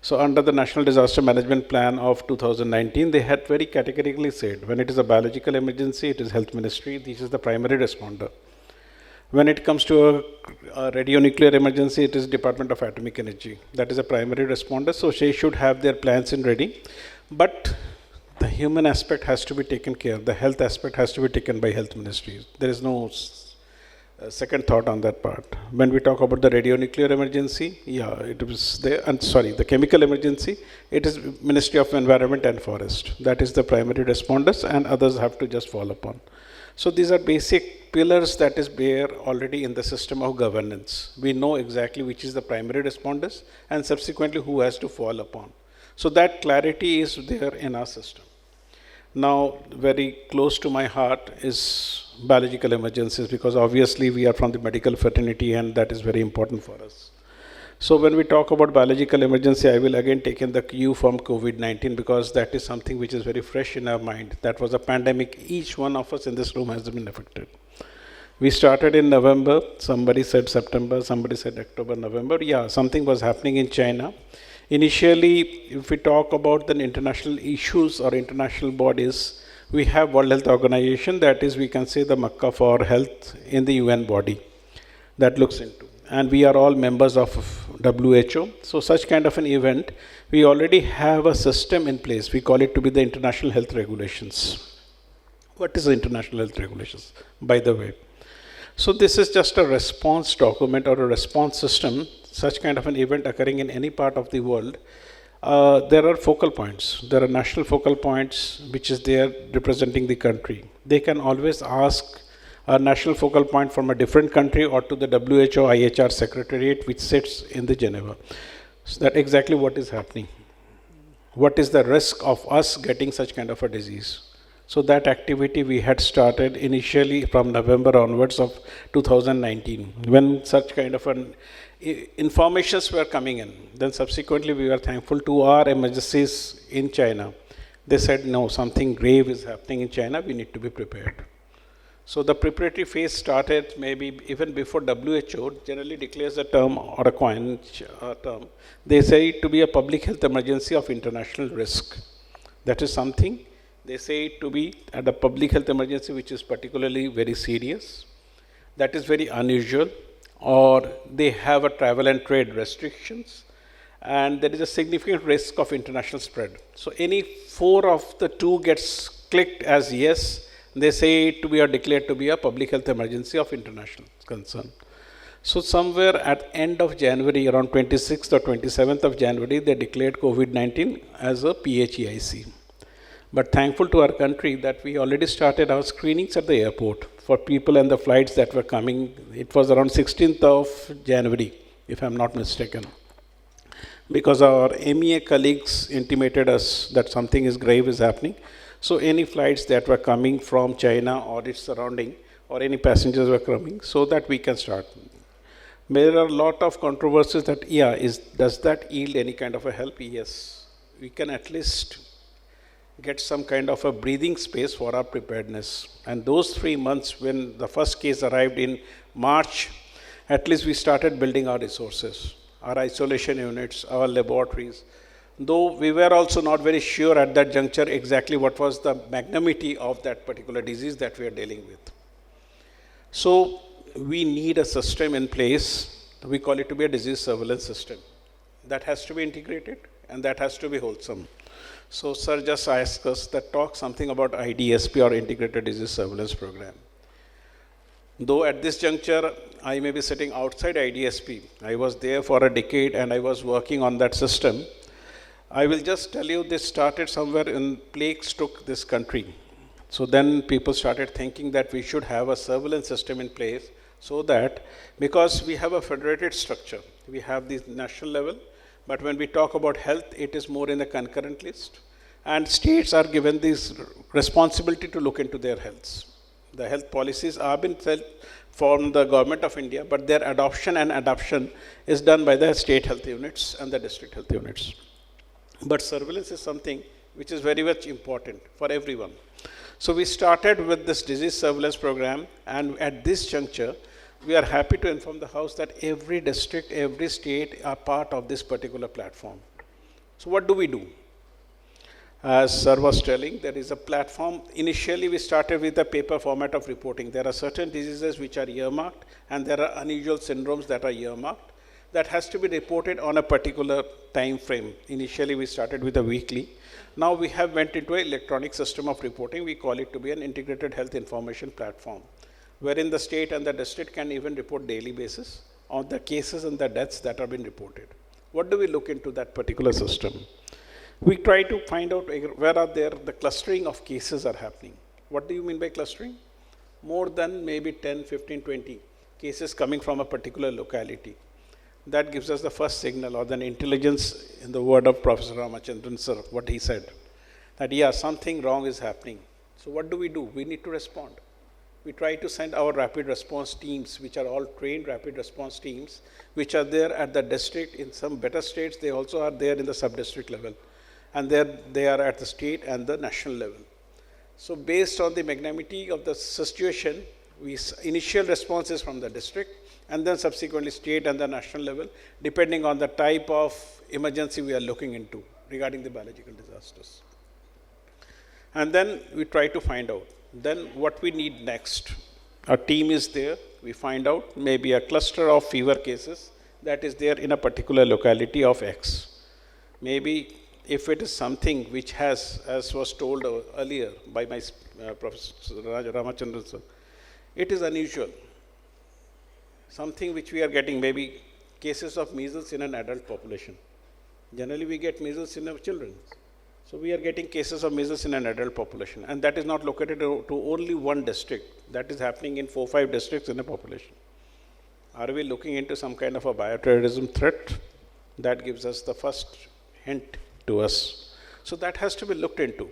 So under the National Disaster Management Plan of 2019, they had very categorically said, when it is a biological emergency, it is Health Ministry, this is the primary responder. When it comes to a radionuclear emergency, it is Department of Atomic Energy. That is a primary responder, so they should have their plans in ready. But the human aspect has to be taken care of. The health aspect has to be taken by Health Ministry. There is no second thought on that part. When we talk about the radionuclear emergency, yeah, it was there. And sorry, the chemical emergency, it is Ministry of Environment and Forest. That is the primary responders, and others have to just fall upon. So these are basic pillars that is there already in the system of governance. We know exactly which is the primary responders and subsequently who has to fall upon. So that clarity is there in our system. Now, very close to my heart is biological emergencies, because obviously we are from the medical fraternity and that is very important for us. So when we talk about biological emergency, I will again take in the cue from COVID-19, because that is something which is very fresh in our mind. That was a pandemic. Each one of us in this room has been affected. We started in November, somebody said September, somebody said October, November. Yeah, something was happening in China. Initially, if we talk about the international issues or international bodies, we have World Health Organization, that is, we can say the Makkah for health in the UN body that looks into. And we are all members of WHO. So such kind of an event, we already have a system in place. We call it to be the International Health Regulations. What is the International Health Regulations, by the way? So this is just a response document or a response system. Such kind of an event occurring in any part of the world, there are focal points. There are national focal points which is there representing the country. They can always ask a national focal point from a different country or to the WHO IHR Secretariat which sits in the Geneva. So that exactly what is happening. What is the risk of us getting such kind of a disease? So that activity we had started initially from November onwards of 2019, when such kind of an informations were coming in. Then subsequently we were thankful to our emergencies in China. They said, no, something grave is happening in China, we need to be prepared. So the preparatory phase started maybe even before WHO generally declares a term or a coin term. They say it to be a public health emergency of international risk. That is something they say it to be at a public health emergency which is particularly very serious. That is very unusual. Or they have a travel and trade restrictions, and there is a significant risk of international spread. So any four of the two gets clicked as yes, they say it to be or declared to be a public health emergency of international concern. So somewhere at end of January, around 26th or 27th of January, they declared COVID-19 as a PHEIC. But thankful to our country that we already started our screenings at the airport for people and the flights that were coming. It was around 16th of January, if I'm not mistaken. Because our MEA colleagues intimated us that something is grave is happening. So any flights that were coming from China or its surrounding, or any passengers were coming, so that we can start. There are a lot of controversies that, does that yield any kind of a help? Yes. We can at least get some kind of a breathing space for our preparedness. And those 3 months when the first case arrived in March, at least we started building our resources, our isolation units, our laboratories. Though we were also not very sure at that juncture exactly what was the magnitude of that particular disease that we are dealing with. So we need a system in place. We call it to be a disease surveillance system. That has to be integrated and that has to be wholesome. So sir just asked us that talk something about IDSP or Integrated Disease Surveillance Program. Though at this juncture, I may be sitting outside IDSP. I was there for a decade and I was working on that system. I will just tell you this started somewhere in plague struck this country. So then people started thinking that we should have a surveillance system in place So that, because we have a federated structure, we have the national level, but when we talk about health, it is more in the concurrent list. And states are given this responsibility to look into their healths. The health policies are been set from the government of India, but their adoption and adoption is done by the state health units and the district health units. But surveillance is something which is very much important for everyone. So we started with this disease surveillance program, and at this juncture, we are happy to inform the House that every district, every state are part of this particular platform. So what do we do? As Sir was telling, there is a platform. Initially, we started with the paper format of reporting. There are certain diseases which are earmarked, and there are unusual syndromes that are earmarked. That has to be reported on a particular time frame. Initially, we started with a weekly. Now we have went into an electronic system of reporting. We call it to be an integrated health information platform, wherein the state and the district can even report daily basis on the cases and the deaths that have been reported. What do we look into that particular system? We try to find out where are there the clustering of cases are happening. What do you mean by clustering? More than maybe 10, 15, 20 cases coming from a particular locality. That gives us the first signal or the intelligence, in the word of Professor Ramachandran sir, what he said, that yeah, something wrong is happening. So what do? We need to respond. We try to send our rapid response teams, which are all trained rapid response teams, which are there at the district. In some better states, they also are there in the sub-district level. And they are at the state and the national level. So based on the magnanimity of the situation, initial responses from the district, and then subsequently state and the national level, depending on the type of emergency we are looking into regarding the biological disasters. And then we try to find out, then what we need next. Our team is there, we find out maybe a cluster of fever cases that is there in a particular locality of X. Maybe if it is something which has, as was told earlier by my Professor Ramachandran sir, it is unusual. Something which we are getting, maybe cases of measles in an adult population. Generally, we get measles in our children. So we are getting cases of measles in an adult population. And that is not located to only one district. That is happening in 4-5 districts in a population. Are we looking into some kind of a bioterrorism threat? That gives us the first hint to us. So that has to be looked into.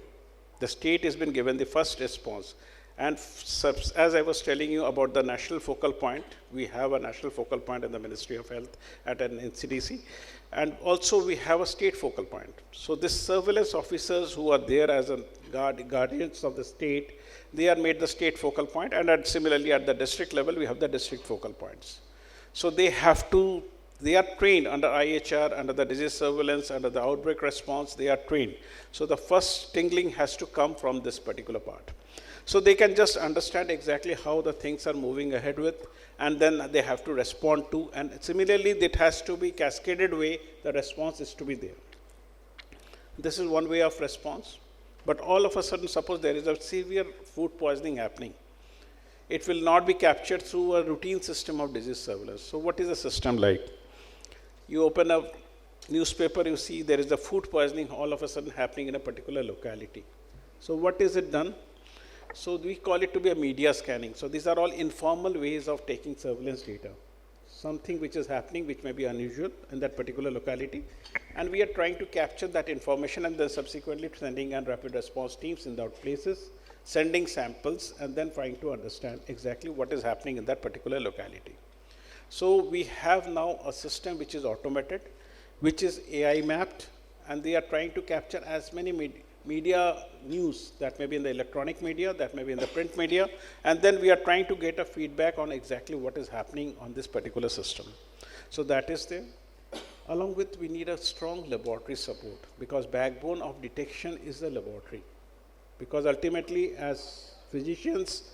The state has been given the first response. And as I was telling you about the national focal point, we have a national focal point in the Ministry of Health at an NCDC. And also we have a state focal point. So these surveillance officers who are there as a guardians of the state, they are made the state focal point. And similarly at the district level, we have the district focal points. So they are trained under IHR, under the disease surveillance, under the outbreak response, they are trained. So the first tingling has to come from this particular part. So they can just understand exactly how the things are moving ahead with, and then they have to respond to, and similarly, it has to be cascaded way, the response is to be there. This is one way of response, but all of a sudden, suppose there is a severe food poisoning happening. It will not be captured through a routine system of disease surveillance. So what is the system like? You open a newspaper, you see there is a food poisoning all of a sudden happening in a particular locality. So what is it done? So we call it to be a media scanning. So these are all informal ways of taking surveillance data. Something which is happening which may be unusual in that particular locality. And we are trying to capture that information and then subsequently sending in rapid response teams in those places, sending samples and then trying to understand exactly what is happening in that particular locality. So we have now a system which is automated, which is AI mapped, and they are trying to capture as many media news that may be in the electronic media, that may be in the print media, and then we are trying to get a feedback on exactly what is happening on this particular system. So that is there. Along with, we need a strong laboratory support, because backbone of detection is the laboratory. Because ultimately, as physicians,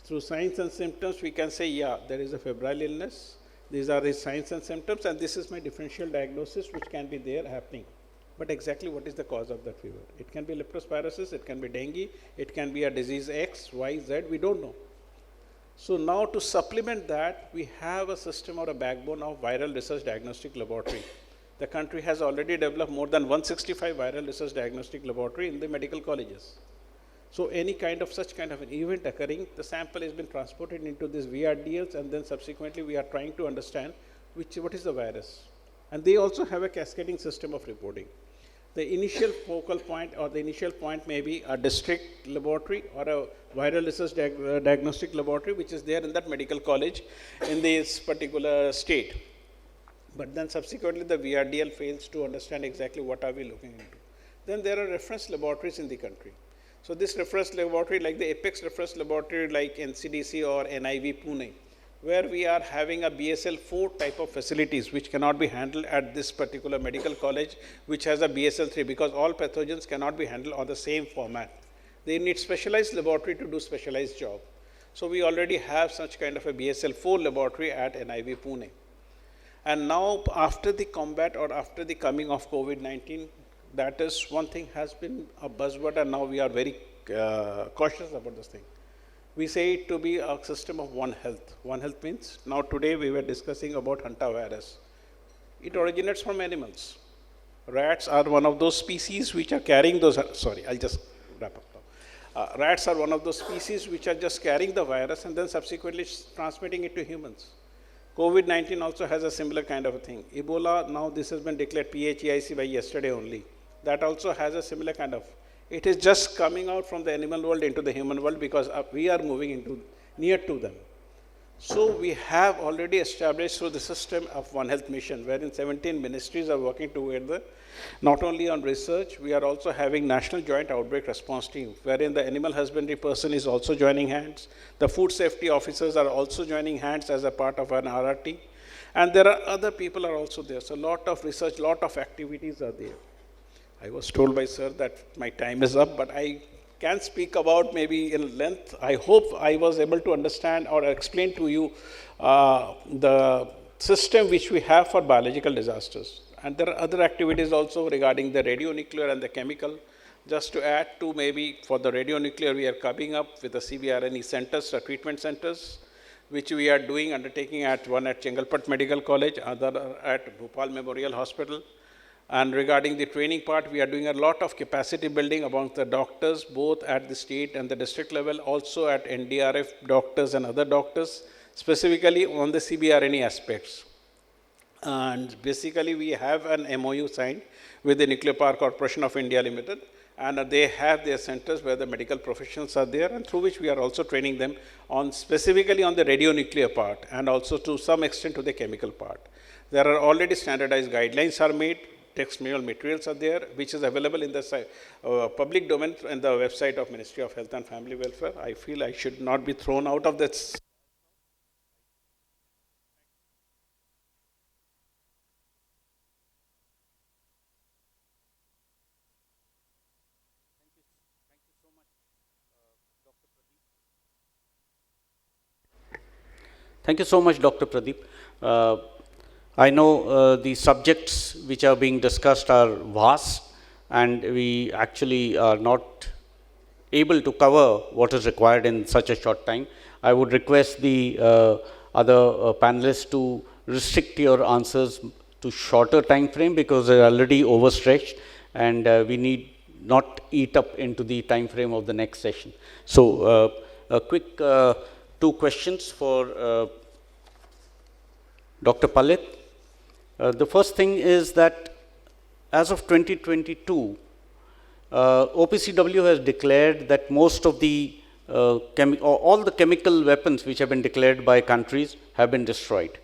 through signs and symptoms, we can say, yeah, there is a febrile illness, these are the signs and symptoms, and this is my differential diagnosis which can be there happening. But exactly what is the cause of that fever? It can be leptospirosis, it can be dengue, it can be a disease X, Y, Z, we don't know. So now to supplement that, we have a system or a backbone of viral research diagnostic laboratory. The country has already developed more than 165 viral research diagnostic laboratory in the medical colleges. So any kind of such kind of an event occurring, the sample has been transported into these VRDLs, and then subsequently we are trying to understand what is the virus. And they also have a cascading system of reporting. The initial focal point or the initial point may be a district laboratory or a viral research diagnostic laboratory, which is there in that medical college in this particular state. But then subsequently the VRDL fails to understand exactly what are we looking into. Then there are reference laboratories in the country. So this reference laboratory, like the Apex reference laboratory like NCDC or NIV Pune, where we are having a BSL-4 type of facilities which cannot be handled at this particular medical college, which has a BSL-3, because all pathogens cannot be handled on the same format. They need specialized laboratory to do specialized job. So we already have such kind of a BSL-4 laboratory at NIV Pune. And now after the combat or after the coming of COVID-19, that is one thing has been a buzzword, and now we are very cautious about this thing. We say it to be a system of One Health. One Health means, now today we were discussing about hantavirus. It originates from animals. Rats are one of those species which are carrying those, sorry, I'll just wrap up now. Rats are one of those species which are just carrying the virus and then subsequently transmitting it to humans. COVID-19 also has a similar kind of a thing. Ebola, now this has been declared PHEIC by yesterday only. That also has a similar kind of, it is just coming out from the animal world into the human world because we are moving into near to them. So we have already established through the system of One Health mission, wherein 17 ministries are working together, not only on research, we are also having National Joint Outbreak Response Team, wherein the animal husbandry person is also joining hands. The food safety officers are also joining hands as a part of an RRT. And there are other people are also there. So a lot of research, lot of activities are there. I was told by sir that my time is up, but I can speak about maybe in length. I hope I was able to understand or explain to you the system which we have for biological disasters. And there are other activities also regarding the radionuclear and the chemical. Just to add to maybe for the radionuclear, we are coming up with the CBRNE centers, the treatment centers, which we are doing, undertaking at one at Chengalpat Medical College, other at Bhopal Memorial Hospital. And regarding the training part, we are doing a lot of capacity building among the doctors, both at the state and the district level, also at NDRF doctors and other doctors, specifically on the CBRNE aspects. And basically, we have an MOU signed with the Nuclear Power Corporation of India Limited, and they have their centers where the medical professionals are there, and through which we are also training them on specifically on the radionuclear part, and also to some extent to the chemical part. There are already standardized guidelines are made. Text manual materials are there, which is available in the public domain and the website of Ministry of Health and Family Welfare. I feel I should not be thrown out of this. Thank you so much, Dr. Pradeep. I know the subjects which are being discussed are vast, and we actually are not able to cover what is required in such a short time. I would request the other panelists to restrict your answers to shorter time frame because they are already overstretched, and we need not eat up into the time frame of the next session. So a quick two questions for Dr. Palit. The first thing is that as of 2022, OPCW has declared that most of the all the chemical weapons which have been declared by countries have been destroyed.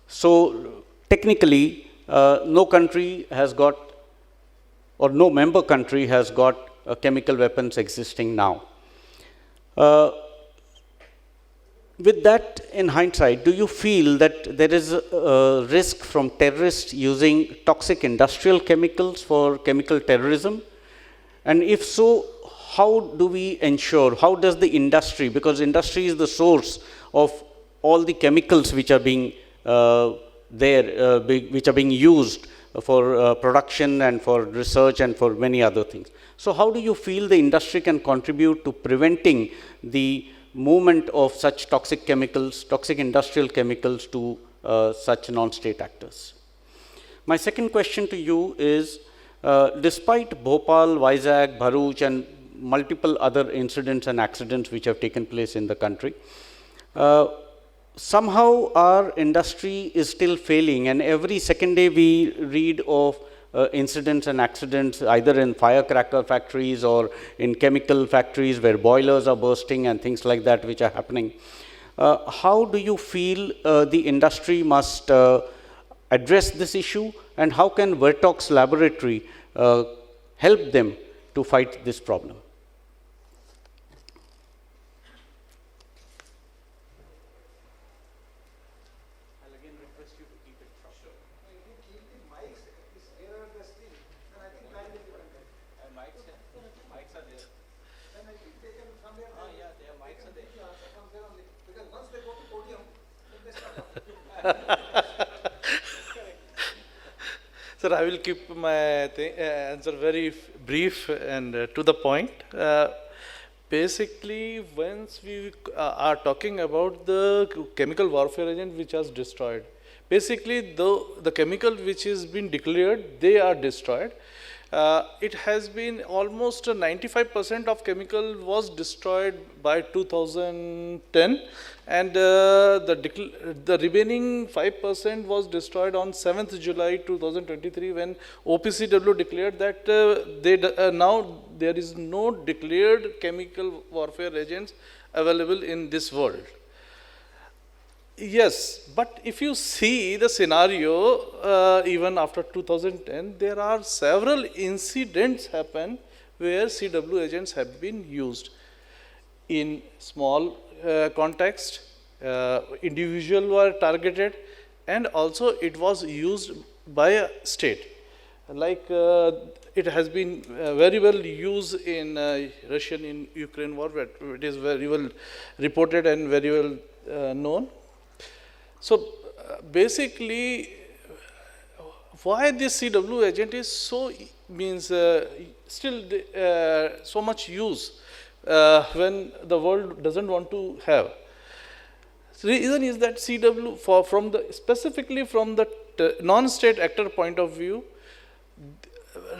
So technically, no country has got, or no member country has got chemical weapons existing now. With that in hindsight, do you feel that there is a risk from terrorists using toxic industrial chemicals for chemical terrorism? And if so, how do we ensure, how does the industry, because industry is the source of all the chemicals which are being which are being used for production and for research and for many other things. So how do you feel the industry can contribute to preventing the movement of such toxic chemicals, toxic industrial chemicals to such non-state actors? My second question to you is, despite Bhopal, Vizag, Bharuch and multiple other incidents and accidents which have taken place in the country. Somehow our industry is still failing, and every second day we read of incidents and accidents either in firecracker factories or in chemical factories where boilers are bursting and things like that which are happening. How do you feel the industry must address this issue, and how can Vertox Laboratory help them to fight this problem? Sir, I will keep my answer very brief and to the point. Basically, once we are talking about the chemical warfare agent which was destroyed, basically the chemical which has been declared, they are destroyed. It has been almost 95% of chemical was destroyed by 2010, and the remaining 5% was destroyed on 7th July 2023 when OPCW declared that now there is no declared chemical warfare agents available in this world. Yes, but if you see the scenario, even after 2010, there are several incidents happen where CW agents have been used in small context, individual were targeted, and also it was used by a state. Like it has been very well used in Russian in Ukraine war, but it is very well reported and very well known. So basically, why this CW agent is so still so much use when the world doesn't want to have. The reason is that CW, specifically from the non-state actor point of view,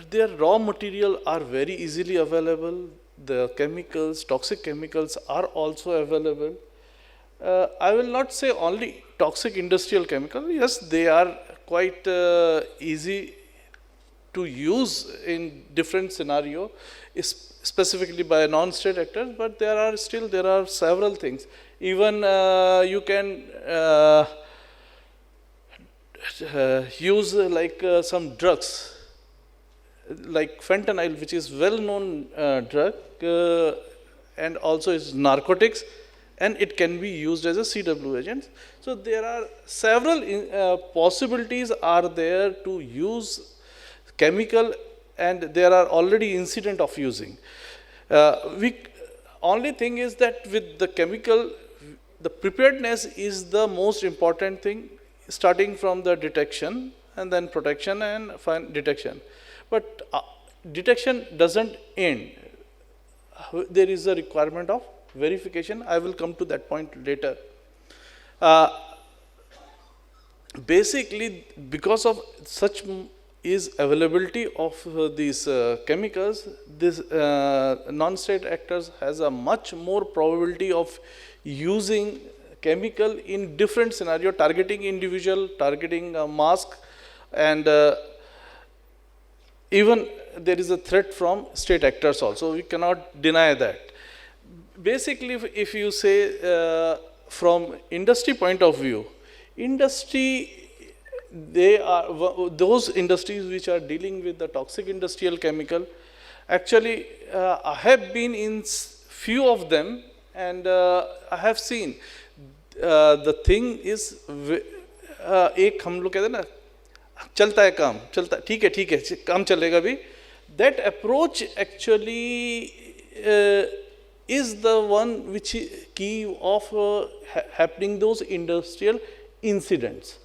their raw material are very easily available. The chemicals, toxic chemicals are also available. I will not say only toxic industrial chemical. Yes, they are quite easy to use in different scenario, specifically by non-state actors, but there are several things. Even you can use like some drugs, like fentanyl, which is well-known drug, and also is narcotics, and it can be used as a CW agent. So there are several possibilities are there to use chemical, and there are already incident of using. Only thing is that with the chemical, the preparedness is the most important thing, starting from the detection and then protection and detection. But detection doesn't end. There is a requirement of verification. I will come to that point later. Basically, because of such is availability of these chemicals, this non-state actors has a much more probability of using chemical in different scenario, targeting individual, targeting a mask, and even there is a threat from state actors also. We cannot deny that. Basically, if you say from industry point of view, they are those industries which are dealing with the toxic industrial chemical. Actually, I have been in few of them, and I have seen the thing is एक हम लोग कहते हैं ना चलता है काम चलता ठीक है काम चलेगा भी. That approach actually is the one which is key of happening those industrial incidents.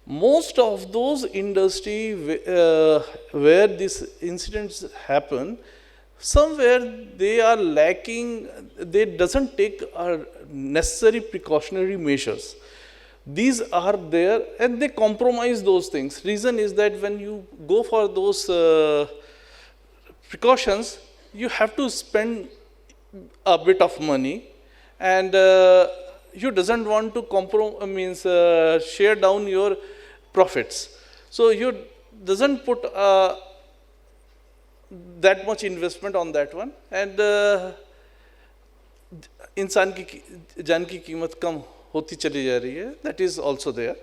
Most of those industry where these incidents happen, somewhere they are lacking, they doesn't take necessary precautionary measures. These are there and they compromise those things. Reason is that when you go for those precautions, you have to spend a bit of money, and you doesn't want to share down your profits. So you doesn't put that much investment on that one, and इंसान की जान की कीमत कम होती चली जा रही है. That is also there.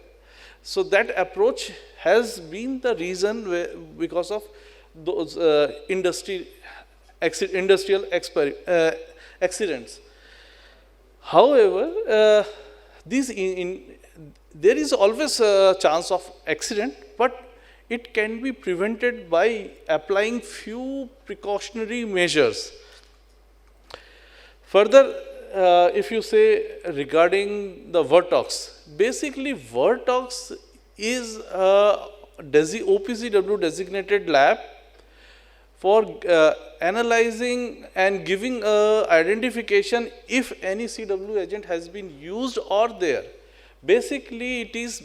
So that approach has been the reason because of those industrial accidents. However, there is always a chance of accident, but it can be prevented by applying few precautionary measures. Further, if you say regarding the Vertox, basically Vertox is a OPCW designated lab for analyzing and giving identification if any CW agent has been used or there. Basically, it is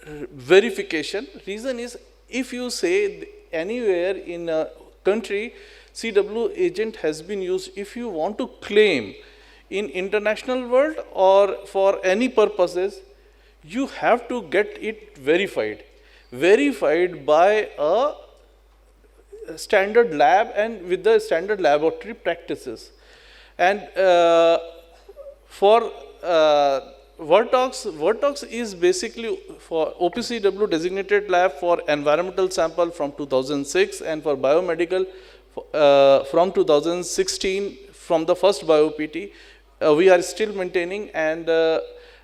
verification. Reason is, if you say anywhere in a country CW agent has been used, if you want to claim in international world or for any purposes, you have to get it verified by a standard lab and with the standard laboratory practices. And for Vertox is basically for OPCW designated lab for environmental sample from 2006 and for biomedical from 2016 from the first BioPT. We are still maintaining, and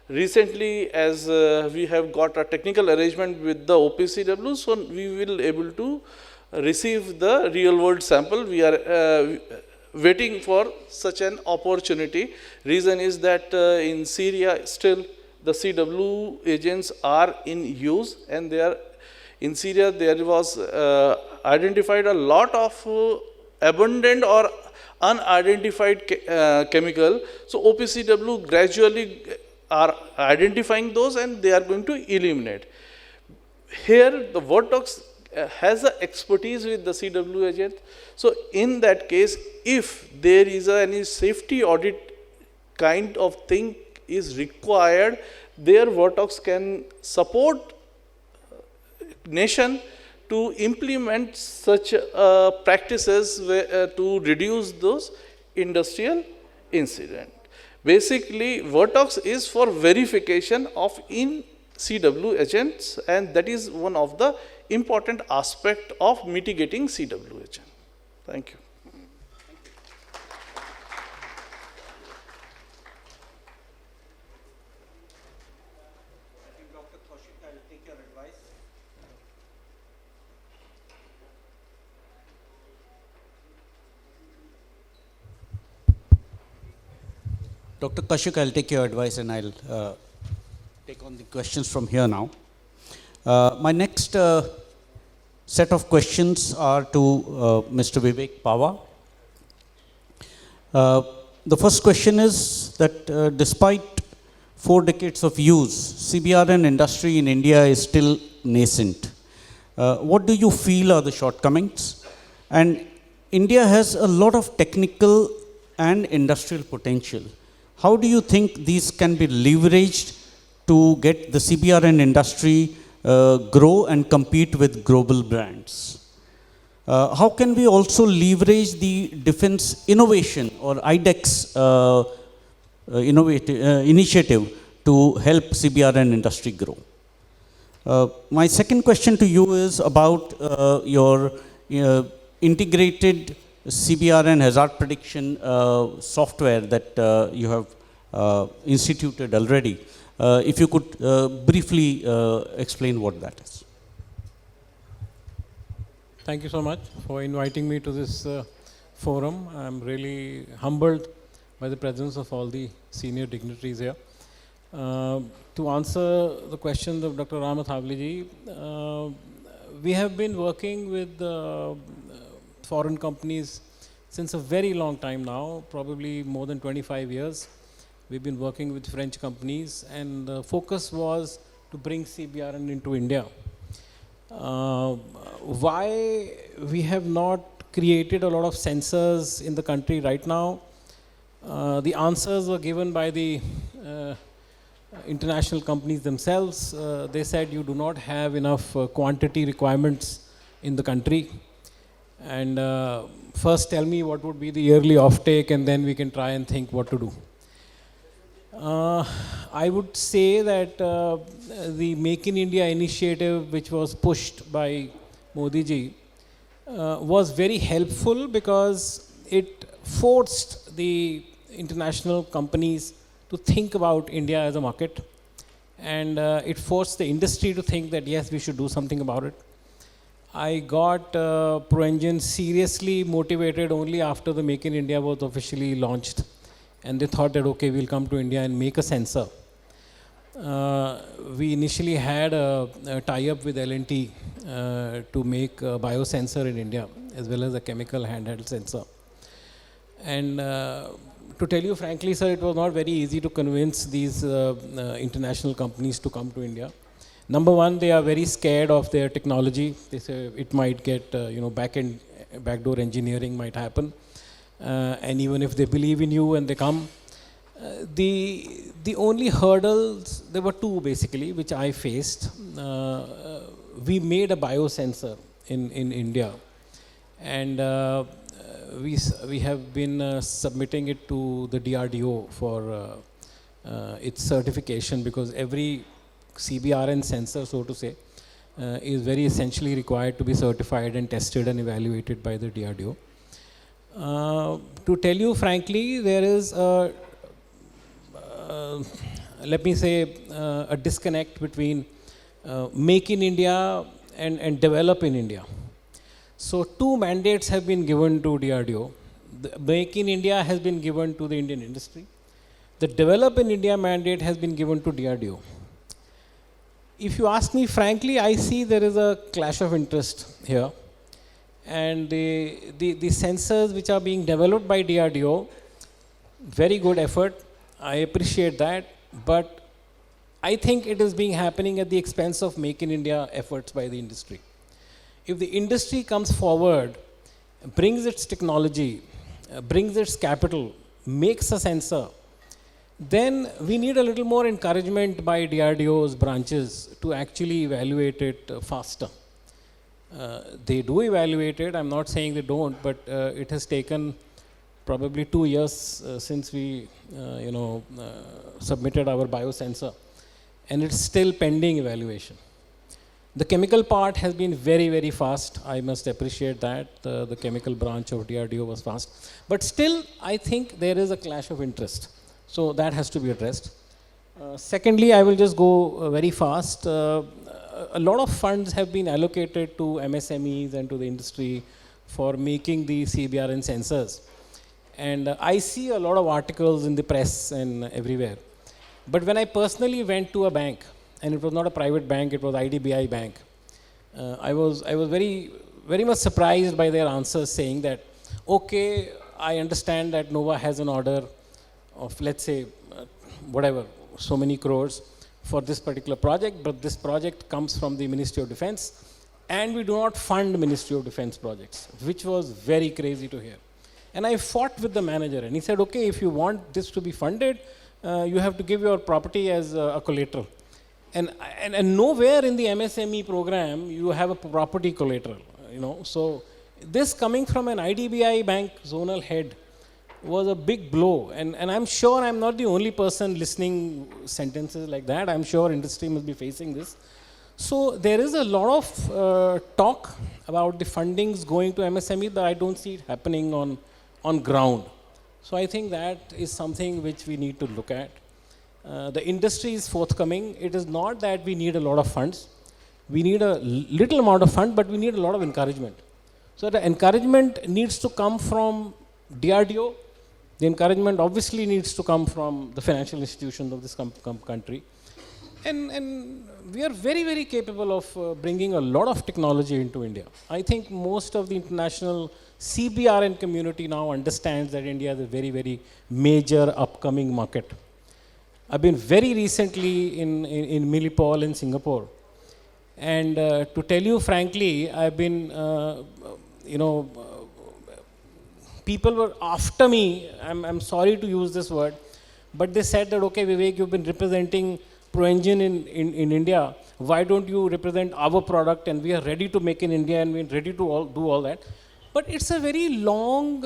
recently as we have got a technical arrangement with the OPCW, so we will able to receive the real world sample. We are waiting for such an opportunity. Reason is that in Syria still the CW agents are in use, and they are in Syria. There was identified a lot of abundant or unidentified chemical. So OPCW gradually are identifying those, and they are going to eliminate. Here the Vertox has a expertise with the CW agent. So in that case, if there is any safety audit kind of thing is required, their Vertox can support nation to implement such practices to reduce those industrial incidents. Basically, Vertox is for verification of in CW agents, and that is one of the important aspect of mitigating CW agent. Thank you. Dr. Kashuk, I'll take your advice and I'll take on the questions from here now. My next set of questions are to Mr. Vivek Pava. The first question is that despite 4 decades of use, CBRN industry in India is still nascent. What do you feel are the shortcomings? And India has a lot of technical and industrial potential. How do you think these can be leveraged to get the CBRN industry grow and compete with global brands? How can we also leverage the defense innovation or IDEX initiative to help CBRN industry grow? My second question to you is about your integrated CBRN hazard prediction software that you have instituted already. If you could briefly explain what that is. Thank you so much for inviting me to this forum. I'm really humbled by the presence of all the senior dignitaries here. To answer the question of Dr. Ramathavliji, we have been working with foreign companies since a very long time now, probably more than 25 years. We've been working with French companies, and the focus was to bring CBRN into India. Why we have not created a lot of sensors in the country right now. The answers were given by the international companies themselves. They said you do not have enough quantity requirements in the country. And first tell me what would be the yearly offtake, and then we can try and think what to do. I would say that the Make in India initiative, which was pushed by Modi ji, was very helpful because it forced the international companies to think about India as a market, and it forced the industry to think that yes, we should do something about it. I got ProEngine seriously motivated only after the Make in India was officially launched, and they thought that okay, we'll come to India and make a sensor. We initially had a tie-up with L&T to make a biosensor in India as well as a chemical handheld sensor. And to tell you frankly, sir, it was not very easy to convince these international companies to come to India. Number one, they are very scared of their technology. They say it might get, backdoor engineering might happen. And even if they believe in you and they come, the only hurdles, there were two basically, which I faced. We made a biosensor in India, and we have been submitting it to the DRDO for its certification, because every Cbrn sensor, so to say, is very essentially required to be certified and tested and evaluated by the DRDO. To tell you frankly, there is let me say, a disconnect between Make in India and Develop in India. So two mandates have been given to DRDO. The Make in India has been given to the Indian industry. The Develop in India mandate has been given to DRDO. If you ask me frankly, I see there is a clash of interest here. And the sensors which are being developed by DRDO, very good effort, I appreciate that, but I think it is being happening at the expense of Make in India efforts by the industry. If the industry comes forward, brings its technology, brings its capital, makes a sensor, then we need a little more encouragement by DRDO's branches to actually evaluate it faster. They do evaluate it, I'm not saying they don't, but it has taken probably 2 years since we submitted our biosensor, and it's still pending evaluation. The chemical part has been very, very fast. I must appreciate that. The chemical branch of DRDO was fast. But still, I think there is a clash of interest. So that has to be addressed. Secondly, I will just go very fast. A lot of funds have been allocated to MSMEs and to the industry for making the Cbrn sensors. And I see a lot of articles in the press and everywhere. But when I personally went to a bank, and it was not a private bank, it was IDBI bank, I was very, very much surprised by their answers saying that, okay, I understand that Nova has an order of, let's say, whatever, so many crores for this particular project, but this project comes from the Ministry of Defense, and we do not fund Ministry of Defense projects, which was very crazy to hear. And I fought with the manager, and he said, okay, if you want this to be funded, you have to give your property as a collateral. And nowhere in the MSME program you have a property collateral, So this coming from an IDBI bank zonal head was a big blow. And I'm sure I'm not the only person listening sentences like that. I'm sure industry must be facing this. So there is a lot of talk about the fundings going to MSME, but I don't see it happening on ground. So I think that is something which we need to look at. The industry is forthcoming. It is not that we need a lot of funds. We need a little amount of fund, but we need a lot of encouragement. So the encouragement needs to come from DRDO. The encouragement obviously needs to come from the financial institutions of this country. And we are very, very capable of bringing a lot of technology into India. I think most of the international Cbrn community now understands that India is a very, very major upcoming market. I've been very recently in Millipore in Singapore. And to tell you frankly, I've been, people were after me, I'm sorry to use this word, but they said that, okay, Vivek, you've been representing ProEngine in India. Why don't you represent our product, and we are ready to make in India, and we're ready to do all that. But it's a very long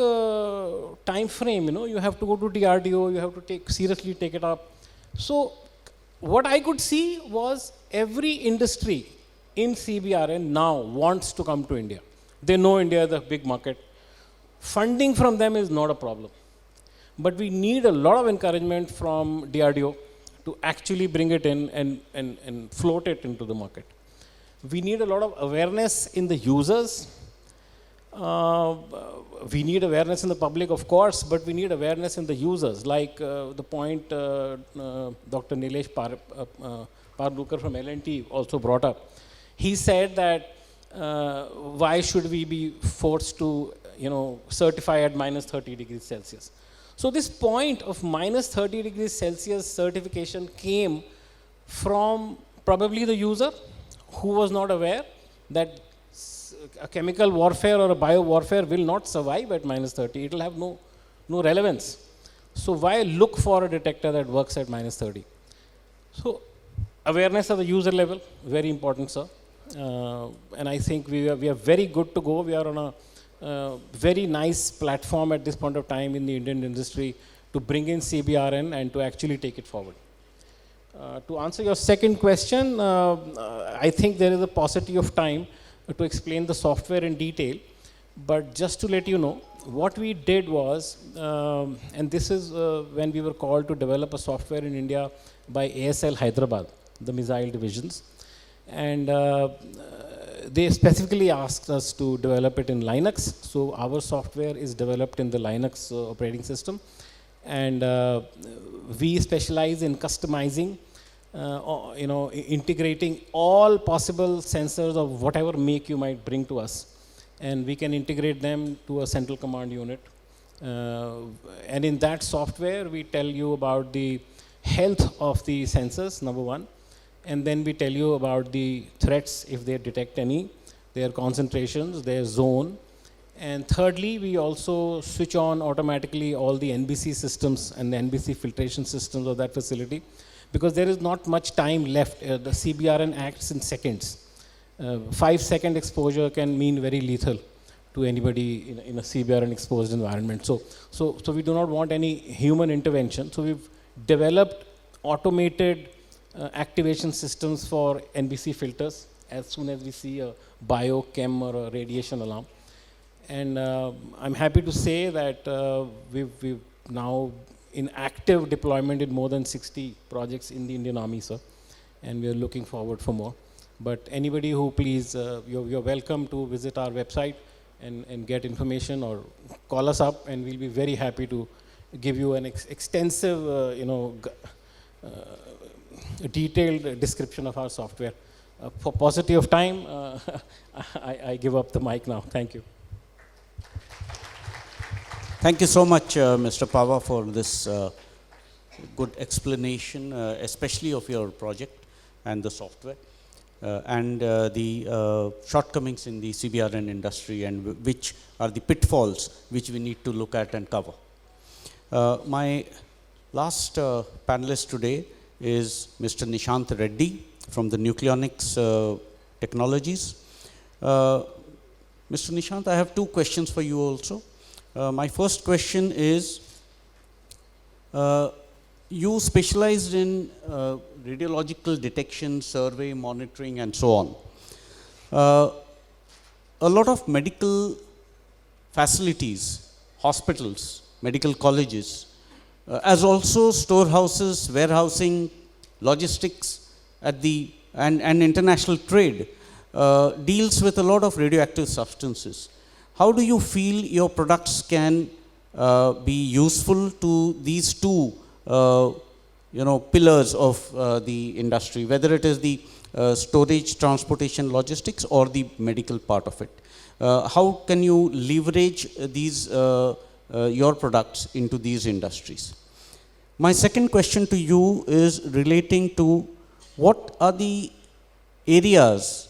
time frame, you know. You have to go to DRDO, you have to seriously take it up. So what I could see was every industry in CBRN now wants to come to India. They know India is a big market. Funding from them is not a problem. But we need a lot of encouragement from DRDO to actually bring it in and float it into the market. We need a lot of awareness in the users. We need awareness in the public, of course, but we need awareness in the users, like the point Dr. Nilesh Parlukar from L&T also brought up. He said that why should we be forced to, certify at minus 30 degrees Celsius. So this point of minus 30 degrees Celsius certification came from probably the user who was not aware that a chemical warfare or a bio warfare will not survive at minus 30. It will have no relevance. So why look for a detector that works at minus 30? So awareness at the user level, very important, sir. And I think we are very good to go. We are on a very nice platform at this point of time in the Indian industry to bring in CBRN and to actually take it forward. To answer your second question, I think there is a paucity of time to explain the software in detail, but just to let you know, what we did was, and this is when we were called to develop a software in India by ASL Hyderabad, the missile divisions, and they specifically asked us to develop it in Linux. So our software is developed in the Linux operating system, and we specialize in customizing, integrating all possible sensors of whatever make you might bring to us, and we can integrate them to a central command unit. And in that software, we tell you about the health of the sensors, number one, and then we tell you about the threats if they detect any, their concentrations, their zone, and thirdly, we also switch on automatically all the NBC systems and the NBC filtration systems of that facility, because there is not much time left. The CBRN acts in seconds. 5-second exposure can mean very lethal to anybody in a CBRN exposed environment. So we do not want any human intervention. So we've developed automated activation systems for NBC filters as soon as we see a biochem or a radiation alarm. And I'm happy to say that we've now in active deployment in more than 60 projects in the Indian Army, sir. And we are looking forward for more. But anybody who please, you're welcome to visit our website and get information or call us up, and we'll be very happy to give you an extensive, detailed description of our software. For paucity of time, I give up the mic now. Thank you. Thank you so much, Mr. Pava, for this good explanation, especially of your project and the software, and the shortcomings in the CBRN industry, and which are the pitfalls which we need to look at and cover. My last panelist today is Mr. Nishant Reddy from the Nucleonics Technologies. Mr. Nishant, I have two questions for you also. My first question is, you specialized in radiological detection, survey, monitoring, and so on. A lot of medical facilities, hospitals, medical colleges, as also storehouses, warehousing, logistics and international trade deals with a lot of radioactive substances. How do you feel your products can be useful to these two pillars of the industry, whether it is the storage, transportation, logistics, or the medical part of it? How can you leverage these your products into these industries? My second question to you is relating to what are the areas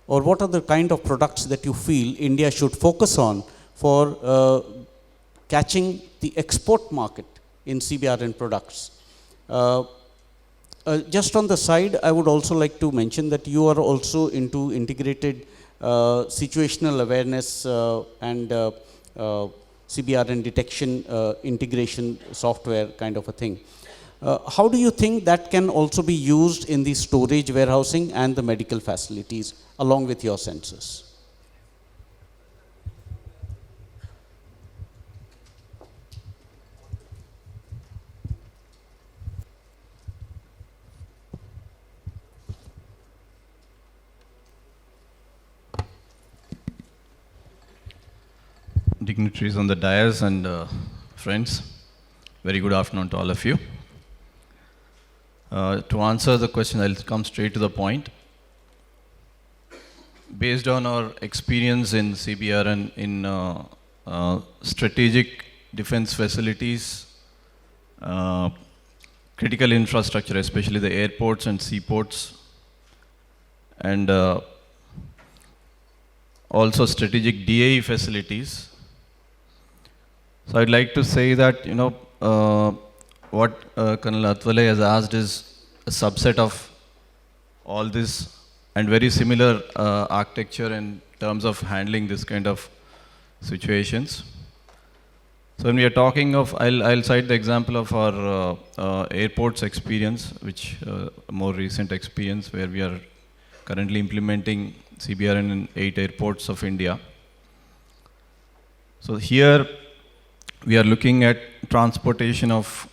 or what are the kind of products that you feel India should focus on for catching the export market in CBRN products. Just on the side, I would also like to mention that you are also into integrated situational awareness and CBRN detection integration software kind of a thing. How do you think that can also be used in the storage warehousing and the medical facilities along with your sensors? Dignitaries on the dais and friends, very good afternoon to all of you. To answer the question, I'll come straight to the point. Based on our experience in CBRN in strategic defense facilities, critical infrastructure, especially the airports and seaports, and also strategic DAE facilities. So I'd like to say that, what Colonel Atvale has asked is a subset of all this and very similar architecture in terms of handling this kind of situations. So when we are talking of, I'll cite the example of our airports experience, which a more recent experience where we are currently implementing CBRN in 8 airports of India. So here we are looking at transportation of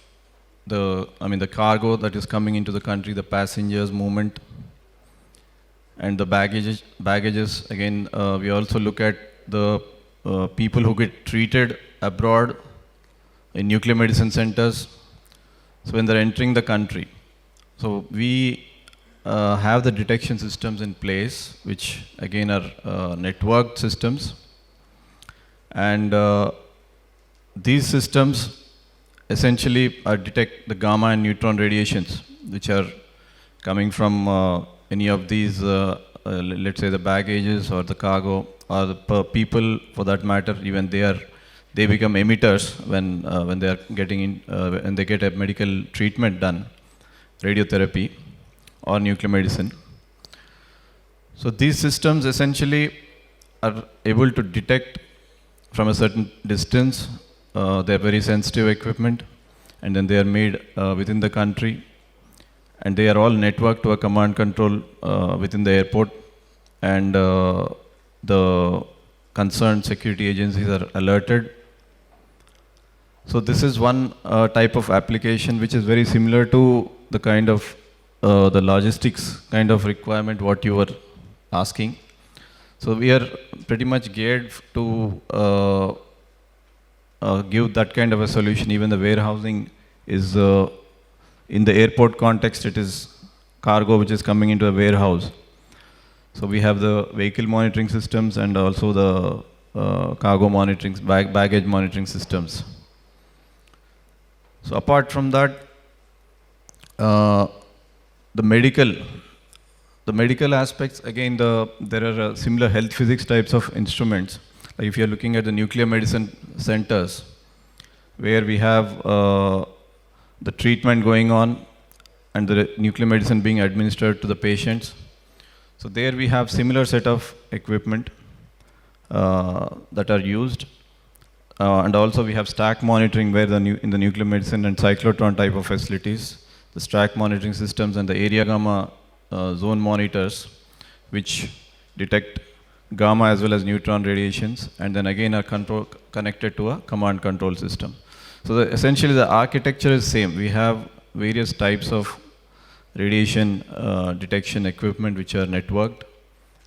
the cargo that is coming into the country, the passengers movement, and the baggages. Again, we also look at the people who get treated abroad in nuclear medicine centers. So when they're entering the country, so we have the detection systems in place, which again are networked systems, and these systems essentially detect the gamma and neutron radiations, which are coming from any of these, let's say the baggages or the cargo or the people, for that matter, even they become emitters when they are getting in, when they get a medical treatment done, radiotherapy or nuclear medicine. So these systems essentially are able to detect from a certain distance. They are very sensitive equipment, and then they are made within the country, and they are all networked to a command control within the airport, and the concerned security agencies are alerted. So this is one type of application which is very similar to the kind of the logistics kind of requirement what you were asking. So we are pretty much geared to give that kind of a solution. Even the warehousing is, in the airport context, it is cargo which is coming into a warehouse. So we have the vehicle monitoring systems and also the cargo monitoring, baggage monitoring systems. So apart from that, the medical aspects, again, there are similar health physics types of instruments. Like if you're looking at the nuclear medicine centers, where we have the treatment going on and the nuclear medicine being administered to the patients. So there we have similar set of equipment that are used. And also we have stack monitoring where in the nuclear medicine and cyclotron type of facilities, the stack monitoring systems and the area gamma zone monitors, which detect gamma as well as neutron radiations, and then again are connected to a command control system. So essentially the architecture is same. We have various types of radiation detection equipment which are networked,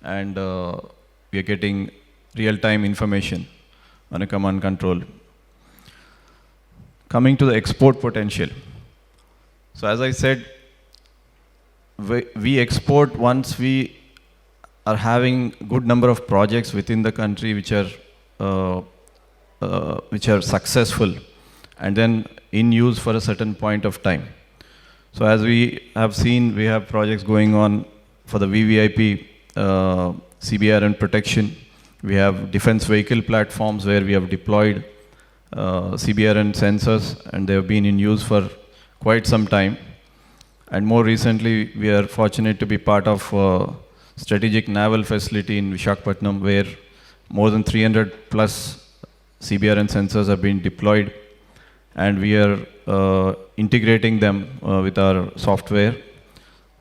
and we are getting real-time information on a command control. Coming to the export potential. So as I said, we export once we are having good number of projects within the country which are successful and then in use for a certain point of time. So as we have seen, we have projects going on for the VVIP CBRN protection. We have defense vehicle platforms where we have deployed CBRN sensors, and they have been in use for quite some time. And more recently, we are fortunate to be part of strategic naval facility in Visakhapatnam, where more than 300 plus CBRN sensors have been deployed, and we are integrating them with our software,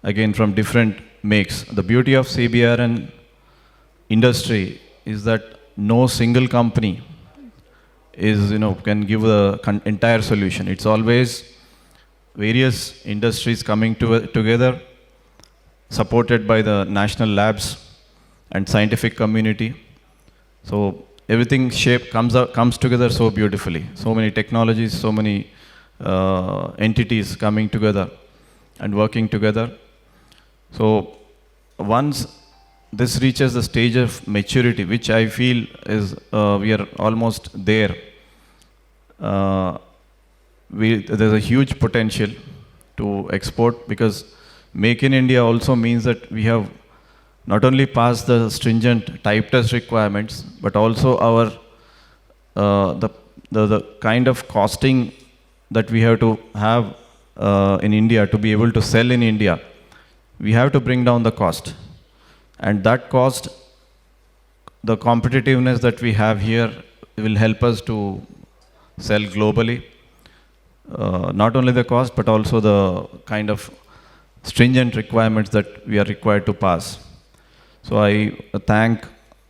again from different makes. The beauty of CBRN industry is that no single company is, can give the entire solution. It's always various industries coming together, supported by the national labs and scientific community. So everything comes together so beautifully. So many technologies, so many entities coming together and working together. So once this reaches the stage of maturity, which I feel is we are almost there, there's a huge potential to export, because Make in India also means that we have not only passed the stringent type test requirements, but also our the kind of costing that we have to have in India to be able to sell in India. We have to bring down the cost, and that cost, the competitiveness that we have here, will help us to sell globally. Not only the cost, but also the kind of stringent requirements that we are required to pass. So I thank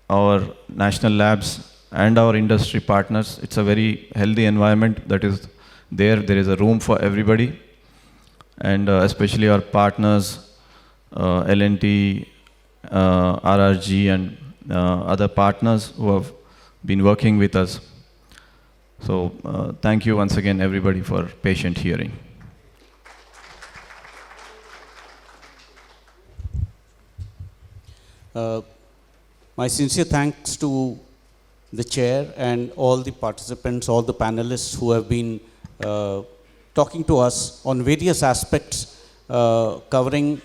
our national labs and our industry partners. It's a very healthy environment that is there. There is a room for everybody, and especially our partners, L&T, RRG, and other partners who have been working with us. So thank you once again, everybody, for patient hearing. My sincere thanks to the chair and all the participants, all the panelists who have been talking to us on various aspects, covering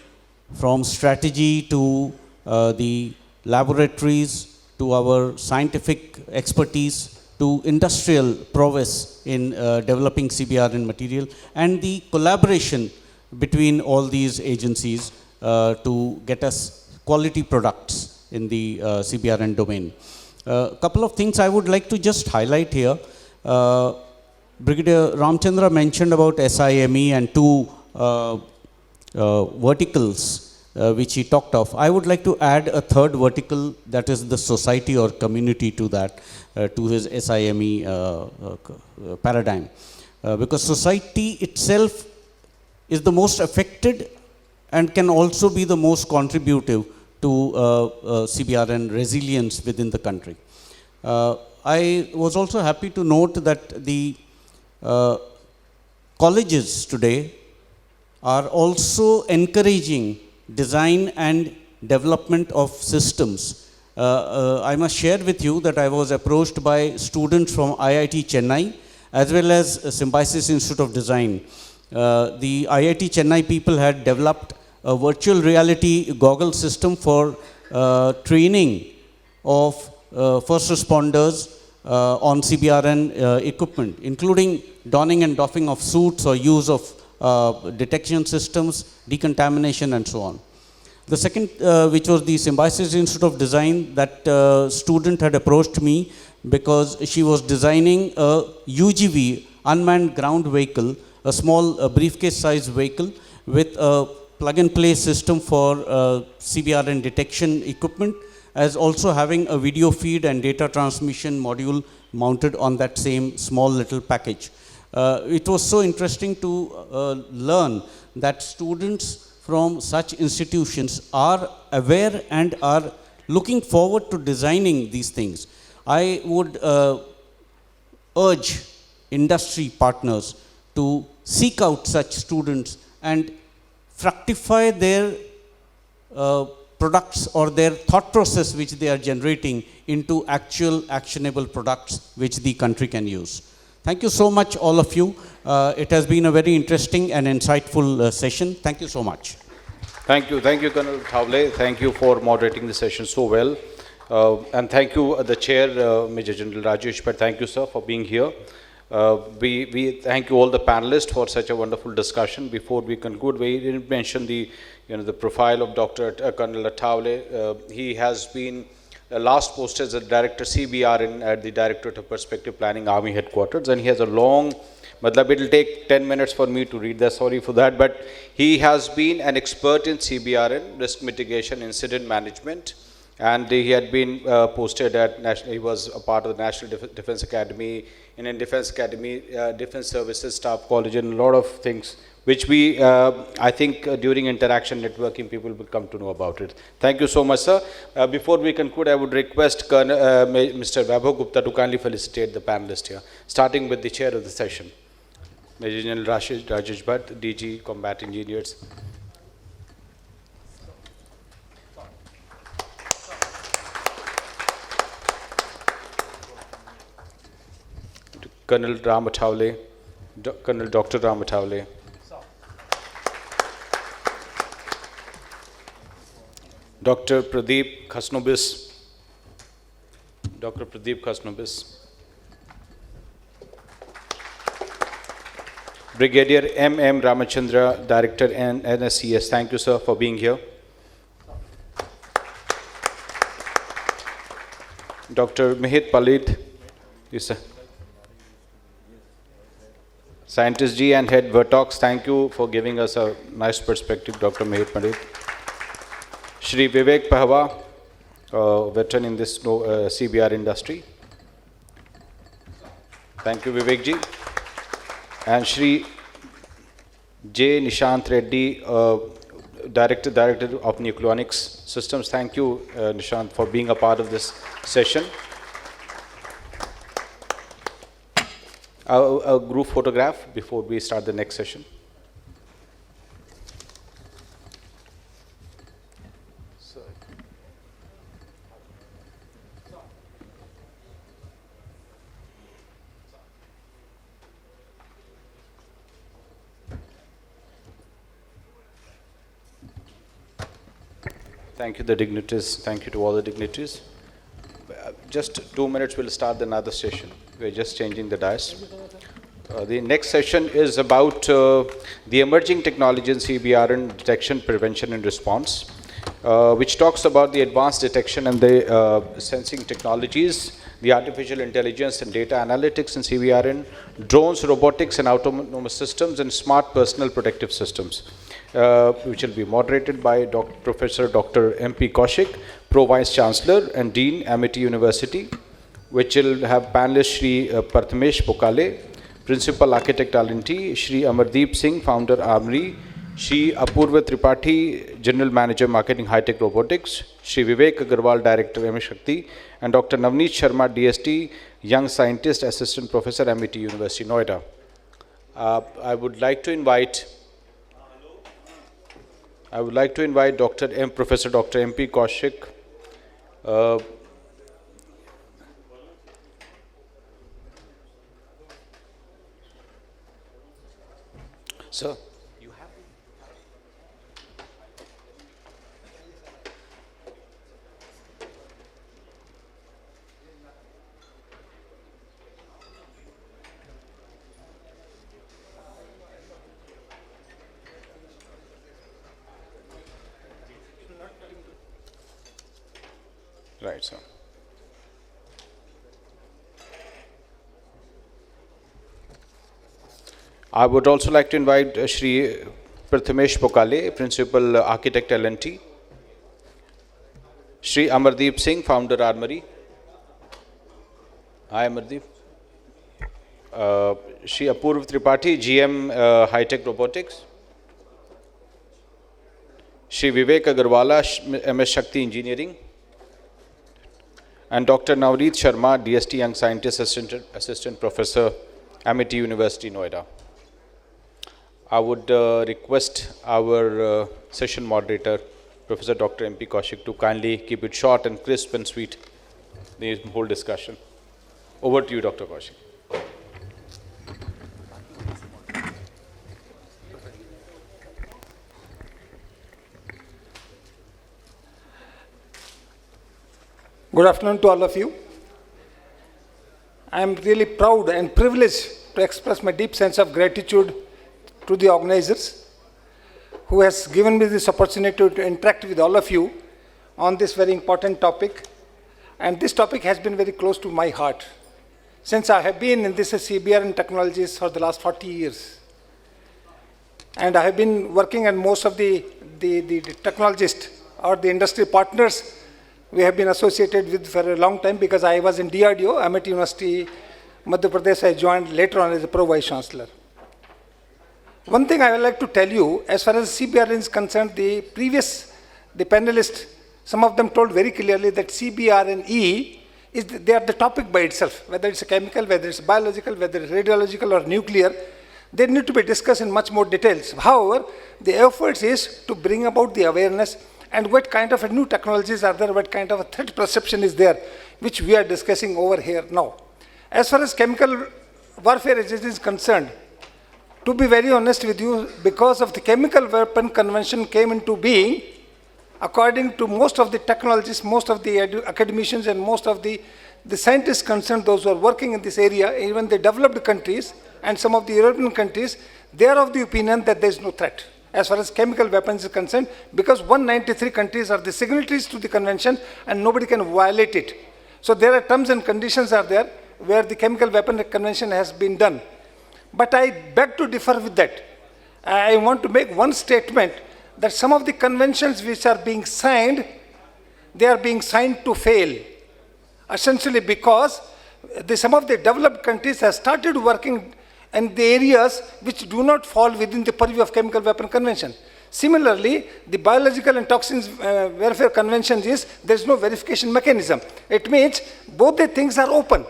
from strategy to the laboratories, to our scientific expertise, to industrial prowess in developing CBRN material, and the collaboration between all these agencies to get us quality products in the CBRN domain. A couple of things I would like to just highlight here. Brigadier Ramchandra mentioned about SIME and two verticals which he talked of. I would like to add a third vertical, that is the society or community to that, to his SIME paradigm. Because society itself is the most affected and can also be the most contributive to CBRN resilience within the country. I was also happy to note that the colleges today are also encouraging design and development of systems. I must share with you that I was approached by students from IIT Chennai as well as Symbiosis Institute of Design. The IIT Chennai people had developed a virtual reality goggle system for training of first responders on CBRN equipment, including donning and doffing of suits or use of detection systems, decontamination, and so on. The second, which was the Symbiosis Institute of Design, that student had approached me because she was designing a UGV, unmanned ground vehicle, a small briefcase-sized vehicle with a plug-and-play system for CBRN detection equipment, as also having a video feed and data transmission module mounted on that same small little package. It was so interesting to learn that students from such institutions are aware and are looking forward to designing these things. I would urge industry partners to seek out such students and fructify their products or their thought process which they are generating into actual actionable products which the country can use. Thank you so much, all of you. It has been a very interesting and insightful session. Thank you so much. Thank you, Colonel Thawle. Thank you for moderating the session so well. And thank you, the chair, Major General Rajesh, but thank you, sir, for being here. We thank you all the panelists for such a wonderful discussion. Before we conclude, we didn't mention the profile of Dr. Colonel Attawale. He has been last posted as a director Cbrn at the Directorate of Perspective Planning, Army Headquarters, and he has a long, matlab it will take 10 minutes for me to read that, sorry for that, but he has been an expert in Cbrn, risk mitigation, incident management, and he had been posted at national, he was a part of the National Defense Academy, Indian Defense Academy, Defense Services Staff College, and a lot of things which we, I think during interaction networking, people will come to know about it. Thank you so much, sir. Before we conclude, I would request Mr. Vaibhav Gupta to kindly felicitate the panelists here, starting with the chair of the session, Major General Rajesh Bhatt, DG Combat Engineers. Colonel Ram Attawale, Colonel Dr. Ram Attawale. Dr. Pradeep Khasnobis. Dr. Pradeep Khasnobis. Brigadier M.M. Ramachandra, Director NSCS. Thank you, sir, for being here. Dr. Mihit Palit. Yes, sir. Scientist G and Head Vertox, thank you for giving us a nice perspective, Dr. Mihit Palit. Shri Vivek Pahwa, veteran in this CBR industry. Thank you, Vivek ji. And Shri J. Nishant Reddy, Director of Nucleonics Systems. Thank you, Nishant, for being a part of this session. A group photograph before we start the next session. Thank you, the dignitaries. Thank you to all the dignitaries. Just 2 minutes, we'll start another session. We're just changing the dais. The next session is about the emerging technology in CBRN detection, prevention, and response, which talks about the advanced detection and the sensing technologies, the artificial intelligence and data analytics in CBRN, drones, robotics, and autonomous systems, and smart personal protective systems, which will be moderated by Professor Dr. M.P. Kaushik, Pro Vice Chancellor and Dean, Amity University, which will have panelists Shri Prathamesh Pokale, Principal Architect L&T, Shri Amardeep Singh, Founder Armory, Shri Apurva Tripathi, General Manager Marketing High-Tech Robotics, Shri Vivek Agarwal, Director MS Shakti, and Dr. Navneet Sharma, DST, Young Scientist, Assistant Professor, Amity University, Noida. I would like to invite Professor Dr. M.P. Kaushik. Sir, you have. Right, sir. I would also like to invite Shri Prathamesh Pokale, Principal Architect L&T, Shri Amardeep Singh, Founder Armory. Hi, Amardeep. Shri Apurva Tripathi, GM High-Tech Robotics. Shri Vivek Agarwala, MS Shakti Engineering. And Dr. Navneet Sharma, DST Young Scientist, Assistant Professor, Amity University, Noida. I would request our session moderator, Professor Dr. M.P. Kaushik, to kindly keep it short and crisp and sweet, the whole discussion. Over to you, Dr. Kaushik. Good afternoon to all of you. I am really proud and privileged to express my deep sense of gratitude to the organizers who has given me this opportunity to interact with all of you on this very important topic. And this topic has been very close to my heart since I have been in this Cbrn technologies for the last 40 years. And I have been working on most of the technologists or the industry partners we have been associated with for a long time, because I was in DRDO, Amit University, Madhya Pradesh. I joined later on as a Pro Vice Chancellor. One thing I would like to tell you, as far as Cbrn is concerned, the panelists, some of them told very clearly that Cbrne they are the topic by itself, whether it's a chemical, whether it's biological, whether it's radiological or nuclear. They need to be discussed in much more details. However, the effort is to bring about the awareness and what kind of new technologies are there, what kind of a threat perception is there, which we are discussing over here now. As far as chemical warfare is concerned, to be very honest with you, because of the Chemical Weapon Convention came into being, according to most of the technologists, most of the academicians and most of the scientists concerned, those who are working in this area, even the developed countries and some of the European countries, they are of the opinion that there is no threat as far as chemical weapons is concerned, because 193 countries are the signatories to the convention and nobody can violate it. So there are terms and conditions are there where the Chemical Weapon Convention has been done. But I beg to differ with that. I want to make one statement that some of the conventions which are being signed, they are being signed to fail. Essentially because some of the developed countries have started working in the areas which do not fall within the purview of Chemical Weapon Convention. Similarly, the Biological and Toxins Warfare Convention there is no verification mechanism. It means both the things are open.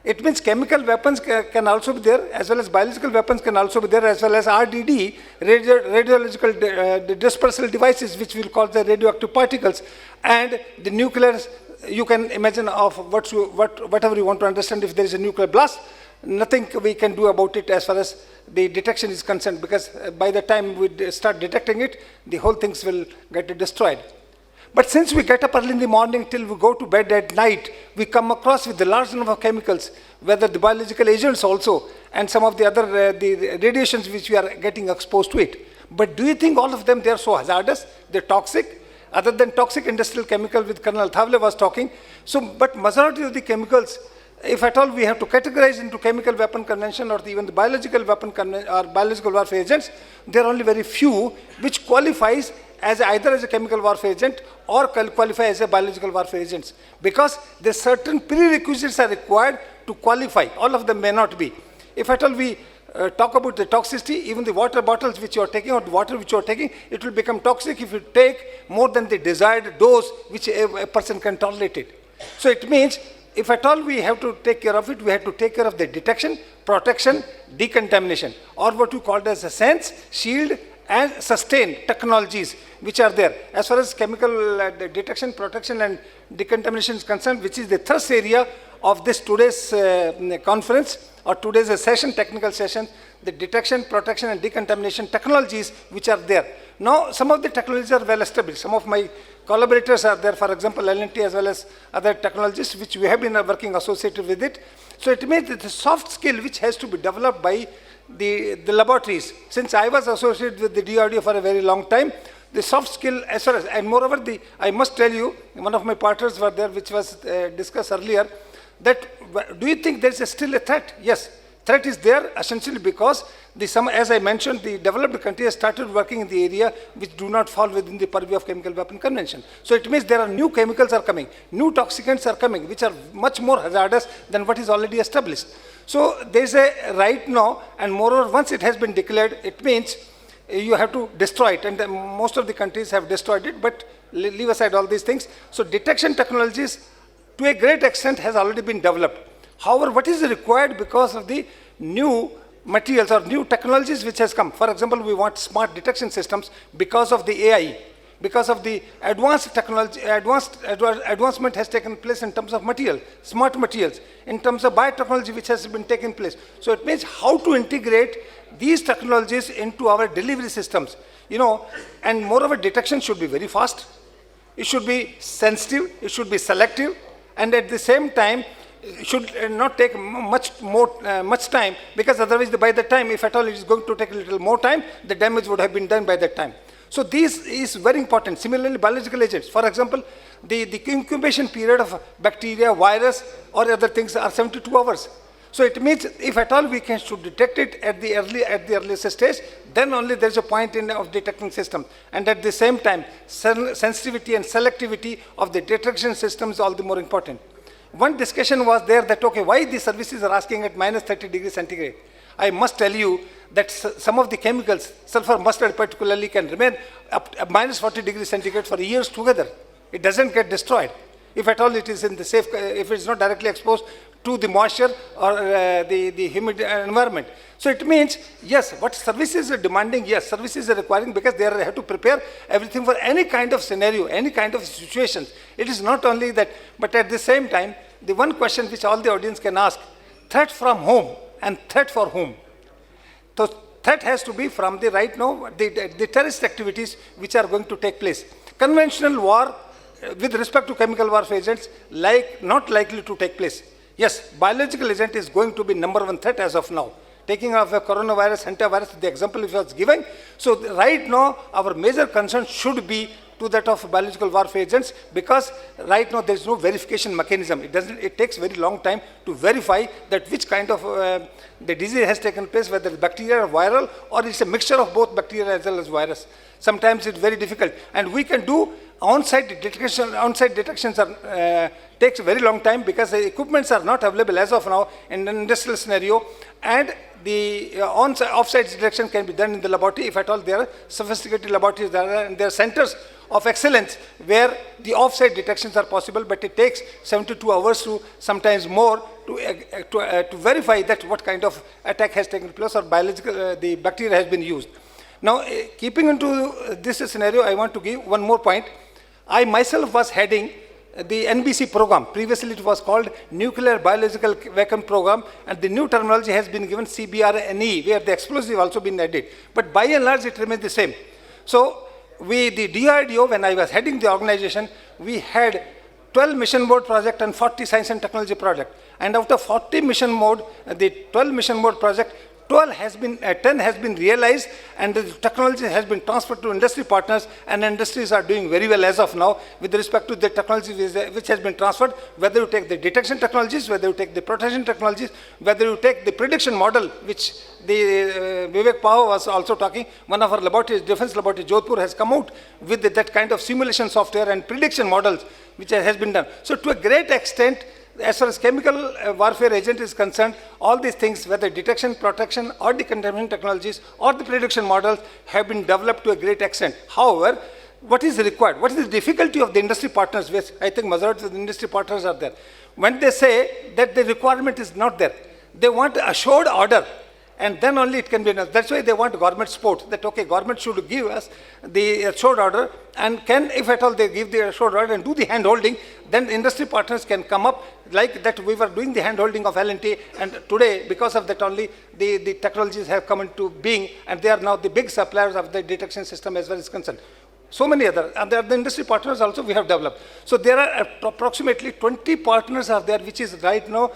It means chemical weapons can also be there, as well as biological weapons can also be there, as well as RDD, radiological dispersal devices, which we'll call the radioactive particles, and the nuclear. You can imagine of whatever you want to understand. If there is a nuclear blast, nothing we can do about it as far as the detection is concerned, because by the time we start detecting it, the whole things will get destroyed. But since we get up early in the morning till we go to bed at night, we come across with the large number of chemicals, whether the biological agents also, and some of the other the radiations which we are getting exposed to it. But do you think all of them, they are so hazardous, they're toxic? Other than toxic industrial chemical, with Colonel Thavle was talking. So, but majority of the chemicals, if at all we have to categorize into Chemical Weapon Convention or even the biological weapon or biological warfare agents, there are only very few which qualifies as either as a chemical warfare agent or qualify as a biological warfare agents, because there certain prerequisites are required to qualify. All of them may not be. If at all we talk about the toxicity, even the water bottles which you are taking or the water which you are taking, it will become toxic if you take more than the desired dose which a person can tolerate it. So it means if at all we have to take care of it, we have to take care of the detection, protection, decontamination, or what we call as a sense, shield, and sustain technologies which are there. As far as chemical detection, protection, and decontamination is concerned, which is the thrust area of this today's conference or today's session, technical session, the detection, protection, and decontamination technologies which are there. Now, some of the technologies are well established. Some of my collaborators are there, for example, L&T as well as other technologies which we have been working associated with it. So it means that the soft skill which has to be developed by the laboratories. Since I was associated with the DRDO for a very long time, the soft skill as far as, and moreover, I must tell you, one of my partners were there, which was discussed earlier, that do you think there is still a threat? Yes, threat is there essentially because as I mentioned, the developed countries started working in the area which do not fall within the purview of Chemical Weapon Convention. So it means there are new chemicals are coming, new toxicants are coming, which are much more hazardous than what is already established. So there is a right now, and moreover, once it has been declared, it means you have to destroy it, and most of the countries have destroyed it, but leave aside all these things. So detection technologies to a great extent has already been developed. However, what is required because of the new materials or new technologies which has come? For example, we want smart detection systems because of the AI, because of the advanced technology, advancement has taken place in terms of material, smart materials, in terms of biotechnology which has been taken place. So it means how to integrate these technologies into our delivery systems, and moreover, detection should be very fast, it should be sensitive, it should be selective, and at the same time, should not take much time, because otherwise by the time, if at all it is going to take a little more time, the damage would have been done by that time. So this is very important. Similarly, biological agents, for example, the incubation period of bacteria, virus, or other things are 72 hours. So it means if at all we should detect it at the earliest stage, then only there is a point of detecting system. And at the same time, sensitivity and selectivity of the detection system is all the more important. One discussion was there that, okay, why the services are asking at minus 30 degrees centigrade? I must tell you that some of the chemicals, sulfur mustard particularly, can remain up to minus 40 degrees centigrade for years together. It doesn't get destroyed. If at all it is in the safe, if it's not directly exposed to the moisture or the humid environment. So it means, yes, what services are demanding, yes, services are requiring, because they have to prepare everything for any kind of scenario, any kind of situations. It is not only that, but at the same time, the one question which all the audience can ask, threat from whom and threat for whom? So threat has to be from the right now, the terrorist activities which are going to take place. Conventional war with respect to chemical warfare agents, not likely to take place. Yes, biological agent is going to be number one threat as of now. Taking off a coronavirus, hantavirus, the example it was given. So right now, our major concern should be to that of biological warfare agents, because right now there is no verification mechanism. It takes very long time to verify that which kind of the disease has taken place, whether it's bacterial or viral, or it's a mixture of both bacteria as well as virus. Sometimes it's very difficult. And we can do on-site detection. On-site detections takes a very long time, because the equipments are not available as of now in an industrial scenario, and the off-site detection can be done in the laboratory if at all there are sophisticated laboratories there, and there are centers of excellence where the off-site detections are possible, but it takes 72 hours to sometimes more to verify that what kind of attack has taken place or biological the bacteria has been used. Now, keeping into this scenario, I want to give one more point. I myself was heading the NBC program. Previously, it was called Nuclear Biological Weapon Program, and the new terminology has been given Cbrn, where the explosive also been added. But by and large, it remains the same. So, the DRDO, when I was heading the organization, we had 12 mission mode project and 40 science and technology project. And out of 40 mission mode, the 12 mission mode project, 10 has been realized, and the technology has been transferred to industry partners, and industries are doing very well as of now with respect to the technology which has been transferred, whether you take the detection technologies, whether you take the protection technologies, whether you take the prediction model, which the Vivek Pahwa was also talking. One of our laboratories, defense laboratory, Jodhpur, has come out with that kind of simulation software and prediction models, which has been done. So to a great extent, as far as chemical warfare agent is concerned, all these things, whether detection, protection, or decontamination technologies, or the prediction models, have been developed to a great extent. However, what is required? What is the difficulty of the industry partners, which I think majority of the industry partners are there? When they say that the requirement is not there, they want assured order, and then only it can be enough. That's why they want government support, that okay, government should give us the assured order, and can, if at all they give the assured order and do the hand holding, then industry partners can come up like that. We were doing the hand holding of L&T, and today, because of that only, the technologies have come into being, and they are now the big suppliers of the detection system as well as concerned. So many other, and there are the industry partners also we have developed. So there are approximately 20 partners are there, which is right now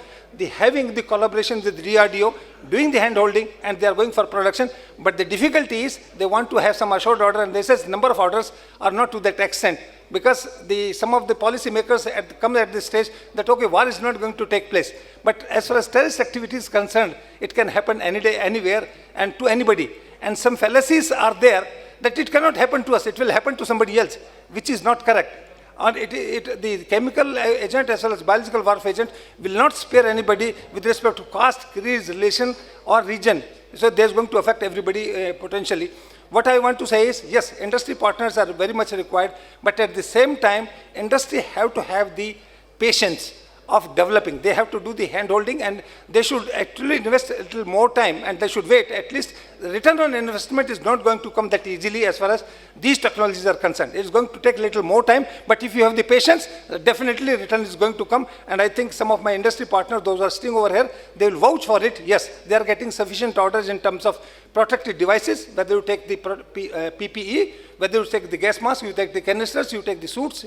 having the collaboration with DRDO, doing the hand holding, and they are going for production. But the difficulty is they want to have some assured order, and they say number of orders are not to that extent, because some of the policy makers come at this stage that okay, war is not going to take place. But as far as terrorist activity is concerned, it can happen any day, anywhere, and to anybody. And some fallacies are there that it cannot happen to us, it will happen to somebody else, which is not correct. And the chemical agent as well as biological warfare agent will not spare anybody with respect to caste, creed, relation, or region. So there's going to affect everybody potentially. What I want to say is, yes, industry partners are very much required, but at the same time, industry have to have the patience of developing. They have to do the hand holding, and they should actually invest a little more time, and they should wait. At least the return on investment is not going to come that easily as far as these technologies are concerned. It's going to take a little more time, but if you have the patience, definitely return is going to come. And I think some of my industry partners, those who are sitting over here, they will vouch for it. Yes, they are getting sufficient orders in terms of protective devices, whether you take the PPE, whether you take the gas mask, you take the canisters, you take the suits,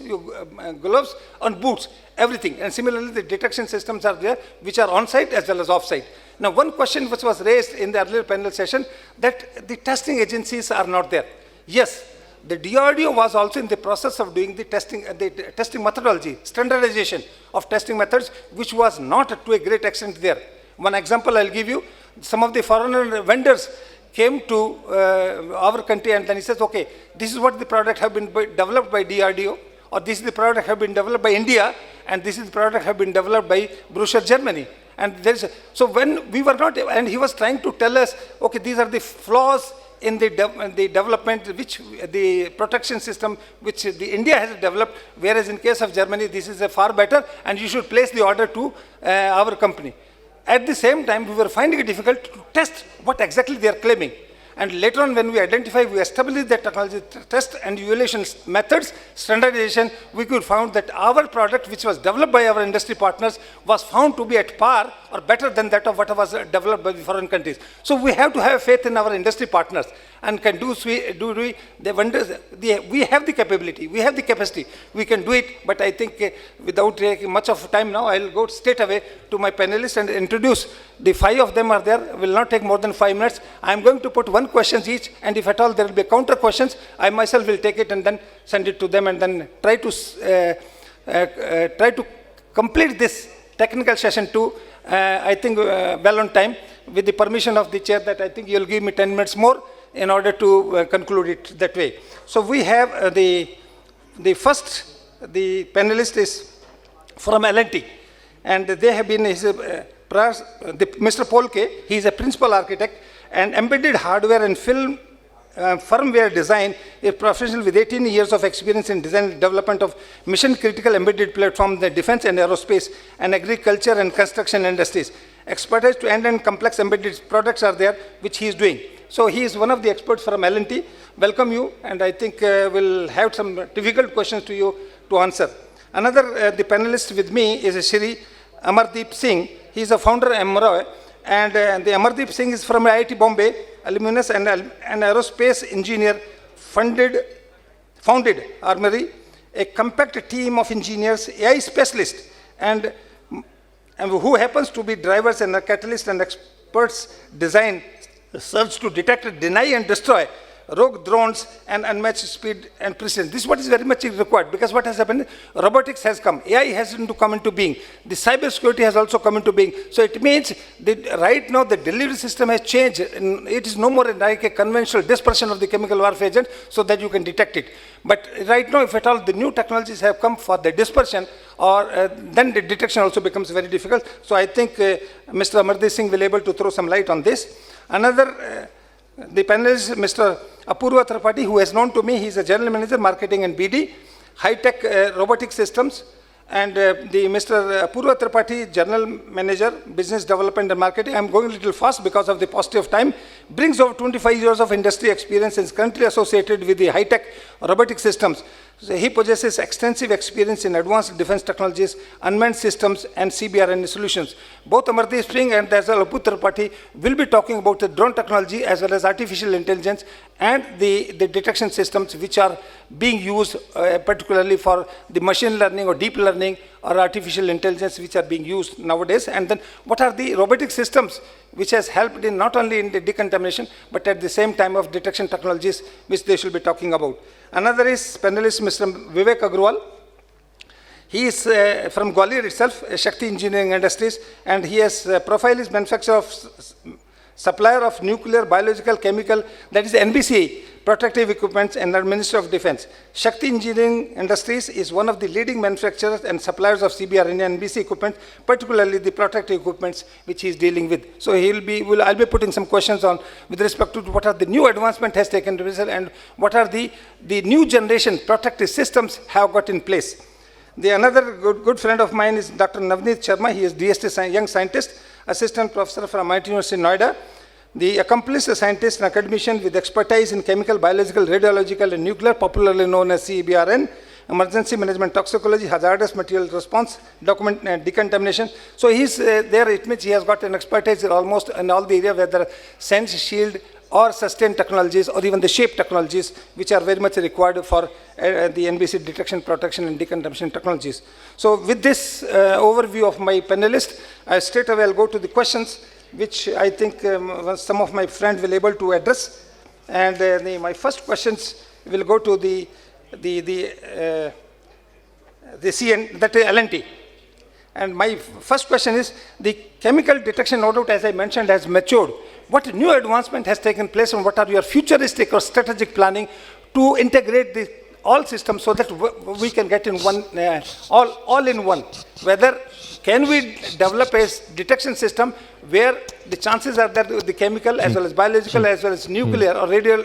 gloves, and boots, everything. And similarly, the detection systems are there, which are on-site as well as off-site. Now, one question which was raised in the earlier panel session, that the testing agencies are not there. Yes, the DRDO was also in the process of doing the testing methodology, standardization of testing methods, which was not to a great extent there. One example I'll give you, some of the foreign vendors came to our country and then he says, okay, this is what the product have been developed by DRDO, or this is the product have been developed by India, and this is the product have been developed by Borussia Germany. And so when we were not, and he was trying to tell us, okay, these are the flaws in the development, which the protection system which the India has developed, whereas in case of Germany, this is a far better, and you should place the order to our company. At the same time, we were finding it difficult to test what exactly they are claiming. And later on, when we established the technology test and evaluation methods, standardization, we could found that our product, which was developed by our industry partners, was found to be at par or better than that of what was developed by the foreign countries. So we have to have faith in our industry partners and can we have the capability, we have the capacity, we can do it. But I think without taking much of time now, I'll go straight away to my panelists and introduce. The 5 of them are there, will not take more than 5 minutes. I'm going to put 1 question each, and if at all there will be counter questions, I myself will take it and then send it to them, and then try to complete this technical session too, I think well on time, with the permission of the chair, that I think you'll give me 10 minutes more in order to conclude it that way. So we have the panelist is from L&T, and they have been Mr. Polke. He is a principal architect and embedded hardware and film firmware design, a professional with 18 years of experience in design and development of mission-critical embedded platforms in the defense and aerospace and agriculture and construction industries. Expertise to end-to-end complex embedded products are there, which he is doing. So he is one of the experts from L&T. Welcome you, and I think we'll have some difficult questions to you to answer. Another, the panelist with me is Shri Amardeep Singh. He is a founder of MROI, and the Amardeep Singh is from IIT Bombay, alumnus and an aerospace engineer, founded Armory, a compact team of engineers, AI specialists, and who happens to be drivers and catalysts and experts design serves to detect, deny, and destroy rogue drones and unmatched speed and precision. This is what is very much required, because what has happened, robotics has come, AI has to come into being, the cyber security has also come into being. So it means that right now the delivery system has changed. It is no more like a conventional dispersion of the chemical warfare agent so that you can detect it. But right now, if at all the new technologies have come for the dispersion, or then the detection also becomes very difficult. So I think Mr. Amardeep Singh will be able to throw some light on this. Another, the panelist, Mr. Apurva Tripathi, who is known to me, he is a general manager, marketing and BD, high-tech robotic systems, and the Mr. Apurva Tripathi, general manager, business development and marketing. I'm going a little fast because of the paucity of time. Brings over 25 years of industry experience and is currently associated with the high-tech robotic systems. So he possesses extensive experience in advanced defense technologies, unmanned systems, and Cbrn solutions. Both Amardeep Singh and Apurva Tripathi will be talking about the drone technology as well as artificial intelligence and the detection systems which are being used particularly for the machine learning or deep learning or artificial intelligence which are being used nowadays. And then what are the robotic systems which has helped in not only in the decontamination but at the same time of detection technologies which they should be talking about. Another is panelist Mr. Vivek Agrawal. He is from Gwalior itself, Shakti Engineering Industries, and he has profile is manufacturer of supplier of nuclear, biological, chemical, that is NBC, protective equipments, and Ministry of Defense. Shakti Engineering Industries is one of the leading manufacturers and suppliers of Cbrn and NBC equipment, particularly the protective equipments which he is dealing with. So I'll be putting some questions on with respect to what are the new advancement has taken place and what are the new generation protective systems have got in place. The another good friend of mine is Dr. Navneet Sharma. He is DST young scientist, assistant professor from MIT University, Noida. The accomplished scientist and academician with expertise in chemical, biological, radiological, and nuclear, popularly known as Cbrn, emergency management, toxicology, hazardous material response, decontamination. So he's there, it means he has got an expertise almost in all the area, whether sense, shield, or sustain technologies, or even the shape technologies, which are very much required for the NBC detection, protection, and decontamination technologies. So with this overview of my panelists, I straight away will go to the questions, which I think some of my friends will be able to address. And my first questions will go to the CN, that is L&T. And my first question is, the chemical detection, no doubt, as I mentioned, has matured. What new advancement has taken place, and what are your futuristic or strategic planning to integrate all systems so that we can get in one, all in one? Whether can we develop a detection system where the chances are that the chemical as well as biological as well as nuclear or radio,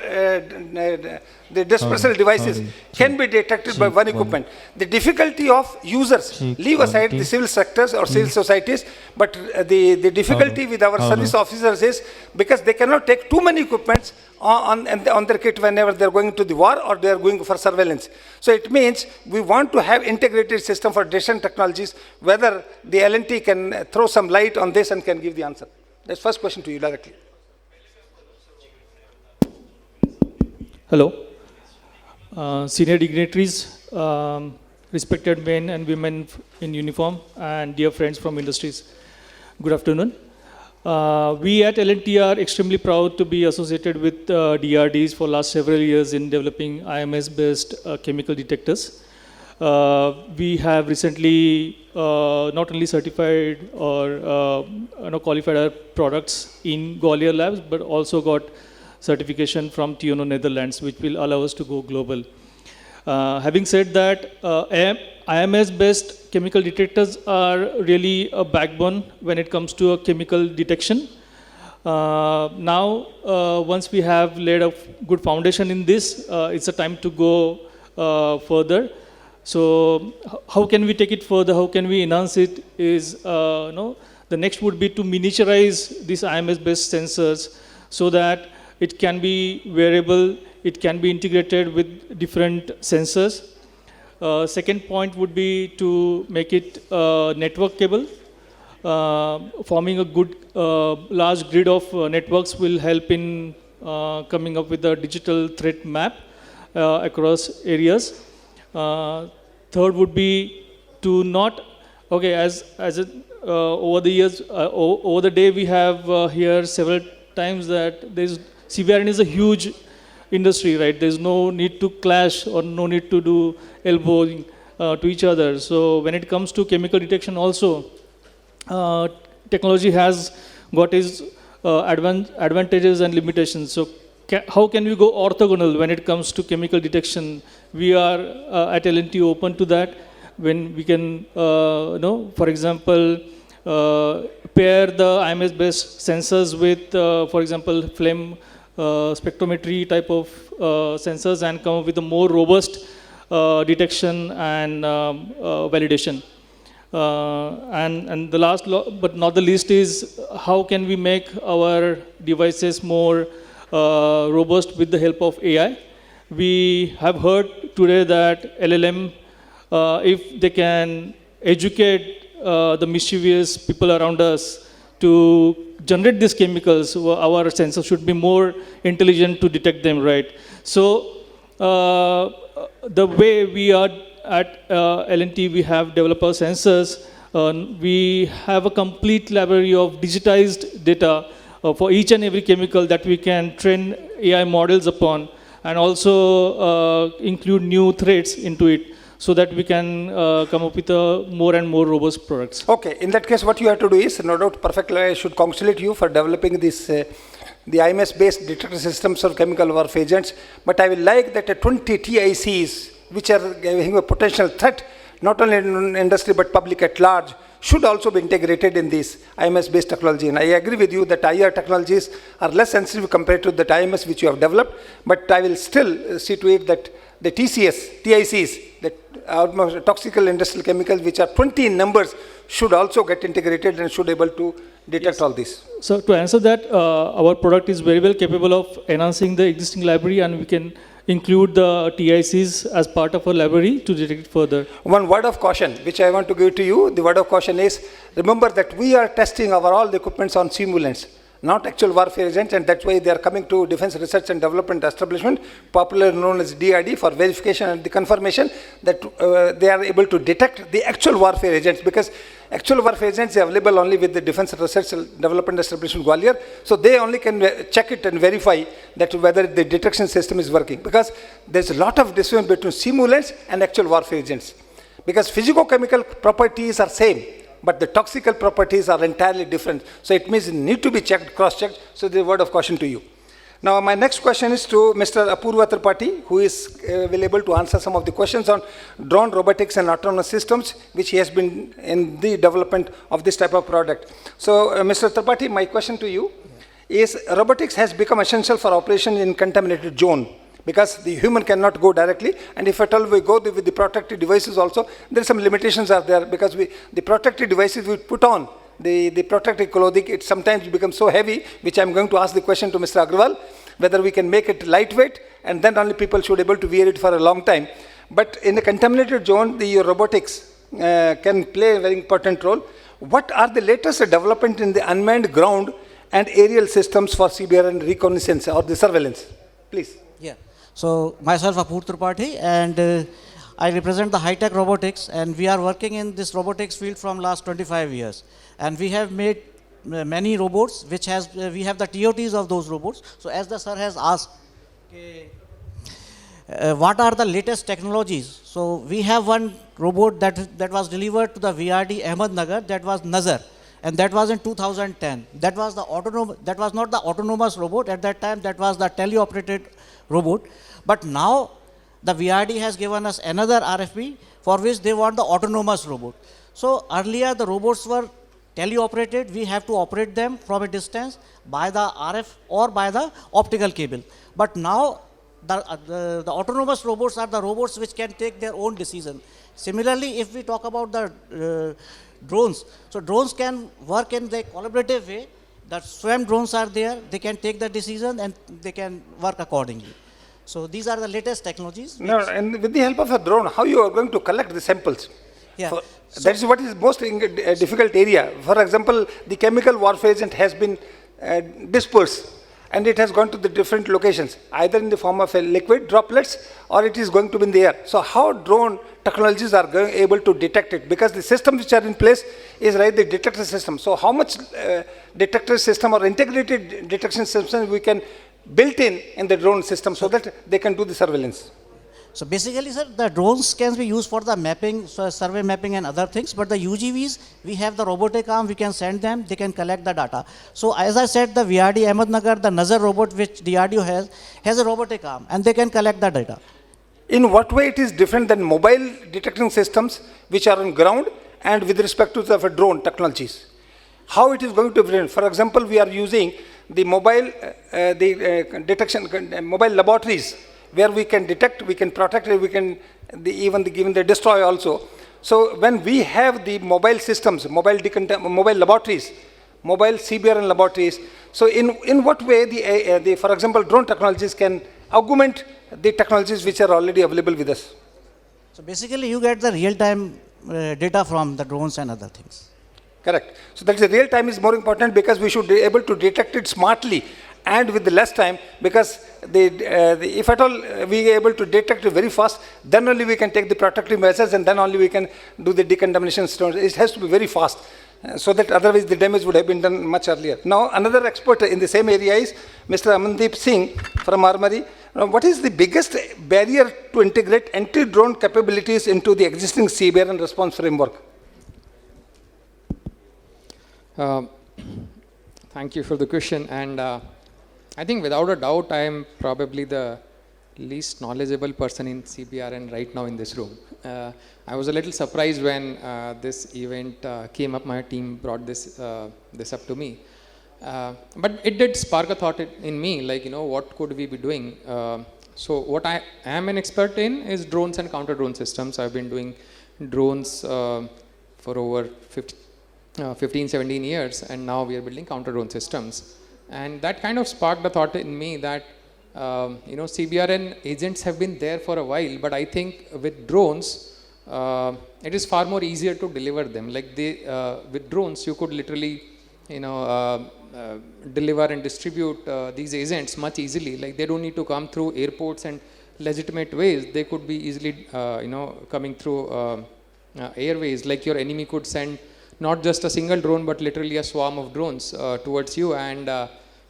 the dispersal devices can be detected by one equipment. The difficulty of users, leave aside the civil sectors or civil societies, but the difficulty with our service officers is because they cannot take too many equipments on their kit whenever they're going to the war or they're going for surveillance. So it means we want to have integrated system for detection technologies, whether the L&T can throw some light on this and can give the answer. That's first question to you directly. Hello. Senior dignitaries, respected men and women in uniform, and dear friends from industries. Good afternoon. We at L&T are extremely proud to be associated with DRDs for last several years in developing IMS-based chemical detectors. We have recently not only certified or qualified our products in Gwalior labs, but also got certification from TNO Netherlands, which will allow us to go global. Having said that, IMS-based chemical detectors are really a backbone when it comes to a chemical detection. Now, once we have laid a good foundation in this, it's a time to go further. So how can we take it further? How can we enhance it? The next would be to miniaturize these IMS-based sensors so that it can be wearable, it can be integrated with different sensors. Second point would be to make it network cable. Forming a good large grid of networks will help in coming up with a digital threat map across areas. Third would be to not, okay, over the years, over the day we have here several times that Cbrn is a huge industry, right? There's no need to clash or no need to do elbowing to each other. So when it comes to chemical detection also, technology has got its advantages and limitations. So how can we go orthogonal when it comes to chemical detection? We are at L&T open to that. When we can, for example, pair the IMS-based sensors with, for example, flame spectrometry type of sensors and come up with a more robust detection and validation. And the last but not the least is how can we make our devices more robust with the help of AI. We have heard today that LLM, if they can educate the mischievous people around us to generate these chemicals, our sensors should be more intelligent to detect them, right? So the way we are at L&T, we have developed our sensors. We have a complete library of digitized data for each and every chemical that we can train AI models upon, and also include new threats into it so that we can come up with more and more robust products. Okay, in that case, what you have to do is, no doubt, perfectly, I should congratulate you for developing this, the IMS-based detection systems of chemical warfare agents, but I will like that 20 TICs, which are having a potential threat, not only in industry but public at large, should also be integrated in this IMS-based technology. And I agree with you that IR technologies are less sensitive compared to the IMS which you have developed, but I will still see to it that the TICs, the toxical industrial chemicals, which are 20 in numbers, should also get integrated and should be able to detect all this. So to answer that, our product is very well capable of enhancing the existing library, and we can include the TICs as part of our library to detect it further. One word of caution, which I want to give to you, the word of caution is, remember that we are testing all the equipments on simulants. not actual warfare agents, and that's why they are coming to Defense Research and Development Establishment, popularly known as DRD, for verification and the confirmation that they are able to detect the actual warfare agents, because actual warfare agents are available only with the Defense Research and Development Establishment Gwalior, so they only can check it and verify that whether the detection system is working, because there's a lot of difference between simulants and actual warfare agents, because physico-chemical properties are same, but the toxical properties are entirely different. So it means it need to be checked, cross-checked. So the word of caution to you. Now my next question is to Mr. Apurva Tripathi, who is will able to answer some of the questions on drone robotics and autonomous systems, which he has been in the development of this type of product. So Mr. Tripathi, my question to you is, robotics has become essential for operation in contaminated zone, because the human cannot go directly, and if at all we go with the protective devices also, there are some limitations are there, because the protective devices we put on, the protective clothing, it sometimes becomes so heavy, which I'm going to ask the question to Mr. Agrawal, whether we can make it lightweight, and then only people should be able to wear it for a long time. But in a contaminated zone, the robotics can play a very important role. What are the latest development in the unmanned ground and aerial systems for Cbrn reconnaissance or the surveillance? Please. Yeah. So, myself Apurva Tripathi, and I represent the high-tech robotics, and we are working in this robotics field from last 25 years. And we have made many robots, which has, we have the TOTs of those robots. So, as the sir has asked, what are the latest technologies? So, we have one robot that was delivered to the VRD Ahmednagar, that was Nazar. And that was in 2010. That was not the autonomous robot at that time, that was the teleoperated robot. But now the VRD has given us another RFP for which they want the autonomous robot. So earlier the robots were teleoperated, we have to operate them from a distance by the RF or by the optical cable. But now the autonomous robots are the robots which can take their own decision. Similarly, if we talk about the drones, so drones can work in the collaborative way. The swarm drones are there, they can take the decision and they can work accordingly. So these are the latest technologies. No, and with the help of a drone, how you are going to collect the samples? Yeah. That is what is most difficult area. For example, the chemical warfare agent has been dispersed, and it has gone to the different locations, either in the form of a liquid droplets or it is going to be in the air. So how drone technologies are able to detect it? Because the systems which are in place is the detector system. So how much detector system or integrated detection system we can built in the drone system so that they can do the surveillance? So basically, sir, the drones can be used for the mapping, so survey mapping and other things, but the UGVs, we have the robotic arm, we can send them, they can collect the data. So as I said, the VRD Ahmednagar, the Nazar robot which DRDO has a robotic arm, and they can collect the data. In what way it is different than mobile detection systems which are on ground and with respect to the drone technologies? How it is going to be different? For example, we are using the mobile detection, mobile laboratories, where we can detect, we can protect, we can even destroy also. So when we have the mobile systems, mobile laboratories, mobile Cbrn laboratories, so in what way the for example, drone technologies can augment the technologies which are already available with us? So basically, you get the real-time data from the drones and other things. Correct. So that is the real time is more important, because we should be able to detect it smartly and with the less time, because if at all we are able to detect it very fast, then only we can take the protective measures, and then only we can do the decontamination stones. It has to be very fast, so that otherwise the damage would have been done much earlier. Now another expert in the same area is Mr. Amandeep Singh from Armory. Now, what is the biggest barrier to integrate anti-drone capabilities into the existing Cbrn response framework? Thank you for the question, and I think without a doubt I am probably the least knowledgeable person in Cbrn right now in this room. I was a little surprised when this event came up. My team brought this up to me, but it did spark a thought in me, like, what could we be doing? So what I am an expert in is drones and counter drone systems. I've been doing drones for over 15-17 years, and now we are building counter drone systems. And that kind of sparked a thought in me that Cbrn agents have been there for a while, but I think with drones it is far more easier to deliver them. Like with drones you could literally deliver and distribute these agents much easily. Like they don't need to come through airports and legitimate ways. They could be easily, coming through airways. Like your enemy could send not just a single drone, but literally a swarm of drones towards you. And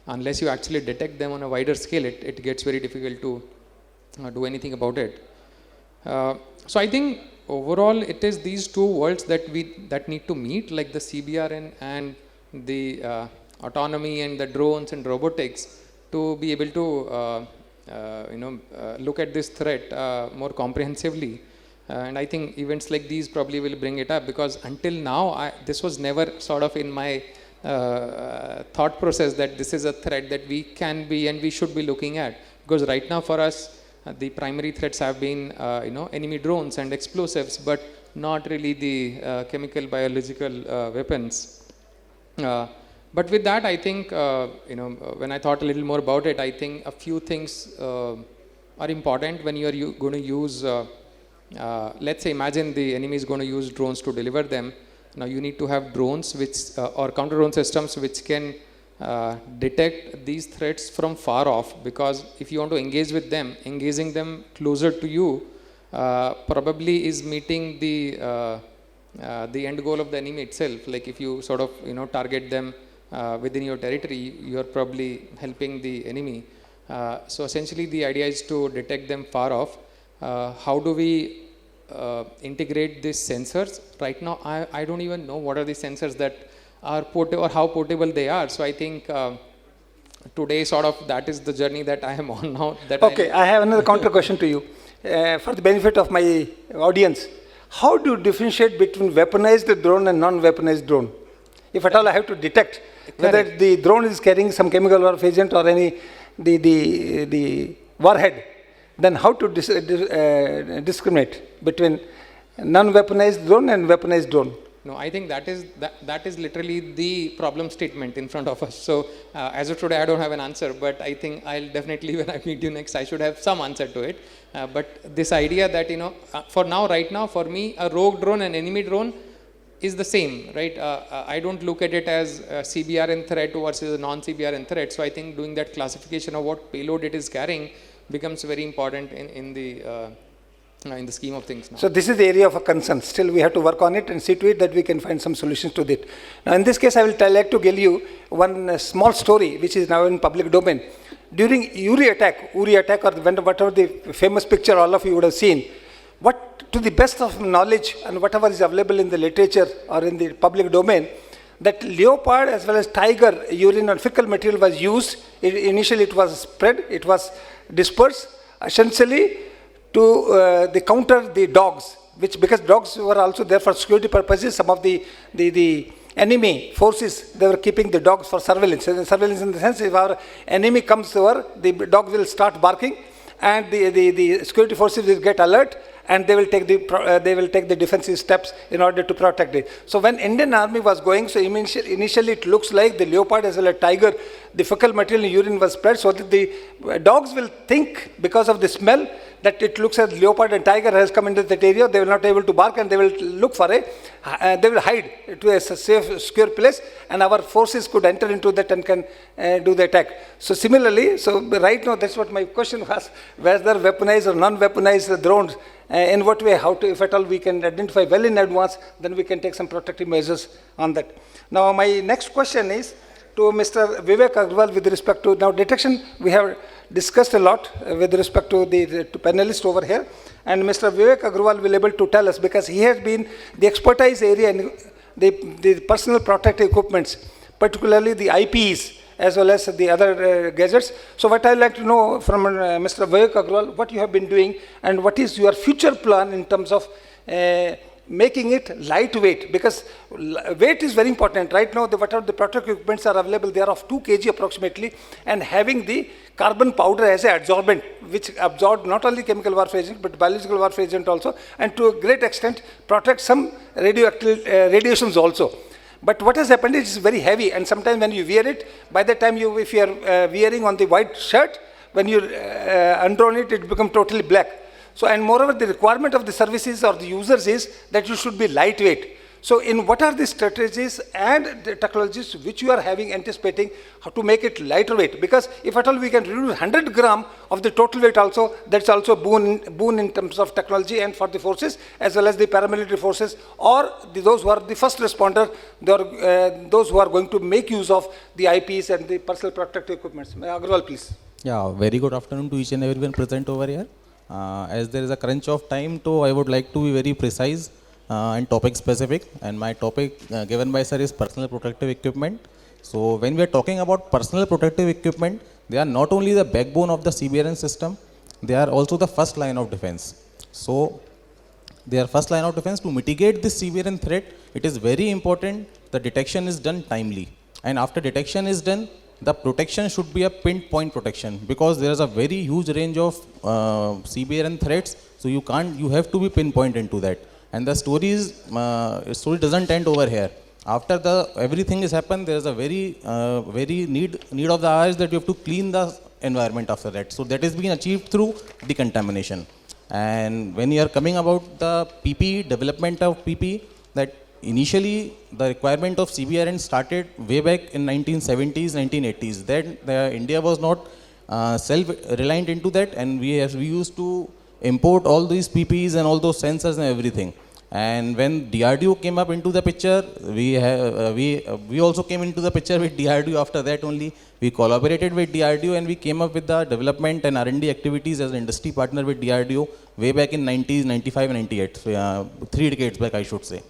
unless you actually detect them on a wider scale, it gets very difficult to do anything about it. So I think overall it is these two worlds that need to meet, like the CBRN and the autonomy and the drones and robotics, to be able to look at this threat more comprehensively. And I think events like these probably will bring it up, because until now this was never sort of in my thought process that this is a threat that we can be and we should be looking at. Because right now for us the primary threats have been enemy drones and explosives, but not really the chemical biological weapons. But with that, I think when I thought a little more about it, I think a few things are important when you are going to use. Let's say, imagine the enemy is going to use drones to deliver them. Now you need to have drones which or counter drone systems which can detect these threats from far off, because if you want to engage with them, engaging them closer to you probably is meeting the end goal of the enemy itself. Like if you sort of target them within your territory, you are probably helping the enemy. So essentially the idea is to detect them far off. How do we integrate these sensors? Right now I don't even know what are the sensors that are portable or how portable they are. So I think today sort of that is the journey that I am on now. Okay, I have another counter question to you. For the benefit of my audience, how do you differentiate between weaponized drone and non-weaponized drone? If at all I have to detect whether the drone is carrying some chemical warfare agent or any the warhead, then how to discriminate between non-weaponized drone and weaponized drone? No, I think that is literally the problem statement in front of us. So as of today, I don't have an answer, but I think I'll definitely, when I meet you next, I should have some answer to it. But this idea that, for now, right now, for me, a rogue drone and enemy drone is the same, right? I don't look at it as a CBRN threat versus a non-CBRN threat. So I think doing that classification of what payload it is carrying becomes very important in the scheme of things now. So this is the area of a concern. Still we have to work on it and see to it that we can find some solutions to it. Now in this case I will like to give you one small story which is now in public domain. During Uri attack or whatever the famous picture all of you would have seen, what to the best of knowledge and whatever is available in the literature or in the public domain, that leopard as well as tiger urine or fecal material was used. Initially it was spread, it was dispersed essentially to the counter the dogs, because dogs were also there for security purposes. Some of the enemy forces, they were keeping the dogs for surveillance. And surveillance in the sense, if our enemy comes over, the dog will start barking and the security forces will get alert and they will take the defensive steps in order to protect it. So when Indian Army was going, so initially it looks like the leopard as well as tiger, the fecal material in urine was spread, so that the dogs will think because of the smell that it looks as leopard and tiger has come into that area. They will not be able to bark and they will look for they will hide to a safe, secure place, and our forces could enter into that and can do the attack. So similarly, so right now that's what my question was, whether weaponized or non-weaponized drones, in what way, how to, if at all we can identify well in advance, then we can take some protective measures on that. Now my next question is to Mr. Vivek Agrawal with respect to, now detection we have discussed a lot with respect to the panelists over here, and Mr. Vivek Agrawal will be able to tell us, because he has been the expertise area in the personal protective equipments, particularly the IPs as well as the other gadgets. So what I would like to know from Mr. Vivek Agrawal, what you have been doing and what is your future plan in terms of making it lightweight, because weight is very important. Right now, whatever the protective equipments are available, they are of 2 kg approximately, and having the carbon powder as an adsorbent, which absorbs not only chemical warfare agent, but biological warfare agent also, and to a great extent protects some radioactive radiations also. But what has happened is it's very heavy, and sometimes when you wear it, by the time if you are wearing on the white shirt, when you undrone it, it becomes totally black. So, and moreover, the requirement of the services or the users is that you should be lightweight. So in what are the strategies and the technologies which you are having, anticipating how to make it lighter weight? Because if at all we can reduce 100 gram of the total weight also, that's also boon in terms of technology and for the forces as well as the paramilitary forces or those who are the first responder, those who are going to make use of the IPs and the personal protective equipments. Agarwal, please. Yeah, very good afternoon to each and everyone present over here. As there is a crunch of time, so I would like to be very precise and topic specific. And my topic given by sir is personal protective equipment. So when we are talking about personal protective equipment, they are not only the backbone of the Cbrn system, they are also the first line of defense. So they are first line of defense. To mitigate this Cbrn threat, it is very important the detection is done timely. And after detection is done, the protection should be a pinpoint protection because there is a very huge range of Cbrn threats. So you have to be pinpoint into that. And the story doesn't end over here. After everything has happened, there is a very need of the hour is that you have to clean the environment after that. So that is being achieved through decontamination. And when you are coming about the PPE, development of PPE, that initially the requirement of Cbrn started way back in 1970s, 1980s. Then India was not self-reliant into that, and we used to import all these PPEs and all those sensors and everything. And when DRDO came up into the picture, we also came into the picture with DRDO. After that only, we collaborated with DRDO and we came up with the development and R&D activities as an industry partner with DRDO way back in 90s, 95, 98, 3 decades back I should say.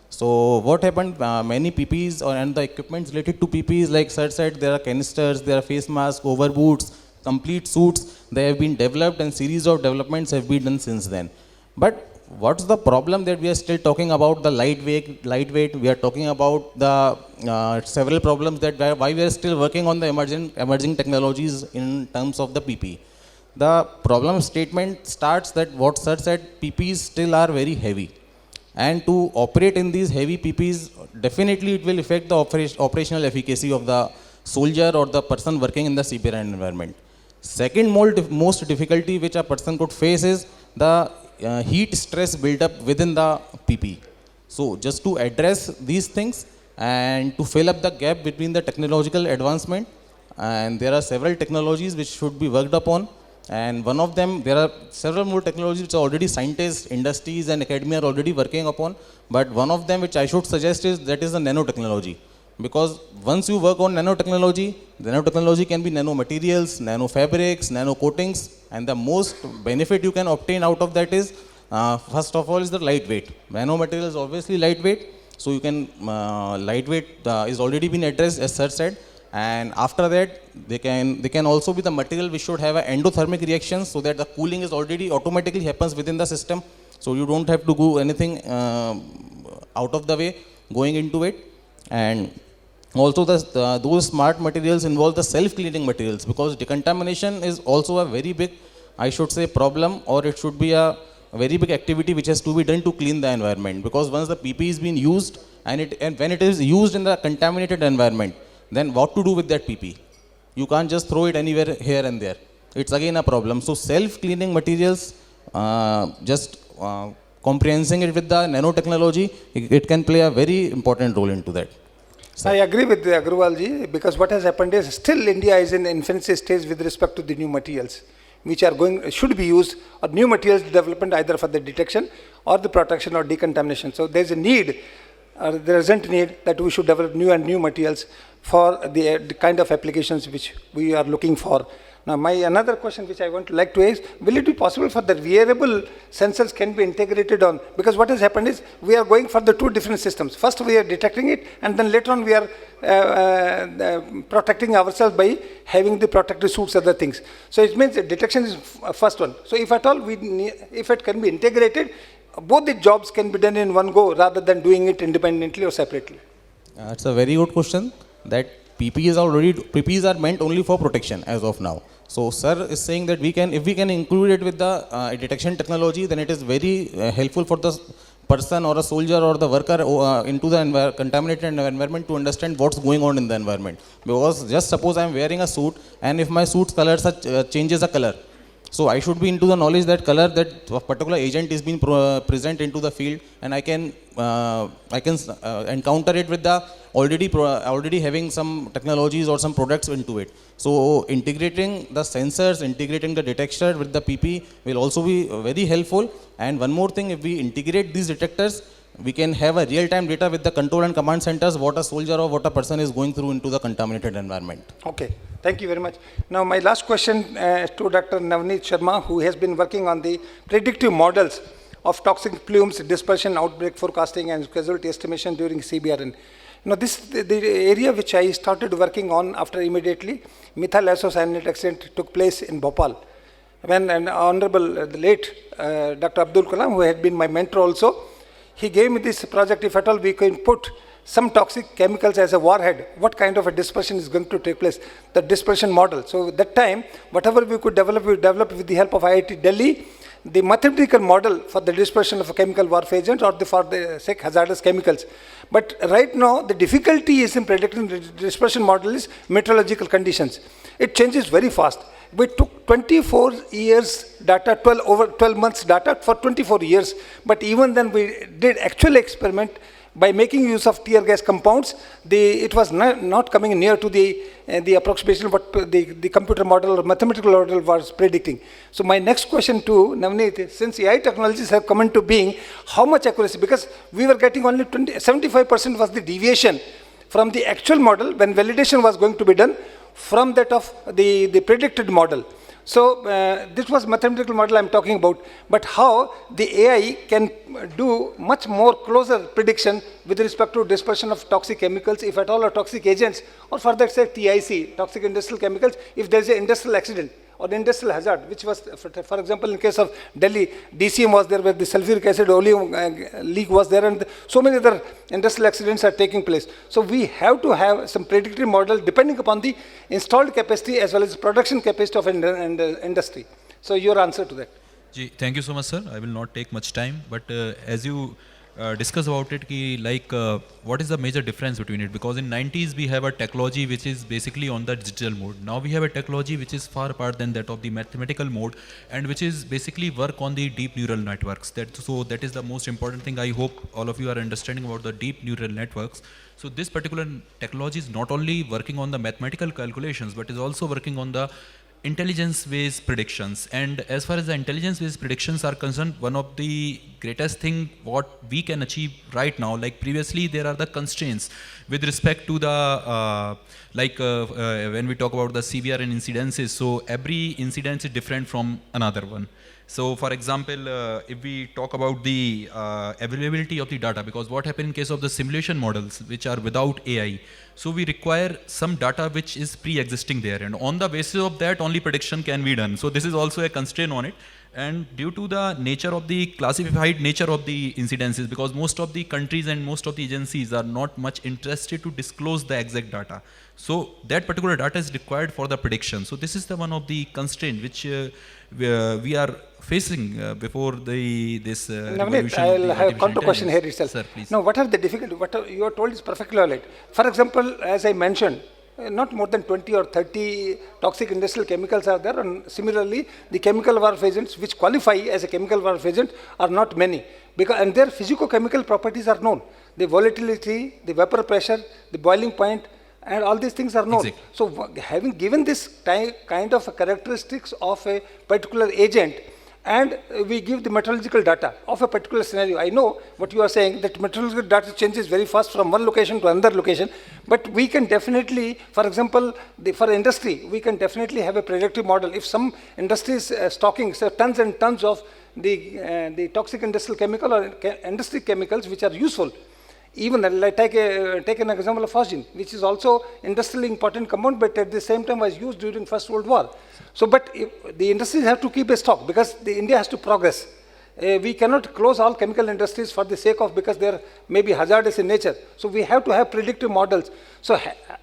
So what happened, many PPEs and the equipments related to PPEs, like sir said, there are canisters, there are face masks, overboots, complete suits, they have been developed and series of developments have been done since then. But what's the problem that we are still talking about the lightweight, we are talking about the several problems that why we are still working on the emerging technologies in terms of the PPE. The problem statement starts that what sir said, PPEs still are very heavy. And to operate in these heavy PPEs, definitely it will affect the operational efficacy of the soldier or the person working in the Cbrn environment. Second most difficulty which a person could face is the heat stress built up within the PPE. So just to address these things and to fill up the gap between the technological advancement, and there are several technologies which should be worked upon. And one of them, there are several more technologies which are already scientists, industries and academia are already working upon. But one of them which I should suggest is that is the nanotechnology. Because once you work on nanotechnology, the nanotechnology can be nanomaterials, nanofabrics, nanocoatings, and the most benefit you can obtain out of that is, first of all, is the lightweight. Nanomaterial is obviously lightweight, so you can, lightweight is already been addressed as sir said. And after that, they can also be the material which should have an endothermic reaction so that the cooling is already automatically happens within the system. So you don't have to do anything out of the way going into it. And also those smart materials involve the self-cleaning materials, because decontamination is also a very big, I should say, problem, or it should be a very big activity which has to be done to clean the environment. Because once the PPE is being used and when it is used in the contaminated environment, then what to do with that PPE? You can't just throw it anywhere here and there. It's again a problem. So self-cleaning materials, comprehending it with the nanotechnology, it can play a very important role into that. I agree with Agrawal ji, because what has happened is still India is in infancy stage with respect to the new materials which are should be used, or new materials development either for the detection or the protection or decontamination. So there is a need, there isn't need that we should develop new materials for the kind of applications which we are looking for. Now, my another question which I want to like to ask, will it be possible for the wearable sensors can be integrated on? Because what has happened is we are going for the two different systems. First we are detecting it, and then later on we are protecting ourselves by having the protective suits, other things. So it means detection is first one. So if at all if it can be integrated, both the jobs can be done in one go rather than doing it independently or separately. It's a very good question. That PPEs are meant only for protection as of now. So sir is saying that if we can include it with the detection technology, then it is very helpful for the person or a soldier or the worker into the contaminated environment to understand what's going on in the environment. Because just suppose I'm wearing a suit, and if my suit's color changes a color, So I should be into the knowledge that color that a particular agent is being present into the field, and I can encounter it with the already having some technologies or some products into it. So integrating the sensors, integrating the detector with the PP will also be very helpful. And one more thing, if we integrate these detectors, we can have a real-time data with the control and command centers, what a soldier or what a person is going through into the contaminated environment. Okay, thank you very much. Now my last question to Dr. Navneet Sharma, who has been working on the predictive models of toxic plumes, dispersion, outbreak forecasting and casualty estimation during Cbrn. Now this the area which I started working on after immediately methyl isocyanate accident took place in Bhopal. When an honorable, the late Dr. Abdul Kalam, who had been my mentor also, he gave me this project, if at all we can put some toxic chemicals as a warhead, what kind of a dispersion is going to take place, the dispersion model. So that time, whatever we could develop, we developed with the help of IIT Delhi, the mathematical model for the dispersion of a chemical warfare agent or for the hazardous chemicals. But right now, the difficulty is in predicting the dispersion model is meteorological conditions. It changes very fast. We took 24 years data, over 12 months data for 24 years. But even then we did actual experiment by making use of tear gas compounds. It was not coming near to the approximation what the computer model or mathematical model was predicting. So my next question to Navneet is, since AI technologies have come into being, how much accuracy? Because we were getting only 75% was the deviation from the actual model when validation was going to be done from that of the predicted model. So this was mathematical model I'm talking about, but how the AI can do much more closer prediction with respect to dispersion of toxic chemicals, if at all, or toxic agents, or for that say TIC, toxic industrial chemicals, if there is an industrial accident or industrial hazard, which was, for example, in case of Delhi, DCM was there where the sulfuric acid oleum leak was there, and so many other industrial accidents are taking place. So we have to have some predictive model depending upon the installed capacity as well as production capacity of industry. So your answer to that. Thank you so much, sir. I will not take much time, but as you discuss about it, what is the major difference between it? Because in 90s we have a technology which is basically on the digital mode. Now we have a technology which is far apart than that of the mathematical mode, and which is basically work on the deep neural networks. So that is the most important thing. I hope all of you are understanding about the deep neural networks. So this particular technology is not only working on the mathematical calculations, but is also working on the intelligence-based predictions. And as far as the intelligence-based predictions are concerned, one of the greatest thing what we can achieve right now, like previously there are the constraints with respect to the when we talk about the Cbrn incidences, so every incidence is different from another one. So for example, if we talk about the availability of the data, because what happens in case of the simulation models which are without AI, so we require some data which is pre-existing there, and on the basis of that only prediction can be done. So this is also a constraint on it. And due to the nature of the classified nature of the incidences, because most of the countries and most of the agencies are not much interested to disclose the exact data. So that particular data is required for the prediction. So this is the one of the constraint which we are facing before this revolution. I will have a counter question here itself. Sir, please. Now, what are the difficulties? What you are told is perfectly valid. For example, as I mentioned, not more than 20 or 30 toxic industrial chemicals are there, and similarly, the chemical warfare agents which qualify as a chemical warfare agent are not many, and their physicochemical properties are known. The volatility, the vapor pressure, the boiling point, and all these things are known. Exactly. So having given this kind of characteristics of a particular agent, and we give the meteorological data of a particular scenario. I know what you are saying, that meteorological data changes very fast from one location to another location, but we can definitely, for example, for industry, we can definitely have a predictive model. If some industry is stocking tons and tons of the toxic industrial chemical or industry chemicals which are useful, even like take an example of phosgene, which is also industrially important compound, but at the same time was used during First World War. So, but the industries have to keep a stock because India has to progress. We cannot close all chemical industries for the sake of, because they are maybe hazardous in nature. So we have to have predictive models. So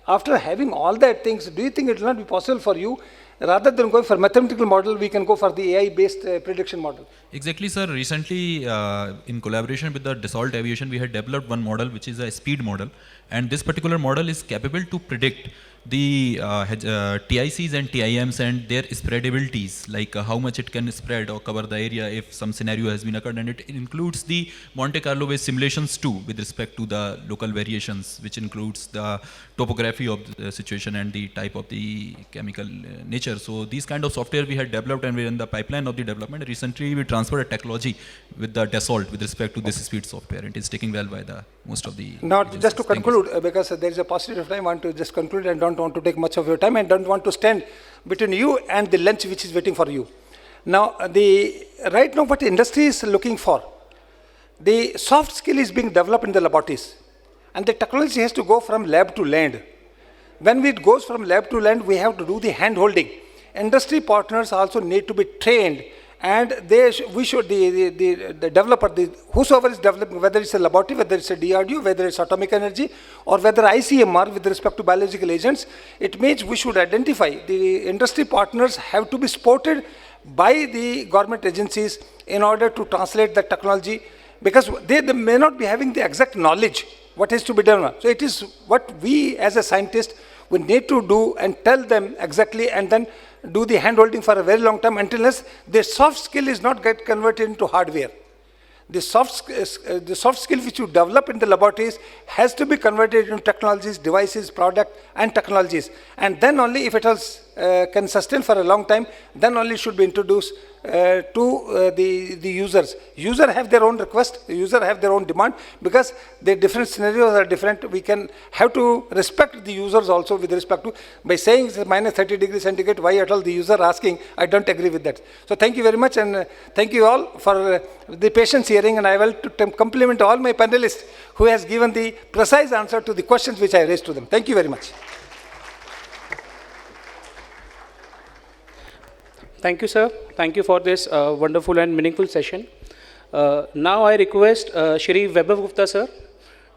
after having all that things, do you think it will not be possible for you, rather than going for mathematical model, we can go for the AI-based prediction model? Exactly, sir. Recently, in collaboration with the Dassault Aviation, we had developed one model which is a speed model, and this particular model is capable to predict the TICs and TIMs and their spreadabilities, like how much it can spread or cover the area if some scenario has been occurred, and it includes the Monte Carlo based simulations too with respect to the local variations, which includes the topography of the situation and the type of the chemical nature. So these kind of software we had developed and we're in the pipeline of the development. Recently we transferred a technology with the Dassault with respect to this speed software. It is taken well by the most of the Now, agencies. just to Thank you, conclude, because there is a paucity of time, I want to just conclude and don't want to take much of your time and don't want to stand between you and the lunch which is waiting for you. Now, right now what industry is looking for, the soft skill is being developed in the laboratories and the technology has to go from lab to land. When it goes from lab to land, we have to do the hand holding. Industry partners also need to be trained, and the developer, whosoever is developing, whether it's a laboratory, whether it's a DRDO, whether it's atomic energy, or whether ICMR with respect to biological agents, it means we should identify the industry partners have to be supported by the government agencies in order to translate the technology, because they may not be having the exact knowledge what is to be done. So it is what we as a scientist, we need to do and tell them exactly, and then do the hand holding for a very long time until the soft skill is not get converted into hardware. The soft skill which you develop in the laboratories has to be converted into technologies, devices, product and technologies. And then only if it can sustain for a long time, then only should be introduced to the users. User have their own request, the user have their own demand, because the different scenarios are different. We can have to respect the users also with respect to, by saying it's minus 30 degrees centigrade, why at all the user asking, I don't agree with that. So thank you very much, and thank you all for the patience hearing, and I will compliment all my panelists who has given the precise answer to the questions which I raised to them. Thank you very much. Thank you, sir. Thank you for this wonderful and meaningful session. Now I request Shri Vaibhav Gupta, sir,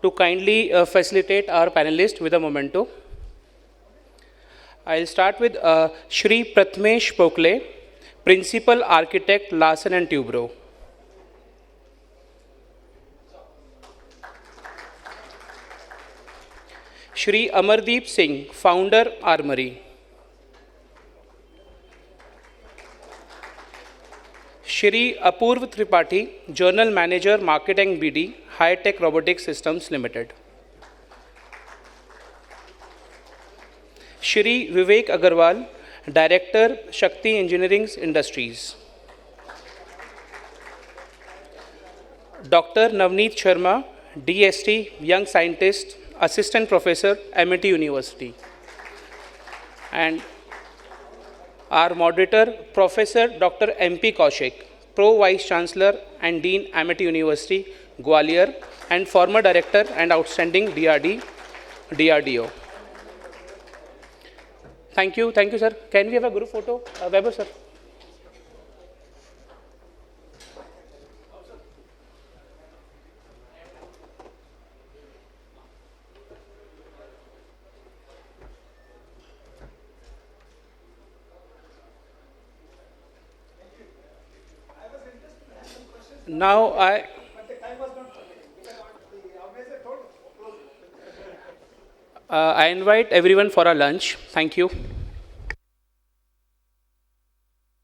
to kindly facilitate our panelists with a memento. I'll start with Shri Pratmesh Pokle, Principal Architect, Larsen and Toubro. Shri Amardeep Singh, Founder, Armory. Shri Apurv Tripathi, Journal Manager, Marketing BD, High Tech Robotic Systems Limited. Shri Vivek Agarwal, Director, Shakti Engineering Industries. Dr. Navneet Sharma, DST, Young Scientist, Assistant Professor, Amity University. And our moderator, Professor Dr. MP Kaushik, Pro Vice Chancellor and Dean, Amity University, Gwalior, and former Director and Outstanding DRDO. Thank you, sir. Can we have a group photo? Weber, sir. Now I invite everyone for a lunch. Thank you.